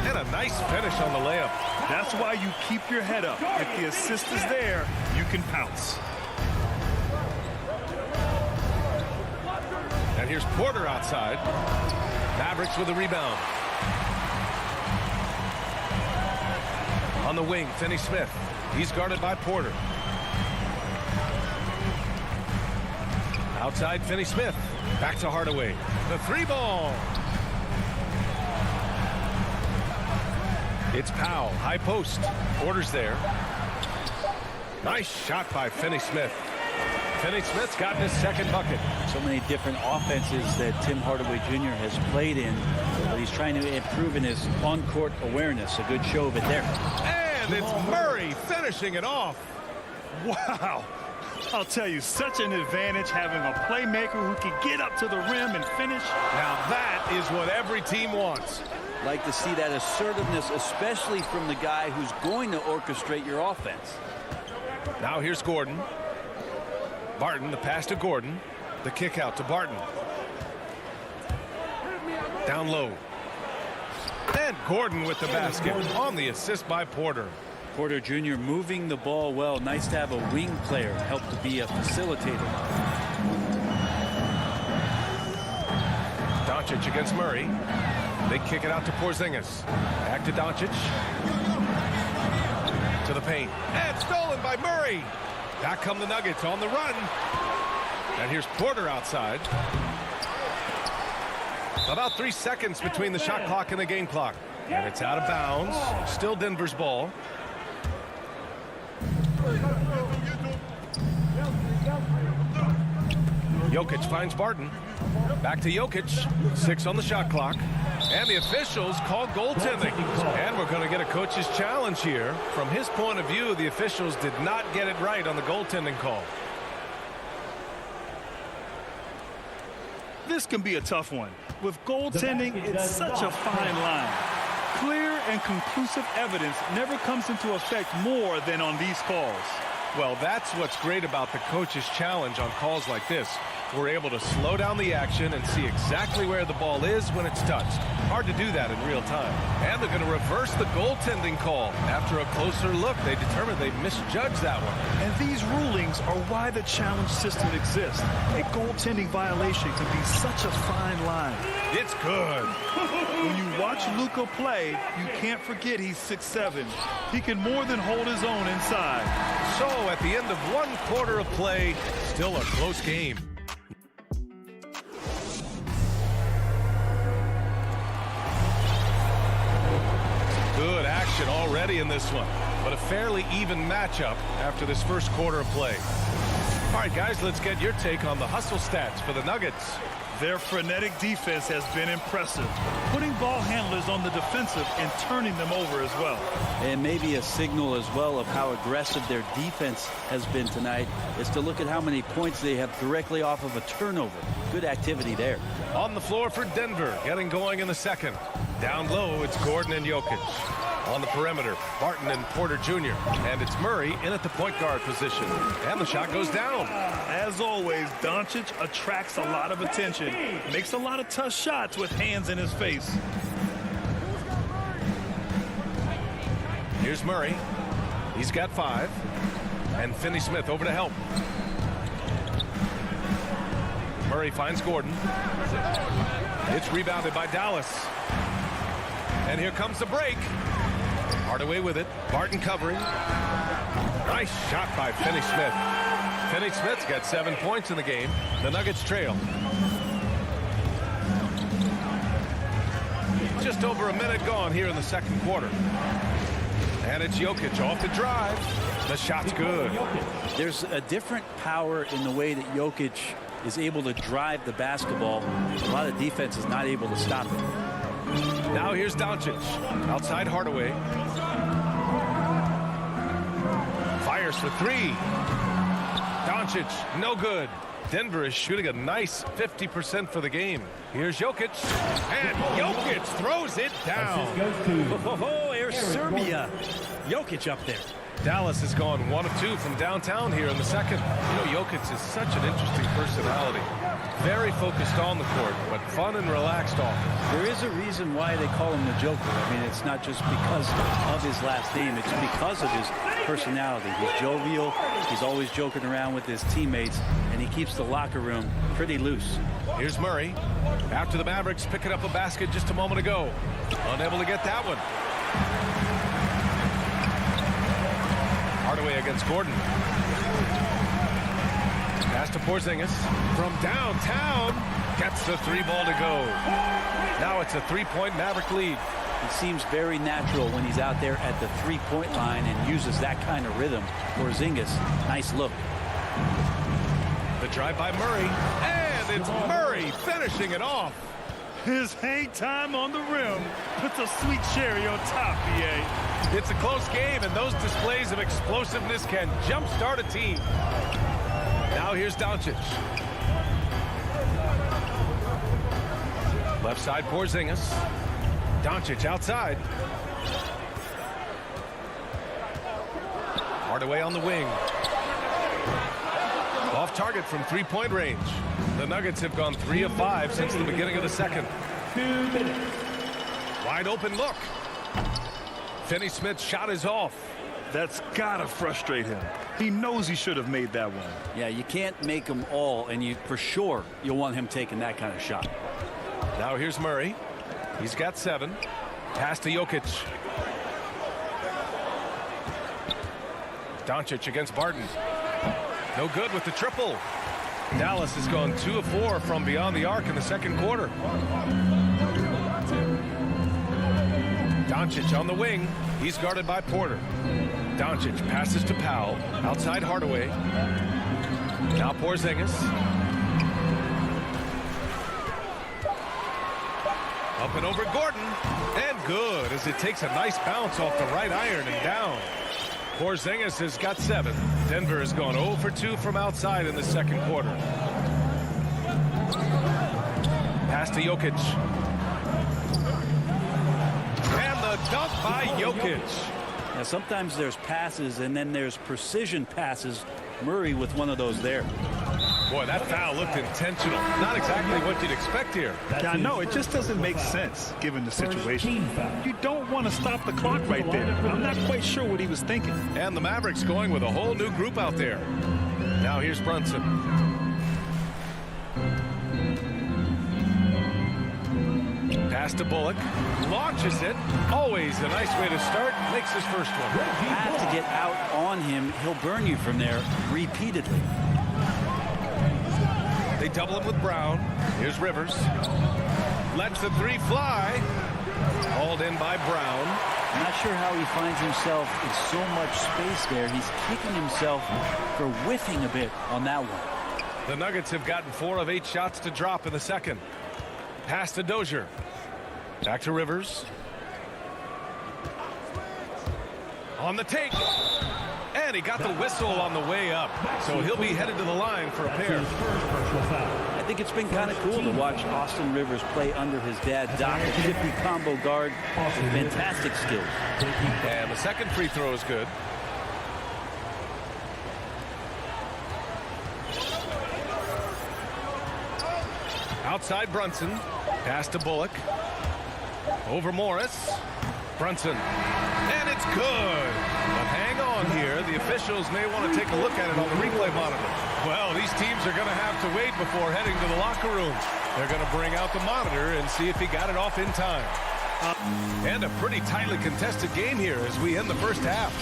S9: And a nice finish on the layup.
S11: That's why you keep your head up. If the assist is there, you can pounce.
S9: And here's Porter outside. Mavericks with a rebound. On the wing, Finney-Smith. He's guarded by Porter. Outside Finney-Smith. Back to Hardaway. The 3-ball. It's Powell. High post. Porter's there. Nice shot by Finney-Smith. Finney-Smith's gotten his second bucket.
S10: So many different offenses that Tim Hardaway Jr. has played in, but he's trying to improve in his on-court awareness. A good show of it there.
S9: And it's Murray finishing it off.
S11: Wow. I'll tell you, such an advantage having a playmaker who can get up to the rim and finish.
S9: Now that is what every team wants.
S10: Like to see that assertiveness, especially from the guy who's going to orchestrate your offense.
S9: Now here's Gordon. Barton, the pass to Gordon. The kick out to Barton. Down low. And Gordon with the basket on the assist by Porter.
S10: Porter Jr. moving the ball well. Nice to have a wing player help to be a facilitator.
S9: Doncic against Murray. They kick it out to Porzingis. Back to Doncic. To the paint. And stolen by Murray. Back come the Nuggets on the run. And here's Porter outside. About 3 seconds between the shot clock and the game clock. And it's out of bounds. Still Denver's ball. Jokic finds Barton. Back to Jokic. 6 on the shot clock. And the officials call goaltending. And we're going to get a coach's challenge here. From his point of view, the officials did not get it right on the goaltending call.
S11: This can be a tough one. With goaltending, it's such a fine line. Clear and conclusive evidence never comes into effect more than on these calls.
S9: Well, that's what's great about the coach's challenge on calls like this. We're able to slow down the action and see exactly where the ball is when it's touched. Hard to do that in real time. And they're going to reverse the goaltending call. After a closer look, they determined they misjudged that one.
S11: And these rulings are why the challenge system exists. A goaltending violation can be such a fine line.
S9: It's good.
S11: When you watch Luka play, you can't forget he's 6'7". He can more than hold his own inside.
S9: So at the end of 1 quarter of play, still a close game. Good action already in this one, but a fairly even matchup after this first quarter of play. All right, guys, let's get your take on the hustle stats for the Nuggets.
S11: Their frenetic defense has been impressive, putting ball handlers on the defensive and turning them over as well.
S10: And maybe a signal as well of how aggressive their defense has been tonight is to look at how many points they have directly off of a turnover. Good activity there.
S9: On the floor for Denver, getting going in the second. Down low, it's Gordon and Jokic. On the perimeter, Barton and Porter Jr. And it's Murray in at the point guard position. And the shot goes down.
S11: As always, Doncic attracts a lot of attention. Makes a lot of tough shots with hands in his face.
S9: Here's Murray. He's got 5. And Finney-Smith over to help. Murray finds Gordon. It's rebounded by Dallas. And here comes the break. Hardaway with it. Barton covering. Nice shot by Finney-Smith. Finney-Smith's got 7 points in the game. The Nuggets trail. Just over a minute gone here in the second quarter. And it's Jokic off the drive. The shot's good.
S10: There's a different power in the way that Jokic is able to drive the basketball. A lot of defense is not able to stop it.
S9: Now here's Doncic. Outside Hardaway. Fires for 3. Doncic, no good. Denver is shooting a nice 50% for the game. Here's Jokic. And Jokic throws it down.
S10: Oh, here's Serbia. Jokic up there.
S9: Dallas has gone 1 of 2 from downtown here in the second. You know, Jokic is such an interesting personality. Very focused on the court, but fun and relaxed off.
S10: There is a reason why they call him the Joker. I mean, it's not just because of his last name. It's because of his personality. He's jovial. He's always joking around with his teammates, and he keeps the locker room pretty loose.
S9: Here's Murray. After the Mavericks picking up a basket just a moment ago. Unable to get that one. Hardaway against Gordon. Pass to Porzingis from downtown. Gets the 3 ball to go. Now it's a 3-point Maverick lead.
S10: It seems very natural when he's out there at the 3-point line and uses that kind of rhythm. Porzingis, nice look.
S9: The drive by Murray. And it's Murray finishing it off.
S11: His hang time on the rim puts a sweet cherry on top, BA.
S9: It's a close game, and those displays of explosiveness can jumpstart a team. Now here's Doncic. Left side, Porzingis. Doncic outside. Hardaway on the wing. Off target from 3-point range. The Nuggets have gone 3 of 5 since the beginning of the second.
S8: 2 minutes.
S9: Wide open look. Finney-Smith's shot is off.
S11: That's gotta frustrate him. He knows he should have made that one.
S10: Yeah, you can't make them all, and for sure you'll want him taking that kind of shot.
S9: Now here's Murray. He's got 7. Pass to Jokic. Doncic against Barton. No good with the triple. Dallas has gone 2 of 4 from beyond the arc in the second quarter. Doncic on the wing. He's guarded by Porter. Doncic passes to Powell. Outside Hardaway. Now Porzingis. Up and over Gordon. And good as it takes a nice bounce off the right iron and down. Porzingis has got 7. Denver has gone 0 for 2 from outside in the second quarter. Pass to Jokic. And the dunk by Jokic.
S10: Now, sometimes there's passes and then there's precision passes. Murray with one of those there.
S9: Boy, that foul looked intentional. Not exactly what you'd expect here.
S11: Yeah, I know. It just doesn't make sense given the situation. You don't want to stop the clock right there. I'm not quite sure what he was thinking.
S9: And the Mavericks going with a whole new group out there. Now here's Brunson. Pass to Bullock. Launches it. Always a nice way to start. Makes his first one.
S10: You have to get out on him. He'll burn you from there repeatedly.
S9: They double him with Brown. Here's Rivers. Lets the 3 fly. Hauled in by Brown.
S10: I'm not sure how he finds himself in so much space there. He's kicking himself for whiffing a bit on that one.
S9: The Nuggets have gotten 4 of 8 shots to drop in the second. Pass to Dozier. Back to Rivers. On the take. And he got the whistle on the way up. So he'll be headed to the line for a pair.
S10: I think it's been kind of cool to watch Austin Rivers play under his dad, Doc, a shifty combo guard with fantastic skills.
S9: And the second free throw is good. Outside Brunson. Pass to Bullock. Over Morris. Brunson. And it's good. But hang on here. The officials may want to take a look at it on the replay monitor. Well, these teams are going to have to wait before heading to the locker room. They're going to bring out the monitor and see if he got it off in time. And a pretty tightly contested game here as we end the first half.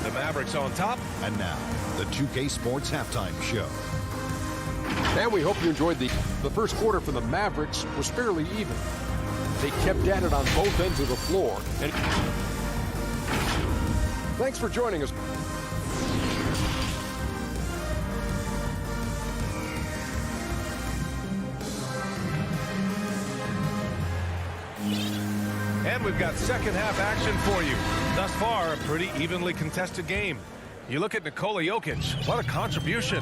S9: The Mavericks on top.
S5: And now, the 2K Sports Halftime Show.
S6: And we hope you enjoyed the first quarter for the Mavericks was fairly even. They kept at it on both ends of the floor. And thanks for joining us.
S9: And we've got second half action for you. Thus far, a pretty evenly contested game. You look at Nikola Jokic. What a contribution.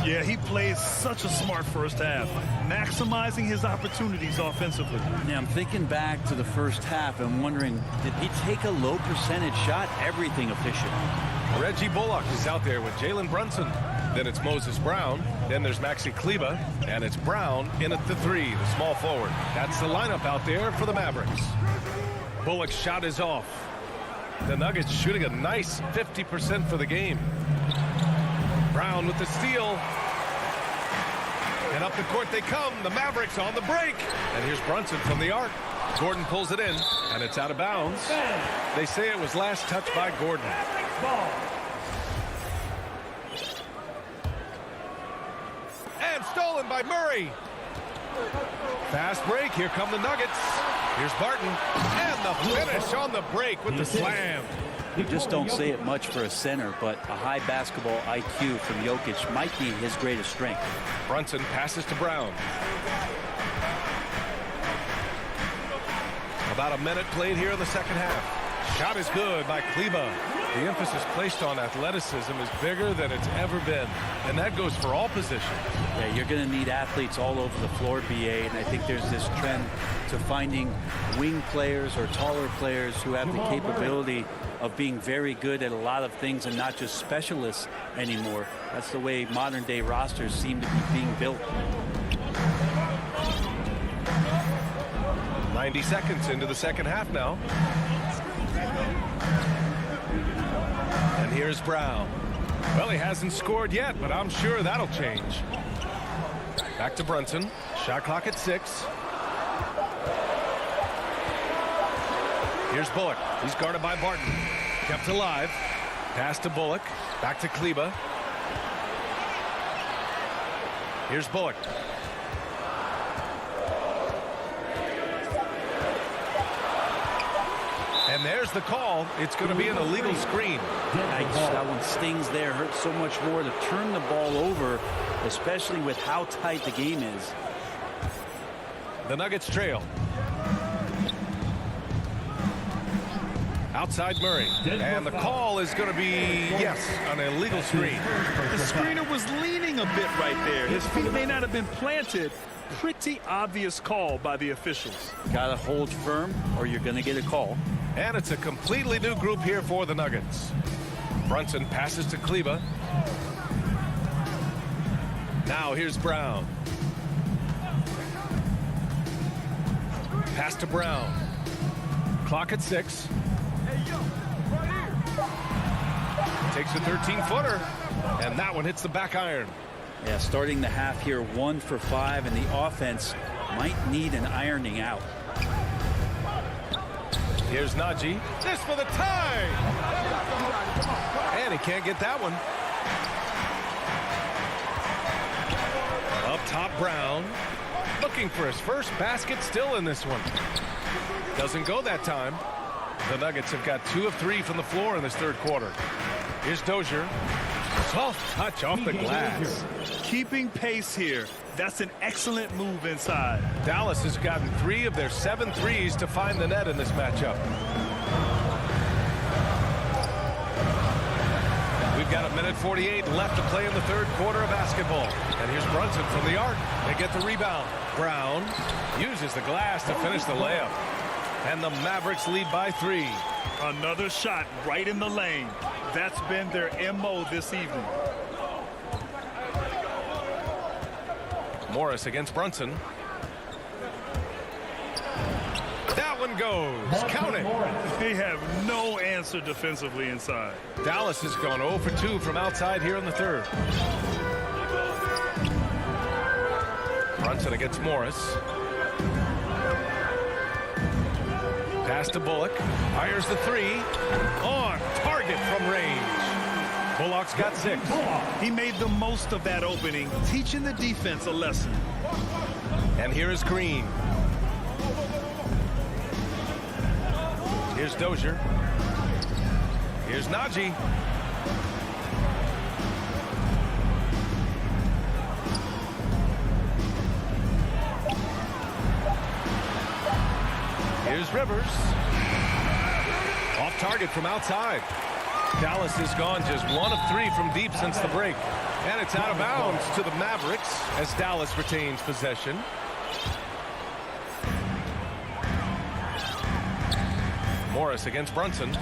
S11: Yeah, he plays such a smart first half, maximizing his opportunities offensively.
S10: Yeah, I'm thinking back to the first half and wondering, did he take a low percentage shot? Everything efficient.
S9: Reggie Bullock is out there with Jalen Brunson. Then it's Moses Brown. Then there's Maxi Kleber. And it's Brown in at the 3, the small forward. That's the lineup out there for the Mavericks. Bullock's shot is off. The Nuggets shooting a nice 50% for the game. Brown with the steal. And up the court they come. The Mavericks on the break. And here's Brunson from the arc. Gordon pulls it in. And it's out of bounds. They say it was last touched by Gordon. And stolen by Murray. Fast break. Here come the Nuggets. Here's Barton. And the finish on the break with the slam.
S10: You just don't say it much for a center, but a high basketball IQ from Jokic might be his greatest strength.
S9: Brunson passes to Brown. About a minute played here in the second half. Shot is good by Kleber. The emphasis placed on athleticism is bigger than it's ever been, and that goes for all positions.
S10: Yeah, you're going to need athletes all over the floor, BA, and I think there's this trend to finding wing players or taller players who have the capability of being very good at a lot of things and not just specialists anymore. That's the way modern day rosters seem to be being built.
S9: 90 seconds into the second half now. And here's Brown. Well, he hasn't scored yet, but I'm sure that'll change. Back to Brunson. Shot clock at 6. Here's Bullock. He's guarded by Barton. Kept alive. Pass to Bullock. Back to Kleber. Here's Bullock. And And there's the call. It's going to be an illegal screen.
S10: Yikes, that one stings there. Hurts so much more to turn the ball over, especially with how tight the game is.
S9: The Nuggets trail. Outside Murray. And the call is going to be, yes, an illegal screen.
S11: The screener was leaning a bit right there. His feet may not have been planted. Pretty obvious call by the officials.
S10: Gotta hold firm or you're gonna get a call.
S9: And it's a completely new group here for the Nuggets. Brunson passes to Kleba. Now here's Brown. Pass to Brown. Clock at 6. Takes a 13-footer. And that one hits the back iron.
S10: Yeah, starting the half here 1 for 5, and the offense might need an ironing out.
S9: Here's Najee. This for the tie. And he can't get that one. Up top, Brown. Looking for his first basket, still in this one. Doesn't go that time. The Nuggets have got 2 of 3 from the floor in this third quarter. Here's Dozier. Soft touch off the glass.
S11: Keeping pace here. That's an excellent move inside.
S9: Dallas has gotten 3 of their 7 threes to find the net in this matchup. We've got 1:48 left to play in the third quarter of basketball. And here's Brunson from the arc. They get the rebound. Brown uses the glass to finish the layup. And the Mavericks lead by 3.
S11: Another shot right in the lane. That's been their MO this evening.
S9: Morris against Brunson. That one goes. Count it.
S11: They have no answer defensively inside.
S9: Dallas has gone 0 for 2 from outside here in the third. Brunson against Morris. Pass to Bullock. Fires the 3. On target from range. Bullock's got 6.
S11: He made the most of that opening, teaching the defense a lesson.
S9: And here is Green. Here's Dozier. Here's Najee. Here's Rivers. Off target from outside. Dallas has gone just 1 of 3 from deep since the break. And it's out of bounds to the Mavericks as Dallas retains possession. Morris against Brunson.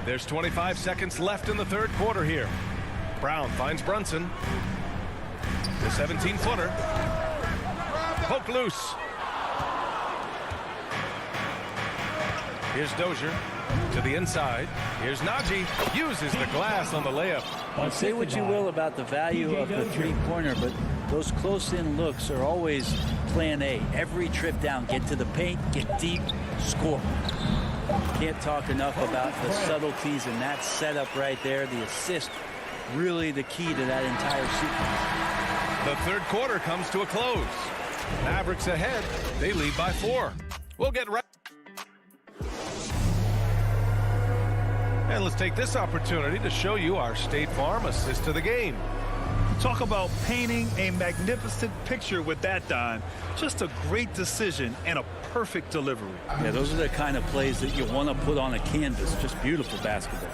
S9: There's 25 seconds left in the third quarter here. Brown finds Brunson. The 17-footer. Poke loose. Here's Dozier to the inside. Here's Najee. Uses the glass on the layup.
S10: Well, say what you will about the value of the three-pointer, but those close-in looks are always plan A. Every trip down, get to the paint, get deep, score. Can't talk enough about the subtleties in that setup right there. The assist, really the key to that entire sequence.
S9: The third quarter comes to a close. Mavericks ahead. They lead by 4. We'll get right. And let's take this opportunity to show you our State Farm assist to the game.
S11: Talk about painting a magnificent picture with that dime. Just a great decision and a perfect delivery.
S10: Yeah, those are the kind of plays that you want to put on a canvas. Just beautiful basketball.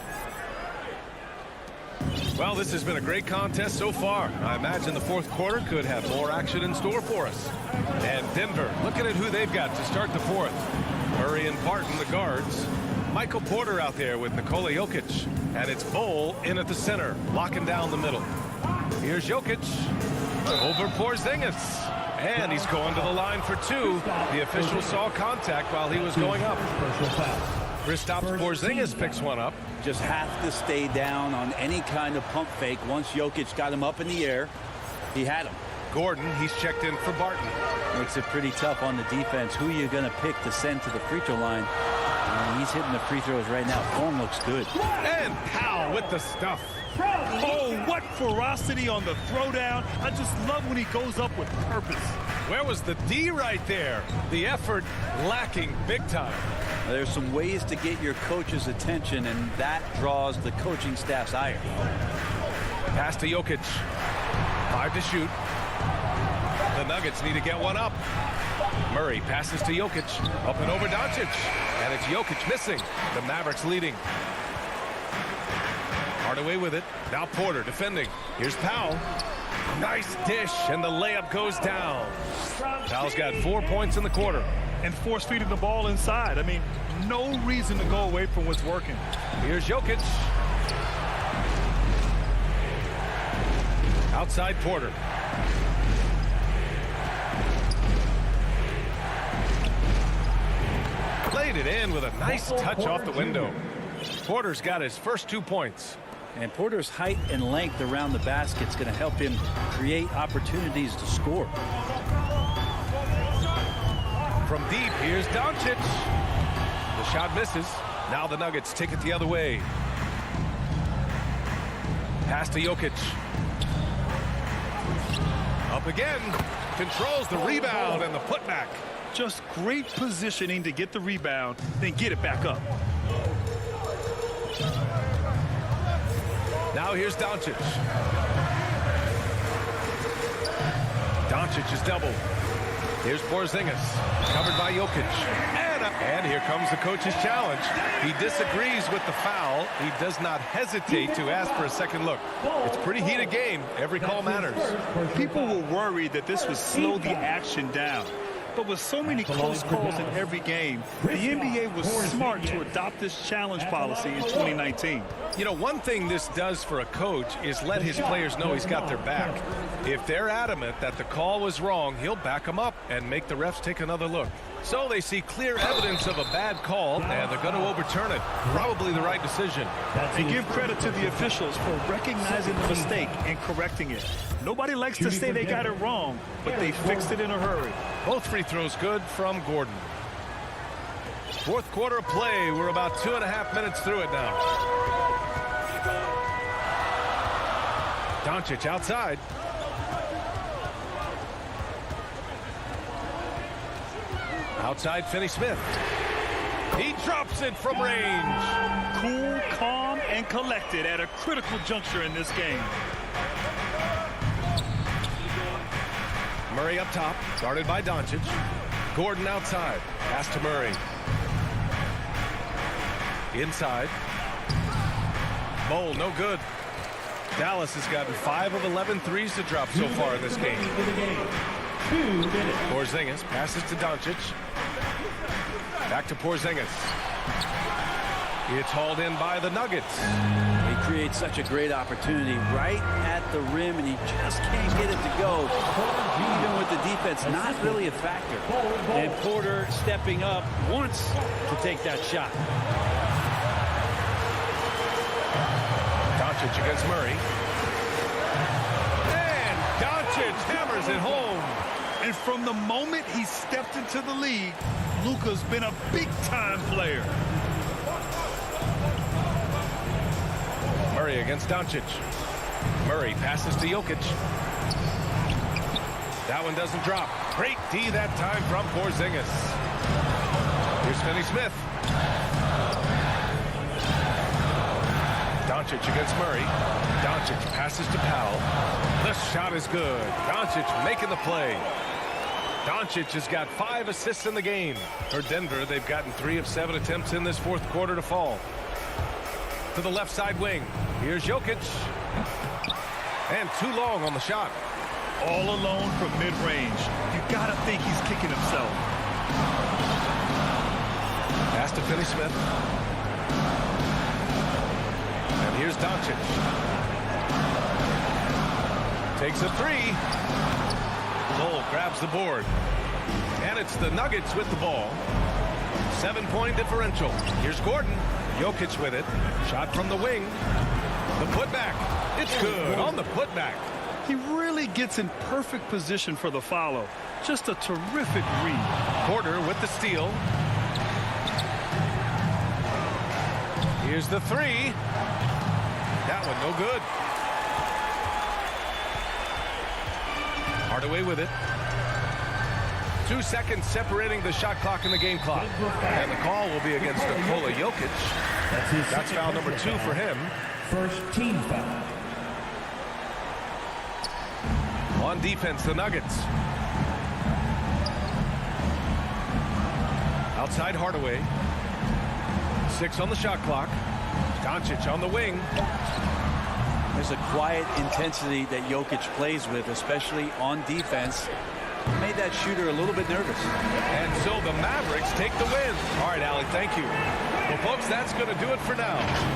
S9: Well, this has been a great contest so far. I imagine the fourth quarter could have more action in store for us. And Denver, looking at who they've got to start the fourth. Murray and Barton, the guards. Michael Porter out there with Nikola Jokic. And it's Bol in at the center, locking down the middle. Here's Jokic over Porzingis. And he's going to the line for 2. The official saw contact while he was going up. Kristaps Porzingis picks one up.
S10: Just have to stay down on any kind of pump fake. Once Jokic got him up in the air, he had him.
S9: Gordon, he's checked in for Barton.
S10: Makes it pretty tough on the defense. Who are you going to pick to send to the free throw line? He's hitting the free throws right now. Form looks good.
S9: And Powell with the stuff.
S11: Oh, what ferocity on the throwdown. I just love when he goes up with purpose.
S9: Where was the D right there? The effort lacking big time.
S10: There's some ways to get your coach's attention, and that draws the coaching staff's ire.
S9: Pass to Jokic. 5 to shoot. The Nuggets need to get one up. Murray passes to Jokic. Up and over Doncic. And it's Jokic missing. The Mavericks leading. Hardaway with it. Now Porter defending. Here's Powell. Nice dish, and the layup goes down. Powell's got 4 points in the quarter.
S11: And force feeding the ball inside. I mean, no reason to go away from what's working.
S9: Here's Jokic. Outside Porter. Played it in with a nice touch off the window. Porter's got his first 2 points.
S10: And Porter's height and length around the basket is going to help him create opportunities to score.
S9: From deep, here's Doncic. The shot misses. Now the Nuggets take it the other way. Pass to Jokic. Up again. Controls the rebound and the putback.
S11: Just great positioning to get the rebound, then get it back up.
S9: Now here's Doncic. Doncic is doubled. Here's Porzingis, covered by Jokic. And here comes the coach's challenge. He disagrees with the foul. He does not hesitate to ask for a second look. It's a pretty heated game. Every call matters.
S11: People were worried that this would slow the action down. But with so many close calls in every game, the NBA was smart to adopt this challenge policy in 2019.
S9: You know, one thing this does for a coach is let his players know he's got their back. If they're adamant that the call was wrong, he'll back them up and make the refs take another look. So they see clear evidence of a bad call, and they're going to overturn it. Probably the right decision.
S11: And give credit to the officials for recognizing the mistake and correcting it. Nobody likes to say they got it wrong, but they fixed it in a hurry.
S9: Both free throws good from Gordon. Fourth quarter of play. We're about 2.5 minutes through it now. Doncic outside. Outside Finney-Smith. He drops it from range.
S11: Cool, calm, and collected at a critical juncture in this game.
S9: Murray up top, guarded by Doncic. Gordon outside. Pass to Murray. Inside. Bowl, no good. Dallas has gotten 5 of 11 threes to drop so far in this game. Porzingis passes to Doncic. Back to Porzingis. It's hauled in by the Nuggets.
S10: He creates such a great opportunity right at the rim, and he just can't get it to go. Even with the defense not really a factor. And Porter stepping up wants to take that shot.
S9: Doncic against Murray. And Doncic hammers it home.
S11: And from the moment he stepped into the league, Luka's been a big-time player.
S9: Murray against Doncic. Murray passes to Jokic. That one doesn't drop. Great D that time from Porzingis. Here's Finney-Smith. Doncic against Murray. Doncic passes to Powell. The shot is good. Doncic making the play. Doncic has got 5 assists in the game. For Denver, they've gotten 3 of 7 attempts in this fourth quarter to fall. To the left side wing. Here's Jokic. And too long on the shot.
S11: All alone from mid-range. You got to think he's kicking himself.
S9: Pass to Finney-Smith. And here's Doncic. Takes a 3. Cole grabs the board. And it's the Nuggets with the ball. 7-point differential. Here's Gordon. Jokic with it. Shot from the wing. The putback. It's good on the putback.
S11: He really gets in perfect position for the follow. Just a terrific read.
S9: Porter with the steal. Here's the 3. That one no good. Hardaway with it. 2 seconds separating the shot clock and the game clock. And the call will be against Nikola Jokic. That's foul number 2 for him.
S8: First team foul.
S9: On defense, the Nuggets. Outside Hardaway. 6 on the shot clock. Doncic on the wing.
S10: There's a quiet intensity that Jokic plays with, especially on defense. Made that shooter a little bit nervous.
S9: And so the Mavericks take the win. All right, Allie, thank you. Well, folks, that's going to do it for now.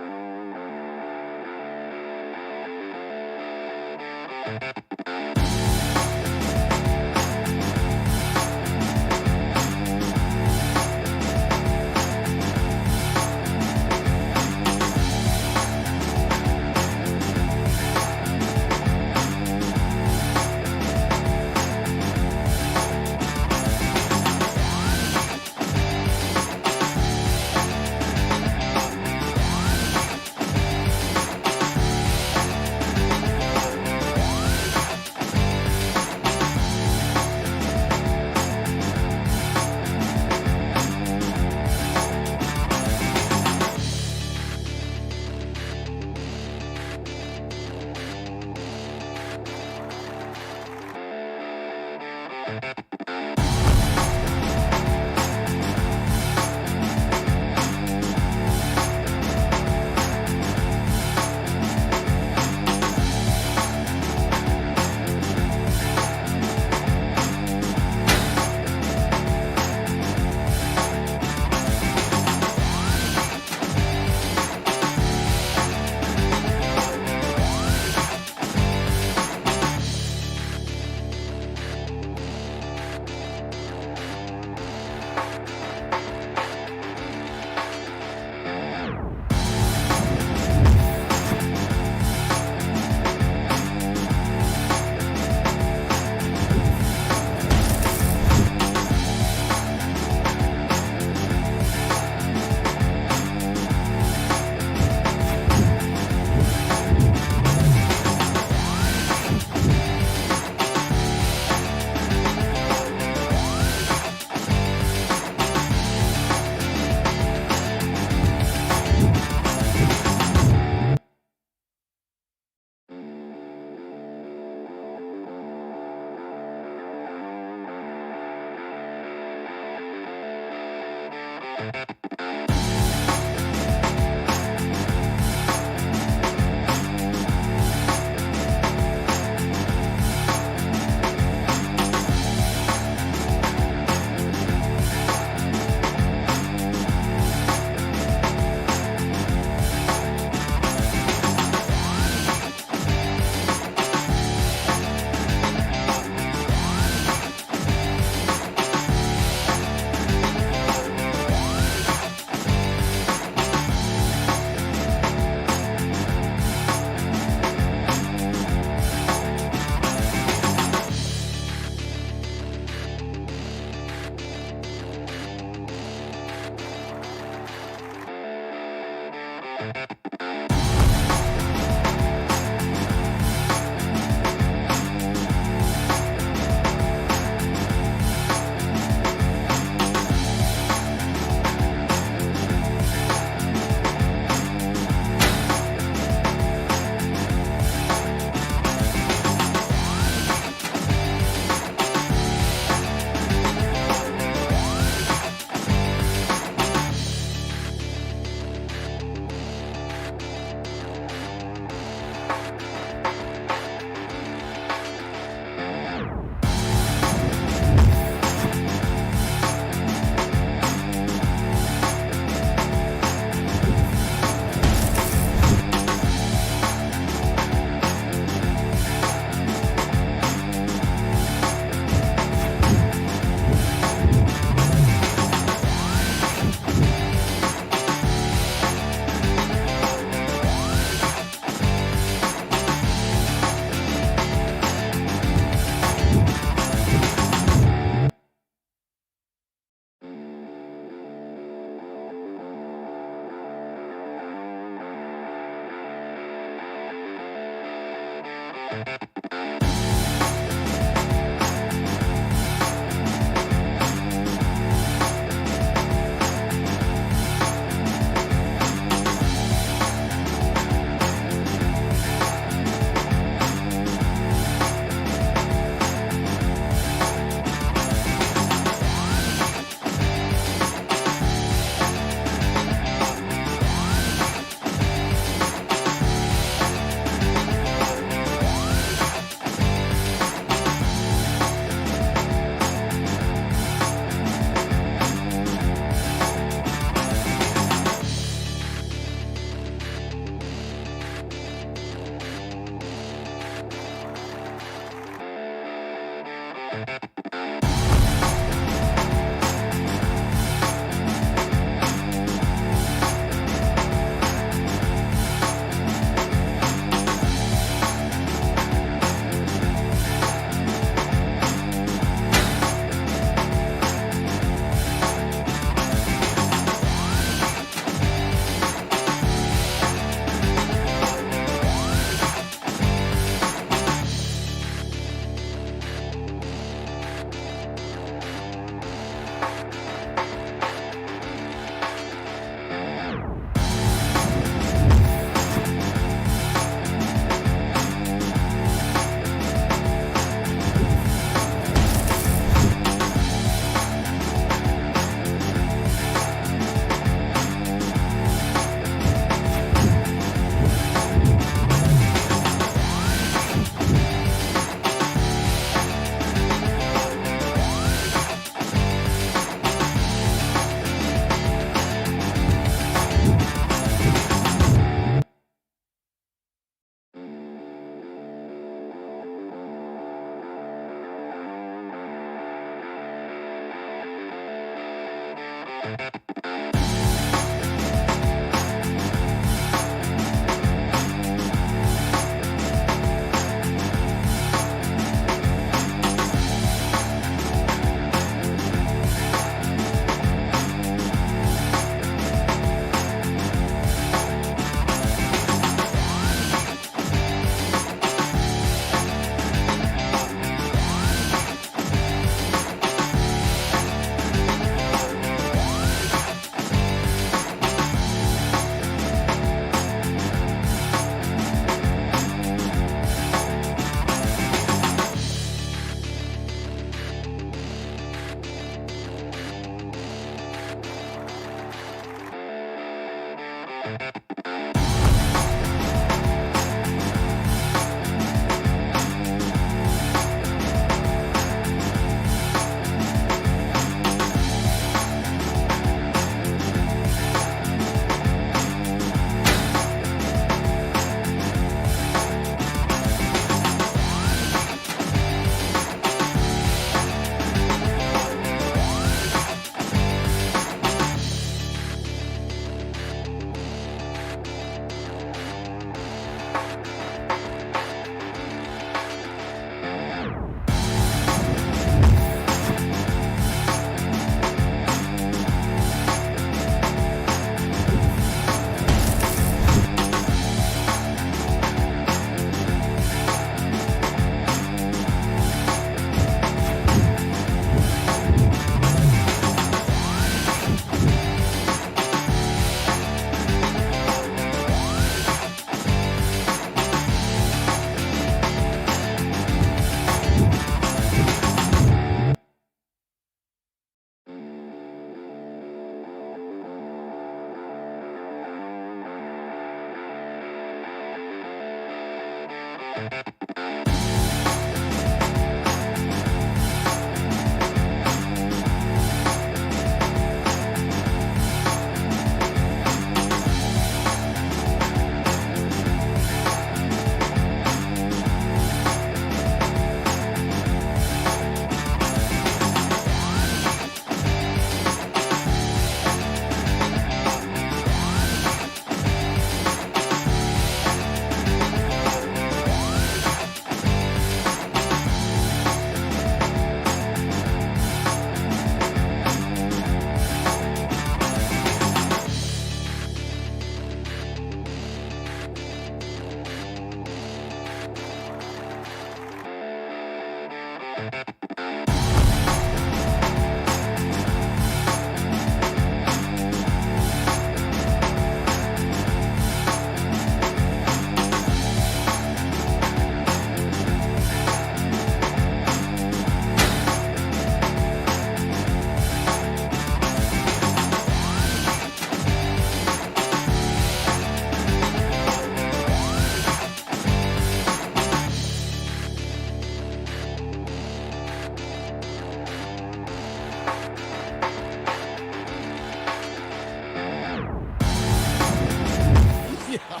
S1: Yeah,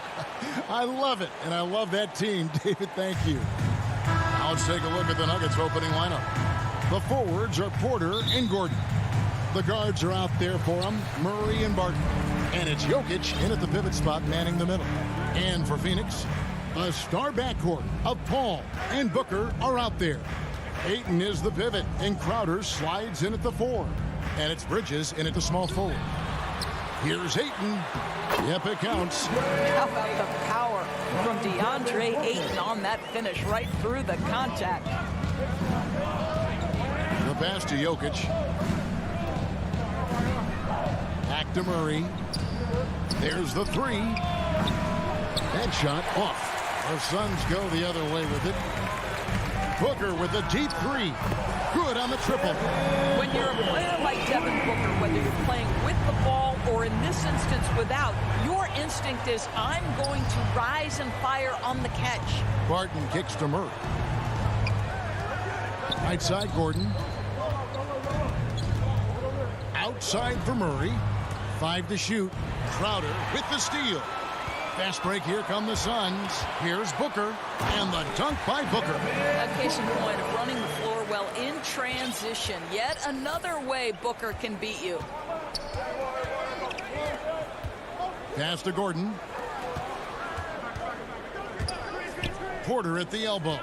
S1: I love it, and I love that team. David, thank you. Now let's take a look at the Nuggets opening lineup. The forwards are Porter and Gordon. The guards are out there for them, Murray and Barton. And it's Jokic in at the pivot spot, manning the middle. And for Phoenix, a star backcourt of Paul and Booker are out there. Ayton is the pivot, and Crowder slides in at the 4. And it's Bridges in at the small forward. Here's Ayton. Yep, it counts.
S15: How about the power from DeAndre Ayton on that finish right through the contact.
S1: The pass to Jokic. Back to Murray. There's the 3. That shot off. The Suns go the other way with it. Booker with a deep 3. Good on the triple.
S15: When you're a player like Devin Booker, whether you're playing with the ball or in this instance without, your instinct is, I'm going to rise and fire on the catch.
S1: Barton kicks to Murray. Right side, Gordon. Outside for Murray. 5 to shoot. Crowder with the steal. Fast break, here come the Suns. Here's Booker, and the dunk by Booker.
S15: A case in point of running the floor well in transition. Yet another way Booker can beat you.
S1: Pass to Gordon. Porter at the elbow.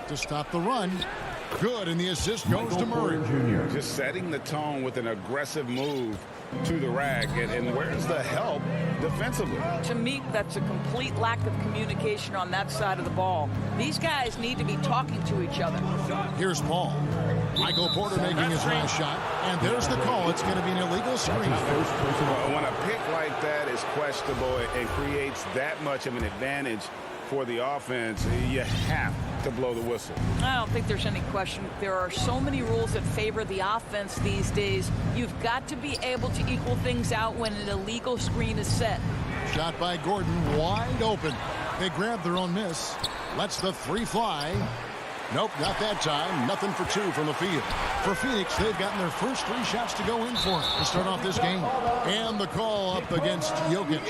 S1: To stop the run. Good, and the assist goes to Murray.
S3: Just setting the tone with an aggressive move to the rack. And where's the help defensively?
S15: To me, that's a complete lack of communication on that side of the ball. These guys need to be talking to each other.
S1: Here's Paul. Michael Porter making his last shot. And there's the call. It's going to be an illegal screen.
S3: When a pick like that is questionable and creates that much of an advantage for the offense, you have to blow the whistle.
S15: I don't think there's any question. There are so many rules that favor the offense these days. You've got to be able to equal things out when an illegal screen is set.
S1: Shot by Gordon, wide open. They grab their own miss. Lets the 3 fly. Nope, not that time. Nothing for 2 from the field. For Phoenix, they've gotten their first 3 shots to go in for to start off this game. And the call up against Jokic.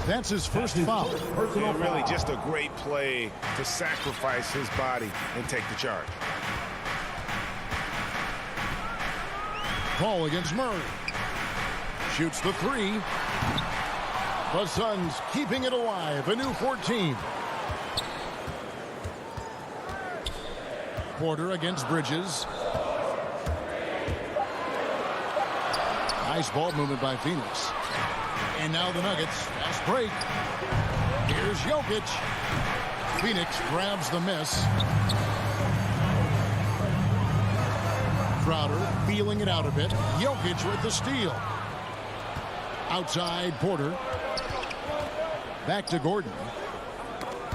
S1: That's his first foul.
S3: And really just a great play to sacrifice his body and take the charge.
S1: Paul against Murray. Shoots the 3. The Suns keeping it alive. A new 14. Porter against Bridges. Nice ball movement by Phoenix. And now the Nuggets. Fast break. Here's Jokic. Phoenix grabs the miss. Crowder feeling it out a bit. Jokic with the steal. Outside Porter. Back to Gordon.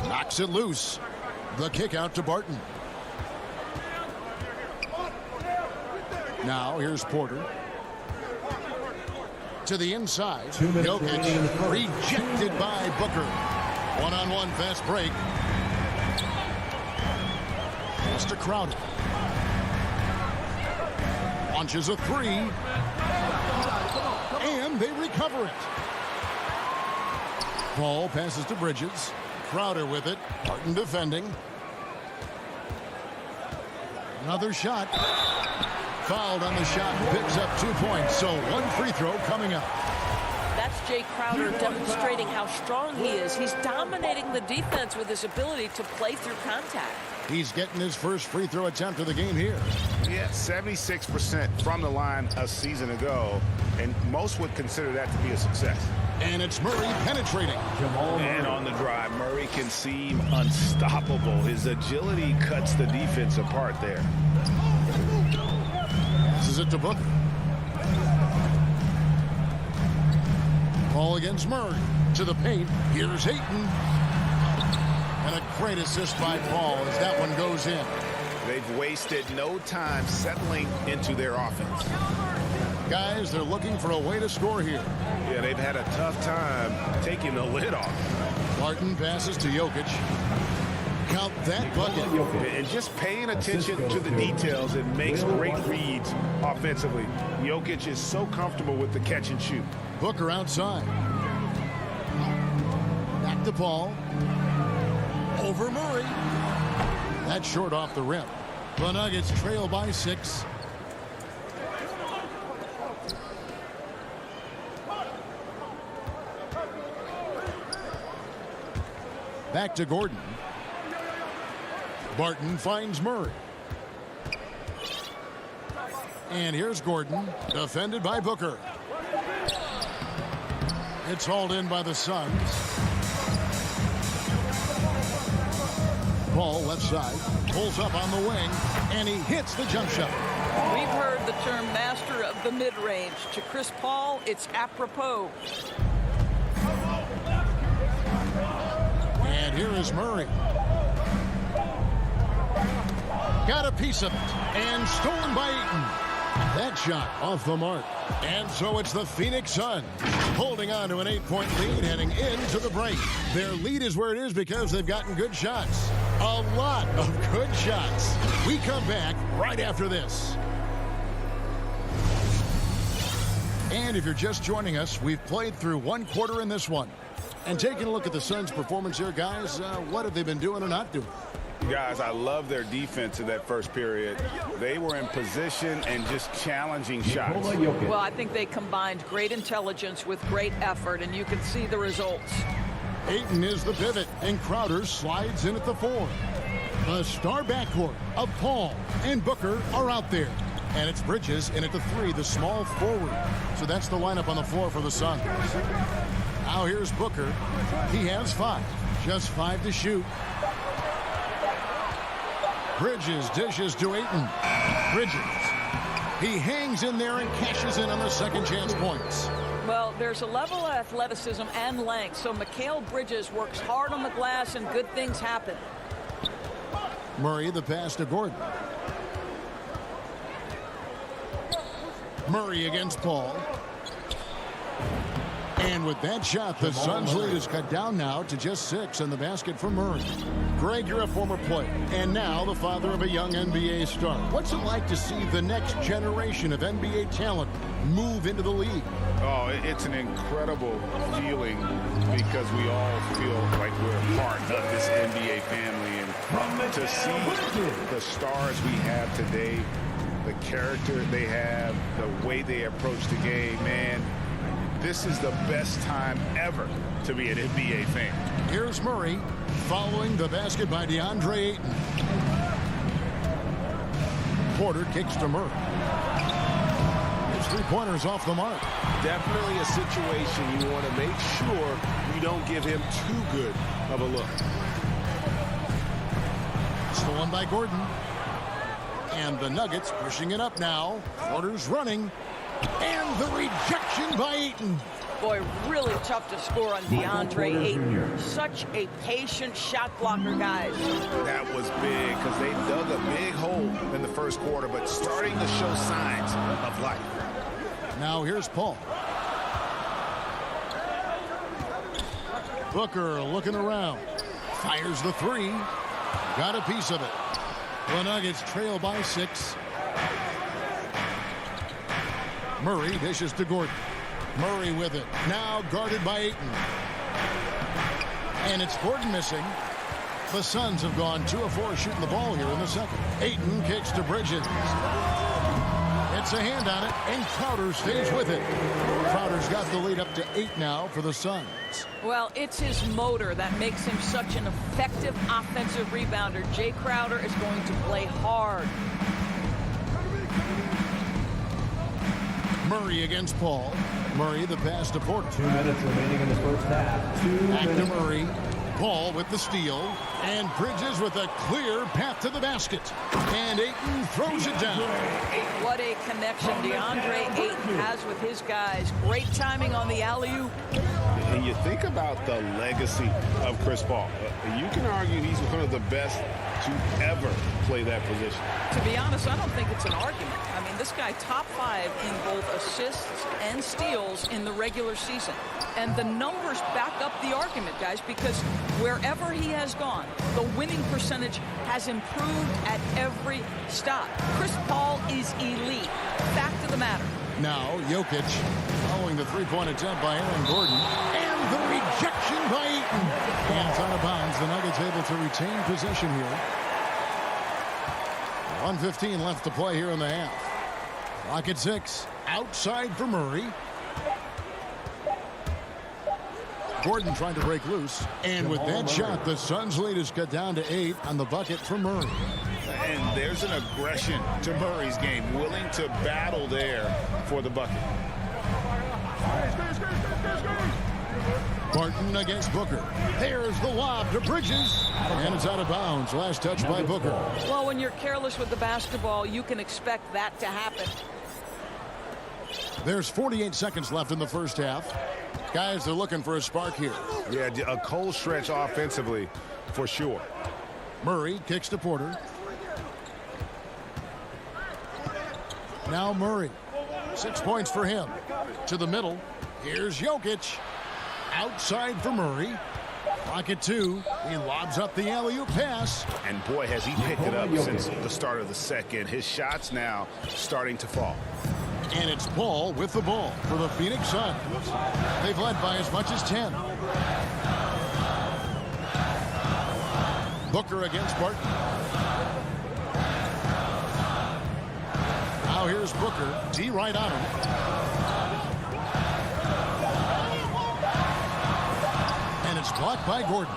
S1: Knocks it loose. The kick out to Barton. Now here's Porter. To the inside. Jokic rejected by Booker. One-on-one fast break. Pass to Crowder. Launches a 3. And they recover it. Paul passes to Bridges. Crowder with it. Barton defending. Another shot. Fouled on the shot, picks up 2 points, so 1 free throw coming up.
S15: That's Jay Crowder demonstrating how strong he is. He's dominating the defense with his ability to play through contact.
S1: He's getting his first free throw attempt of the game here.
S3: Yeah, 76% from the line a season ago, and most would consider that to be a success.
S1: And it's Murray penetrating.
S3: And on the drive, Murray can seem unstoppable. His agility cuts the defense apart there.
S1: Passes it to Booker. Ball against Murray. To the paint. Here's Ayton. And a great assist by Paul as that one goes in.
S3: They've wasted no time settling into their offense.
S1: Guys, they're looking for a way to score here.
S3: Yeah, they've had a tough time taking the lid off.
S1: Barton passes to Jokic. Count that bucket.
S3: And just paying attention to the details, it makes great reads offensively. Jokic is so comfortable with the catch and shoot.
S1: Booker outside. Back to Paul. Over Murray. That's short off the rim. The Nuggets trail by 6. Back to Gordon. Barton finds Murray. And here's Gordon, defended by Booker. It's hauled in by the Suns. Paul left side, pulls up on the wing, and he hits the jump shot.
S15: We've heard the term master of the mid-range. To Chris Paul, it's apropos.
S1: And here is Murray. Got a piece of it, and stolen by Ayton. That shot off the mark. And so it's the Phoenix Suns holding on to an 8-point lead heading into the break. Their lead is where it is because they've gotten good shots. A lot of good shots. We come back right after this. And if you're just joining us, we've played through one quarter in this one. And taking a look at the Suns' performance here, guys, what have they been doing or not doing?
S3: Guys, I love their defense in that first period. They were in position and just challenging shots.
S15: Well, I think they combined great intelligence with great effort, and you can see the results.
S1: Ayton is the pivot, and Crowder slides in at the 4. The star backcourt of Paul and Booker are out there. And it's Bridges in at the 3, the small forward. So that's the lineup on the floor for the Suns. Now here's Booker. He has 5. Just 5 to shoot. Bridges dishes to Ayton. Bridges. He hangs in there and cashes in on the second chance points.
S15: Well, there's a level of athleticism and length, so Mikal Bridges works hard on the glass and good things happen.
S1: Murray the pass to Gordon. Murray against Paul. And with that shot, the Suns' lead is cut down now to just 6 in the basket for Murray. Greg, you're a former player, and now the father of a young NBA star. What's it like to see the next generation of NBA talent move into the league?
S3: Oh, it's an incredible feeling because we all feel like we're part of this NBA family. And to see the stars we have today, the character they have, the way they approach the game, man, this is the best time ever to be an NBA fan.
S1: Here's Murray following the basket by DeAndre Ayton. Porter kicks to Murray. His 3-pointers off the mark.
S7: Definitely a situation you want to make sure you don't give him too good of a look.
S1: Stolen by Gordon. And the Nuggets pushing it up now. Porter's running. And the rejection by Ayton.
S15: Boy, really tough to score on DeAndre Ayton. Such a patient shot blocker, guys.
S3: That was big because they dug a big hole in the first quarter, but starting to show signs of life.
S1: Now here's Paul. Booker looking around. Fires the 3. Got a piece of it. The Nuggets trail by 6. Murray dishes to Gordon. Murray with it. Now guarded by Ayton. And it's Gordon missing. The Suns have gone 2 of 4 shooting the ball here in the second. Ayton kicks to Bridges. It's a hand on it, and Crowder stays with it. Crowder's got the lead up to 8 now for the Suns.
S15: Well, it's his motor that makes him such an effective offensive rebounder. Jay Crowder is going to play hard.
S1: Murray against Paul. Murray the pass to Porter.
S16: 2 minutes remaining in the first half.
S1: Back to Murray. Paul with the steal. And Bridges with a clear path to the basket. And Ayton throws it down.
S15: What a connection DeAndre Ayton has with his guys. Great timing on the alley-oop.
S3: And you think about the legacy of Chris Paul. You can argue he's one of the best to ever play that position.
S15: To be honest, I don't think it's an argument. I mean, this guy top 5 in both assists and steals in the regular season. And the numbers back up the argument, guys, because wherever he has gone, the winning percentage has improved at every stop. Chris Paul is elite. Fact of the matter.
S1: Now Jokic following the three-point attempt by Aaron Gordon. And the rejection by Eaton. Hands out of bounds. The Nuggets able to retain possession here. 1:15 left to play here in the half. Clock at 6. Outside for Murray. Gordon trying to break loose. And with that shot, the Suns' lead is cut down to 8 on the bucket for Murray.
S3: And there's an aggression to Murray's game, willing to battle there for the bucket.
S1: Barton against Booker. There's the lob to Bridges. And it's out of bounds. Last touch by Booker.
S15: Well, when you're careless with the basketball, you can expect that to happen.
S1: There's 48 seconds left in the first half. Guys, they're looking for a spark here.
S7: Yeah, a cold stretch offensively for sure.
S1: Murray kicks to Porter. Now Murray. 6 points for him. To the middle. Here's Jokic. Outside for Murray. Clock at 2. He lobs up the alley-oop pass.
S3: And boy, has he picked it up since the start of the second. His shots now starting to fall.
S1: And it's Paul with the ball for the Phoenix Suns. They've led by as much as 10. Booker against Barton. Now here's Booker. D right on him. And it's blocked by Gordon.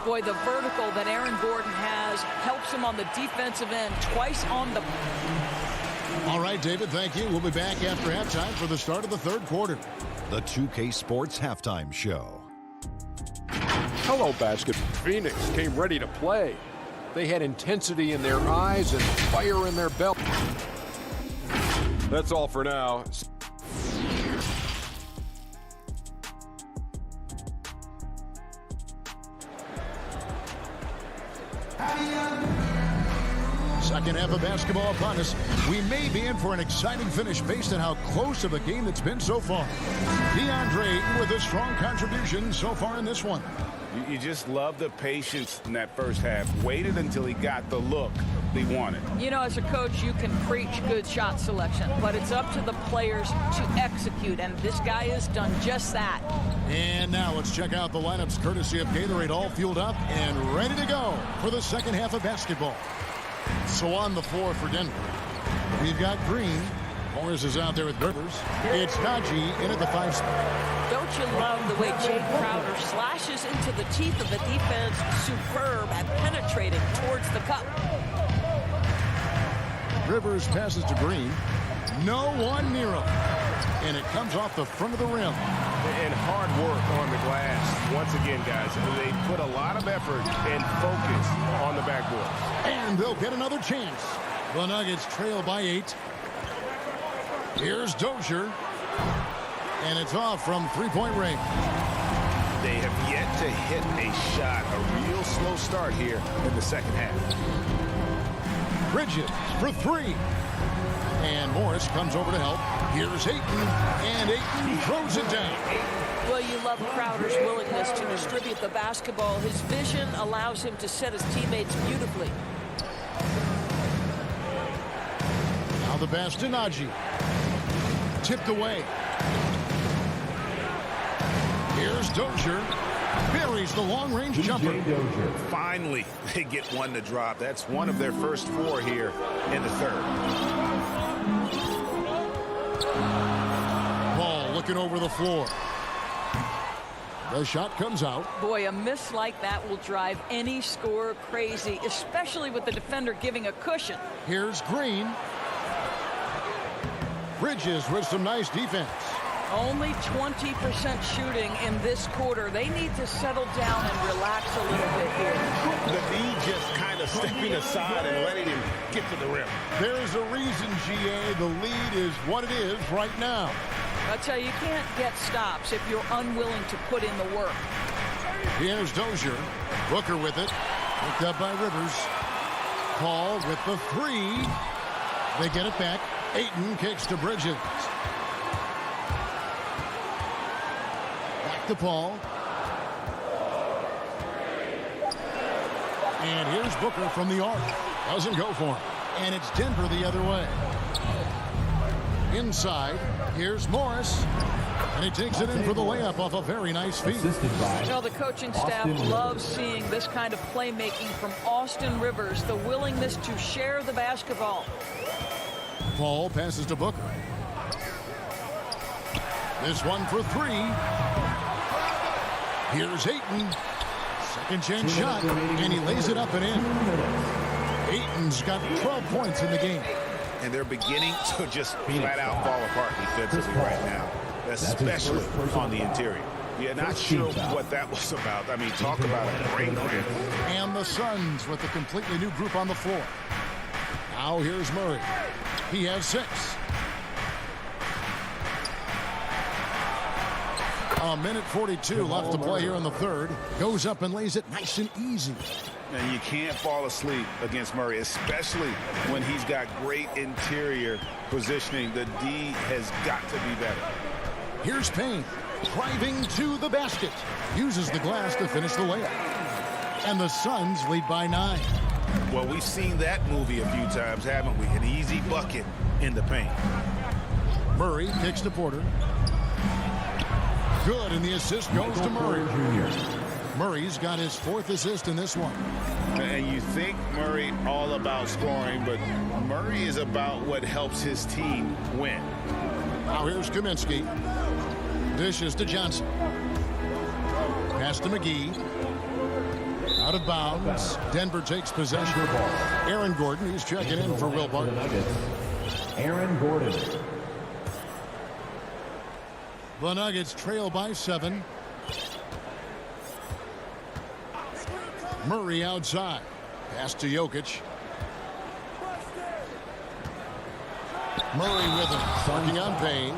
S15: Boy, the vertical that Aaron Gordon has helps him on the defensive end twice on the...
S1: All right, David, thank you. We'll be back after halftime for the start of the third quarter.
S5: The 2K Sports Halftime Show.
S6: Hello, basket. Phoenix came ready to play. They had intensity in their eyes and fire in their belt. That's all for now.
S1: Second half of basketball upon us. We may be in for an exciting finish based on how close of a game it's been so far. DeAndre Ayton with a strong contribution so far in this one.
S3: You just love the patience in that first half. Waited until he got the look he wanted.
S15: You know, as a coach, you can preach good shot selection, but it's up to the players to execute, and this guy has done just that.
S1: And now let's check out the lineups courtesy of Gatorade, all fueled up and ready to go for the second half of basketball. So on the floor for Denver, we've got Green. Morris is out there with Rivers. It's Najee in at the 5 spot.
S15: Don't you love the way Jay Crowder slashes into the teeth of the defense, superb at penetrating towards the cup.
S1: Rivers passes to Green. No one near him. And it comes off the front of the rim.
S7: And hard work on the glass. Once again, guys, they put a lot of effort and focus on the backboard.
S1: And they'll get another chance. The Nuggets trail by 8. Here's Dozier. And it's off from three-point range.
S3: They have yet to hit a shot. A real slow start here in the second half.
S1: Bridges for 3. And Morris comes over to help. Here's Ayton. And Ayton throws it down.
S15: Well, you love Crowder's willingness to distribute the basketball. His vision allows him to set his teammates beautifully.
S1: Now the pass to Najee. Tipped away. Here's Dozier. Buries the long-range jumper.
S3: Finally, they get one to drop. That's one of their first 4 here in the third.
S1: Ball looking over the floor. The shot comes out.
S15: Boy, a miss like that will drive any scorer crazy, especially with the defender giving a cushion.
S1: Here's Green. Bridges with some nice defense.
S15: Only 20% shooting in this quarter. They need to settle down and relax a little bit here.
S3: The D just kind of stepping aside and letting him get to the rim.
S1: There's a reason, GA, the lead is what it is right now.
S15: I tell you, you can't get stops if you're unwilling to put in the work.
S1: Here's Dozier. Booker with it. Picked up by Rivers. Paul with the 3. They get it back. Ayton kicks to Bridges. Back to Paul. And here's Booker from the arc. Doesn't go for him. And it's Denver the other way. Inside, here's Morris. And he takes it in for the layup off a very nice feed.
S15: You know, the coaching staff loves seeing this kind of playmaking from Austin Rivers, the willingness to share the basketball.
S1: Paul passes to Booker. This one for three. Here's Ayton. Second chance shot, and he lays it up and in. Ayton's got 12 points in the game.
S3: And they're beginning to just flat out fall apart defensively right now, especially on the interior. Yeah, not sure what that was about. I mean, talk about a great win.
S1: And the Suns with a completely new group on the floor. Now here's Murray. He has 6. A minute 42 left to play here in the third. Goes up and lays it nice and easy.
S3: And you can't fall asleep against Murray, especially when he's got great interior positioning. The D has got to be better.
S1: Here's Payne, driving to the basket. Uses the glass to finish the layup. And the Suns lead by 9.
S3: Well, we've seen that movie a few times, haven't we? An easy bucket in the paint.
S1: Murray kicks to Porter. Good, and the assist goes to Murray. Murray's got his 4th assist in this one.
S3: And you think Murray all about scoring, but Murray is about what helps his team win.
S1: Now here's Kaminsky. Dishes to Johnson. Pass to McGee. Out of bounds. Denver takes possession. Aaron Gordon, he's checking in for Will Barton.
S16: Aaron Gordon.
S1: The Nuggets trail by 7. Murray outside. Pass to Jokic. Murray with him. Working on Payne.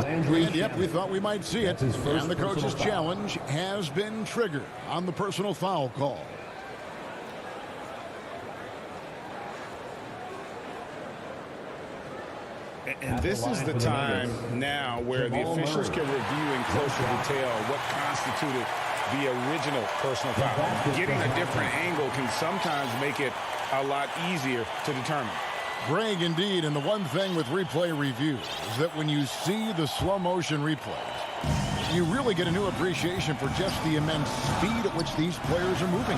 S1: And yep, we thought we might see it. And the coach's challenge has been triggered on the personal foul call.
S3: And this is the time now where the officials can review in closer detail what constituted the original personal foul. Getting a different angle can sometimes make it a lot easier to determine.
S1: Greg, indeed, and the one thing with replay review is that when you see the slow motion replays, you really get a new appreciation for just the immense speed at which these players are moving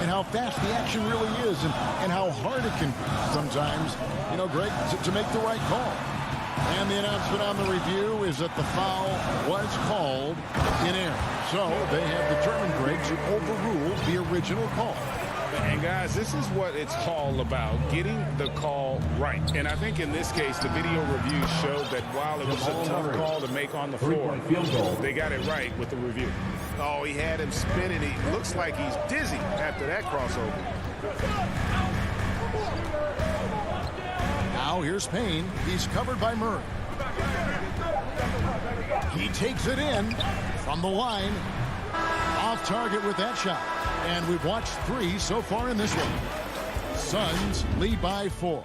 S1: and how fast the action really is and how hard it can be sometimes, you know, Greg, to make the right call. And the announcement on the review is that the foul was called in error. So they have determined, Greg, to overrule the original call.
S3: And guys, this is what it's all about, getting the call right. And I think in this case, the video review showed that while it was a tough call to make on the floor, they got it right with the review. Oh, he had him spinning. He looks like he's dizzy after that crossover.
S1: Now here's Payne. He's covered by Murray. He takes it in from the line. Off target with that shot. And we've watched 3 so far in this one. Suns lead by 4.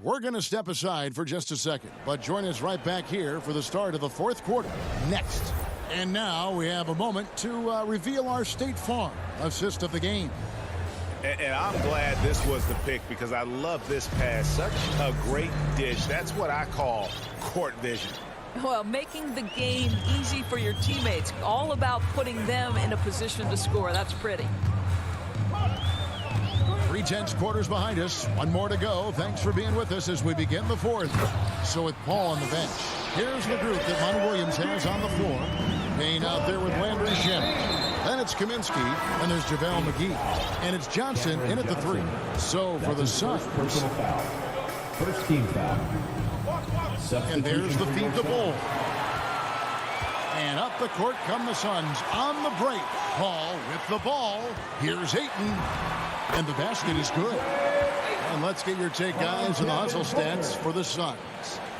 S1: We're going to step aside for just a second, but join us right back here for the start of the 4th quarter next. And now we have a moment to reveal our State Farm assist of the game.
S3: And I'm glad this was the pick because I love this pass. Such a great dish. That's what I call court vision.
S15: Well, making the game easy for your teammates. All about putting them in a position to score. That's pretty.
S1: 3/10 quarters behind us. One more to go. Thanks for being with us as we begin the 4th. So with Paul on the bench, here's the group that Monty Williams has on the floor. Payne out there with Landry Shamet. Then it's Kaminsky, and there's JaVale McGee. And it's Johnson in at the 3. So for the Suns.
S16: First team foul.
S1: And there's the feed the ball. And up the court come the Suns on the break. Paul with the ball. Here's Ayton. And the basket is good. And let's get your take, guys, on the hustle stats for the Suns.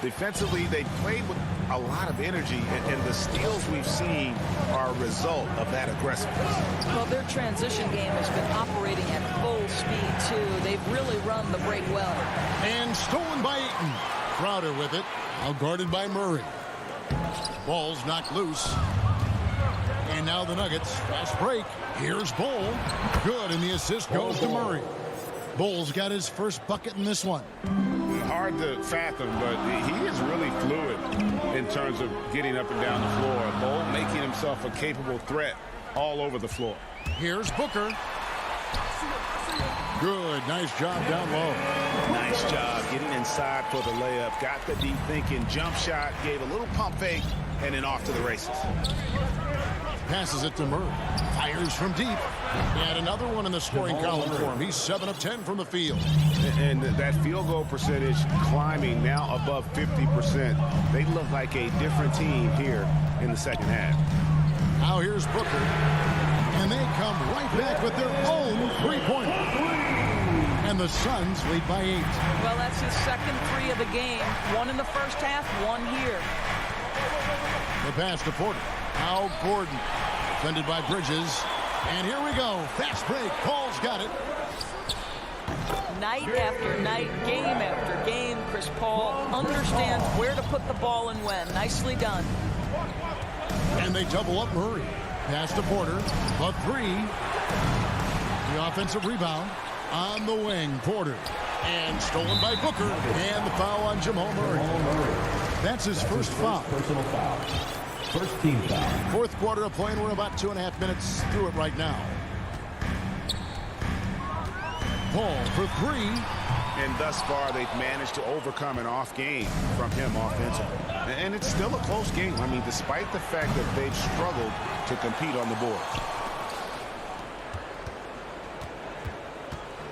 S3: Defensively, they played with a lot of energy, and the steals we've seen are a result of that aggressiveness.
S15: Well, their transition game has been operating at full speed, too. They've really run the break well.
S1: And stolen by Ayton. Crowder with it. Now guarded by Murray. Ball's knocked loose. And now the Nuggets. Fast break. Here's Bull. Good, and the assist goes to Murray. Bull's got his first bucket in this one.
S3: Hard
S7: hard to fathom, but he is really fluid in terms of getting up and down the floor. Bull making himself a capable threat all over the floor.
S1: Here's Booker. Good, nice job down low.
S3: Nice job getting inside for the layup. Got the deep thinking jump shot, gave a little pump fake, and then off to the races.
S1: Passes it to Murray. Fires from deep. And another one in the scoring column for him. He's 7 of 10 from the field.
S7: And that field goal percentage climbing now above 50%. They look like a different team here in the second half.
S1: Now here's Booker. And they come right back with their own three-pointer. And the Suns lead by 8.
S15: Well, that's his second three of the game. One in the first half, one here.
S1: The pass to Porter. Now Gordon. Defended by Bridges. And here we go. Fast break. Paul's got it.
S15: Night after night, game after game, Chris Paul understands where to put the ball and when. Nicely done.
S1: And they double up Murray. Pass to Porter. The three. The offensive rebound on the wing. Porter. And stolen by Booker. And the foul on Jamal Murray. That's his first foul.
S16: Personal foul. First team foul.
S1: Fourth quarter of play, and we're about 2.5 minutes through it right now. Paul for three.
S7: And thus far, they've managed to overcome an off game from him offensively. And it's still a close game. I mean, despite the fact that they've struggled to compete on the board.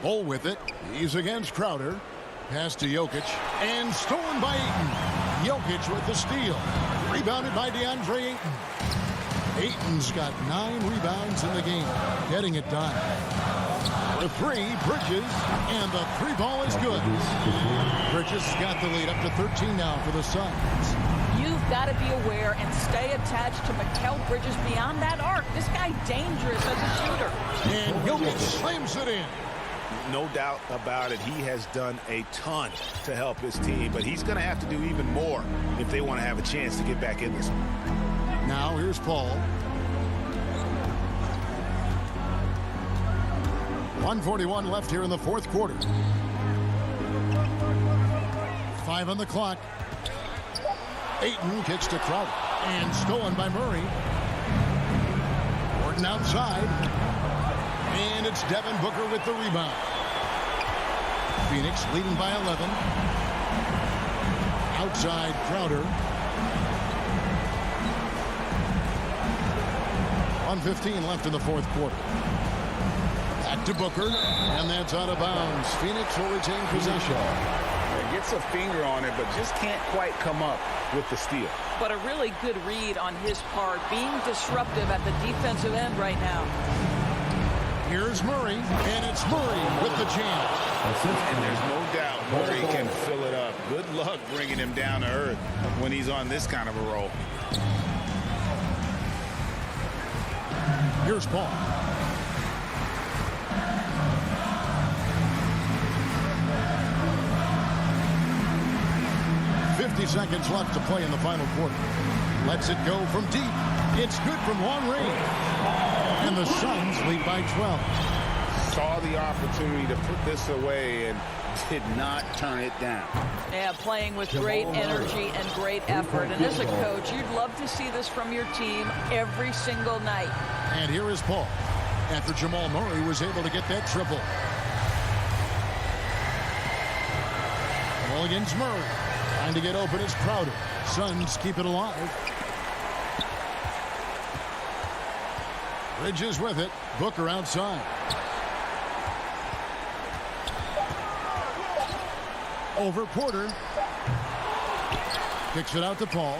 S1: Bull with it. He's against Crowder. Pass to Jokic. And stolen by Ayton. Jokic with the steal. Rebounded by DeAndre Ayton. Ayton's got 9 rebounds in the game. Getting it done. For three, Bridges. And the three ball is good. Bridges got the lead up to 13 now for the Suns.
S15: You've got to be aware and stay attached to Mikal Bridges beyond that arc. This guy dangerous as a shooter.
S1: And Jokic slams it in.
S3: No doubt about it. He has done a ton to help his team, but he's going to have to do even more if they want to have a chance to get back in this one.
S1: Now here's Paul. 1:41 left here in the fourth quarter. 5 on the clock. Ayton kicks to Crowder. And stolen by Murray. Gordon outside. And it's Devin Booker with the rebound. Phoenix leading by 11. Outside Crowder. 1:15 left in the fourth quarter. Back to Booker. And that's out of bounds. Phoenix will retain possession.
S3: Gets a finger on it, but just can't quite come up with the steal.
S15: But a really good read on his part, being disruptive at the defensive end right now.
S1: Here's Murray, and it's Murray with the jam.
S3: And there's no doubt Murray can fill it up. Good luck bringing him down to earth when he's on this kind of a roll.
S1: Here's Paul. Seconds left to play in the final quarter. Lets it go from deep. It's good from long range. And the Suns lead by 12.
S3: Saw the opportunity to put this away and did not turn it down.
S15: Yeah, playing with great energy and great effort. And as a coach, you'd love to see this from your team every single night.
S1: And here is Paul. After Jamal Murray was able to get that triple. Ball against Murray. Trying to get open is Crowder. Suns keep it alive. Bridges with it. Booker outside. Over Porter. Kicks it out to Paul.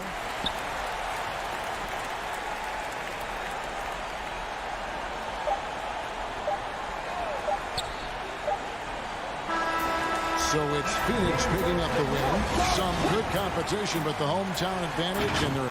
S1: So it's Phoenix picking up the win. Some good competition, but the hometown advantage, and they're